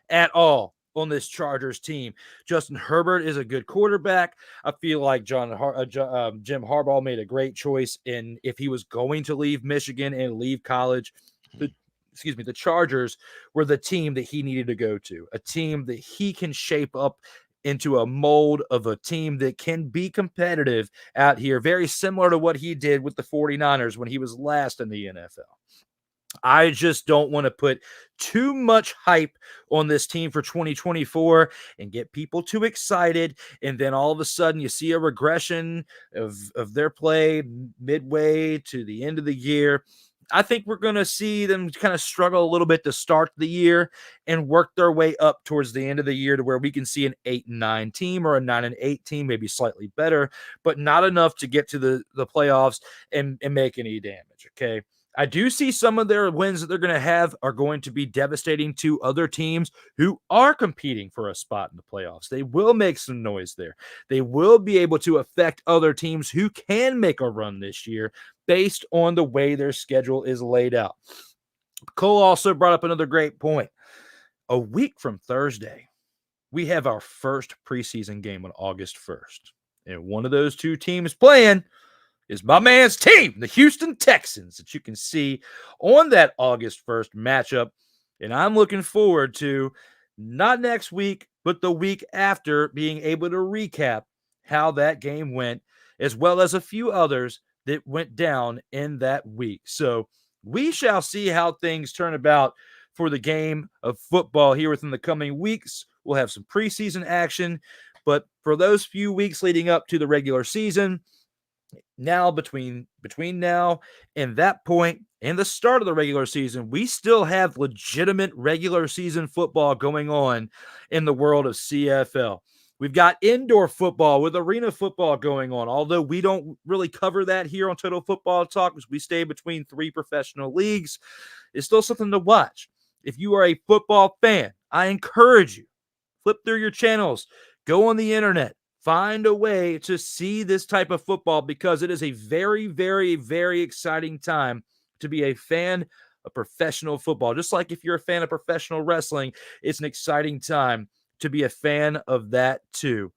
S2: at all on this Chargers team. Justin Herbert is a good quarterback. I feel like Jim Harbaugh made a great choice in if he was going to leave Michigan and leave college. The Chargers were the team that he needed to go to, a team that he can shape up into a mold of a team that can be competitive out here, very similar to what he did with the 49ers when he was last in the NFL. I just don't want to put too much hype on this team for 2024 and get people too excited. And then all of a sudden you see a regression of their play midway to the end of the year. I think we're going to see them kind of struggle a little bit to start the year and work their way up towards the end of the year to where we can see an 8-9 team or a 9-8 team, maybe slightly better, but not enough to get to the playoffs and make any damage. Okay. I do see some of their wins that they're going to have are going to be devastating to other teams who are competing for a spot in the playoffs. They will make some noise there. They will be able to affect other teams who can make a run this year based on the way their schedule is laid out. Cole also brought up another great point. A week from Thursday, we have our first preseason game on August 1st. And one of those 2 teams playing is my man's team, the Houston Texans, that you can see on that August 1st matchup. And I'm looking forward to not next week, but the week after being able to recap how that game went, as well as a few others that went down in that week. So we shall see how things turn about for the game of football here within the coming weeks. We'll have some preseason action, but for those few weeks leading up to the regular season, now between now and that point and the start of the regular season, we still have legitimate regular season football going on in the world of CFL. We've got indoor football with arena football going on, although we don't really cover that here on Total Football Talk because we stay between 3 professional leagues. It's still something to watch. If you are a football fan, I encourage you, flip through your channels, go on the internet, find a way to see this type of football because it is a very, very, very exciting time to be a fan of professional football. Just like if you're a fan of professional wrestling, it's an exciting time to be a fan of that too.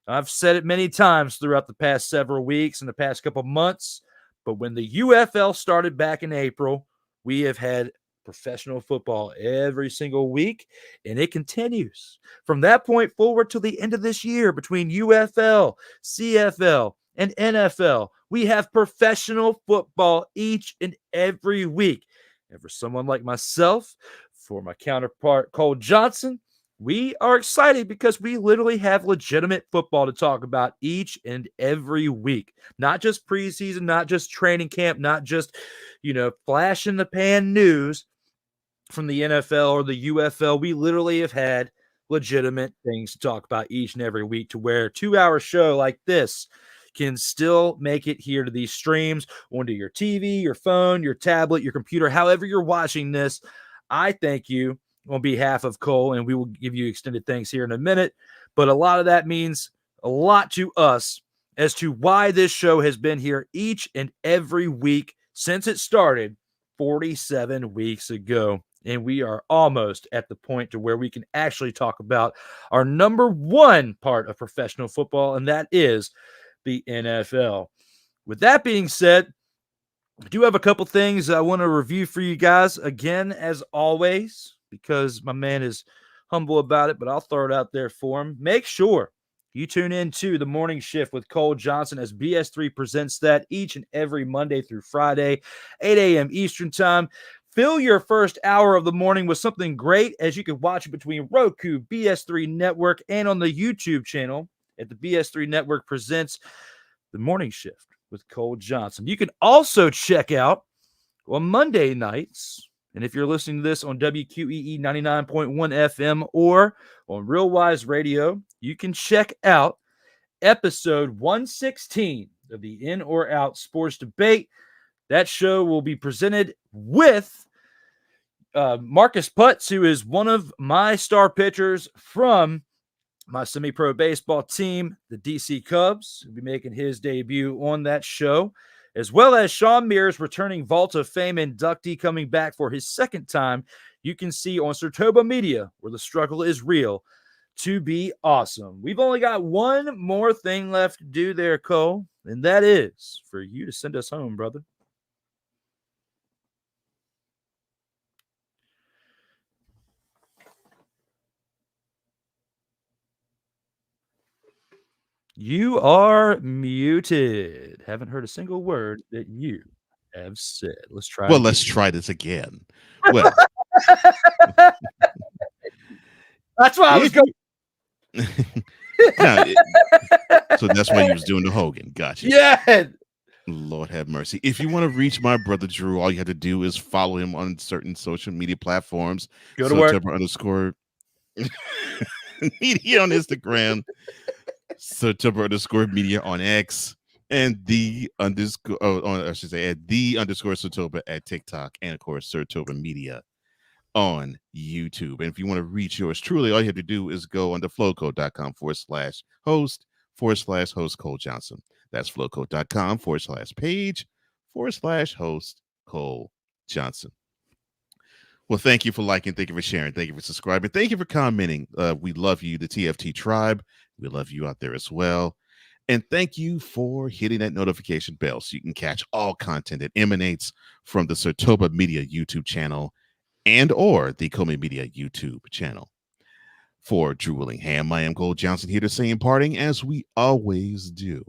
S2: I've said it many times throughout the past several weeks and the past couple months, but when the UFL started back in April, we have had professional football every single week, and it continues from that point forward to the end of this year. Between UFL, CFL, and NFL, we have professional football each and every week. And for someone like myself, for my counterpart Cole Johnson, we are excited because we literally have legitimate football to talk about each and every week. Not just preseason, not just training camp, not just, flash in the pan news from the NFL or the UFL. We literally have had legitimate things to talk about each and every week to where a 2-hour show like this can still make it here to these streams onto your TV, your phone, your tablet, your computer, however you're watching this. I thank you on behalf of Cole, and we will give you extended thanks here in a minute. but a lot of that means a lot to us as to why this show has been here each and every week since it started 47 weeks ago. And we are almost at the point to where we can actually talk about our number one part of professional football, and that is the NFL. With that being said, I do have a couple things I want to review for you guys. Again, as always, because my man is humble about it, but I'll throw it out there for him. Make sure you tune in to the morning shift with Cole Johnson as BS3 presents that each and every Monday through Friday, 8 a.m. Eastern time. Fill your first hour of the morning with something great as you can watch it between Roku, BS3 Network, and on the YouTube channel at the BS3 Network presents the morning shift with Cole Johnson. You can also check out on Monday nights, and if you're listening to this on WQEE 99.1 FM or on Real Wise Radio, you can check out episode 116 of the In or Out Sports Debate. That show will be presented with Marcus Putz, who is one of my star pitchers from my semi-pro baseball team, the DC Cubs. He'll be making his debut on that show, as well as Sean Mears, returning Vault of Fame inductee, coming back for his second time. You can see on Sertoba Media, where the struggle is real, to be awesome. We've only got one more thing left to do there, Cole, and that is for you to send us home, brother. You are muted. Haven't heard a single word that you have said. Let's try.
S3: Well, let's try this again. Well,
S2: that's why I was going.
S3: So that's why you was doing the Hogan. Gotcha.
S2: Yeah.
S3: Lord have mercy. If you want to reach my brother Drew, all you have to do is follow him on certain social media platforms.
S2: Go to work.
S3: _media on Instagram. Sertoba_media on X, and the Sertoba at TikTok, and of course Sertoba Media on YouTube. And if you want to reach yours truly, all you have to do is go on to flowcode.com/host/host Cole Johnson. That's flowcode.com/page/host Cole Johnson. Well, thank you for liking, thank you for sharing, thank you for subscribing, thank you for commenting. We love you, the TFT tribe. We love you out there as well. And thank you for hitting that notification bell so you can catch all content that emanates from the Sertoba Media YouTube channel and or the Comey Media YouTube channel. For Drew Willingham, I am Cole Johnson, here to say in parting, as we always do.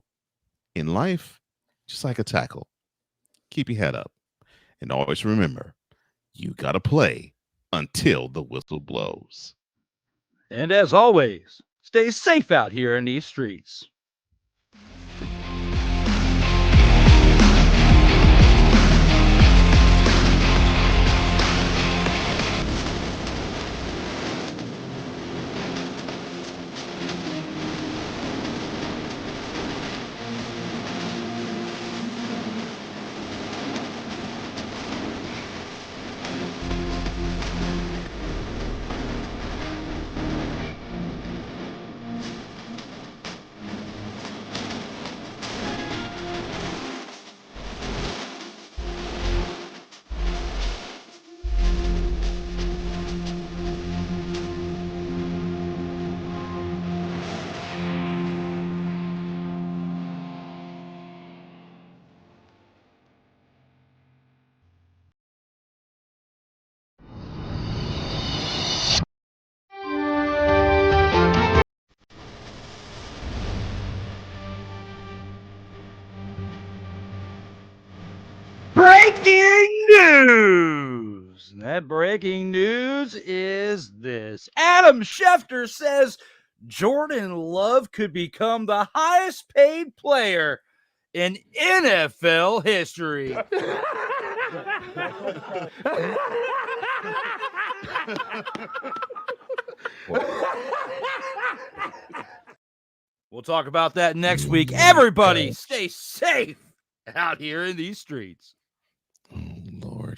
S3: In life, just like a tackle, keep your head up. And always remember, you got to play until the whistle blows.
S2: And as always, stay safe out here in these streets. Breaking news! And that breaking news is this. Adam Schefter says Jordan Love could become the highest paid player in NFL history. We'll talk about that next week. Everybody stay safe out here in these streets.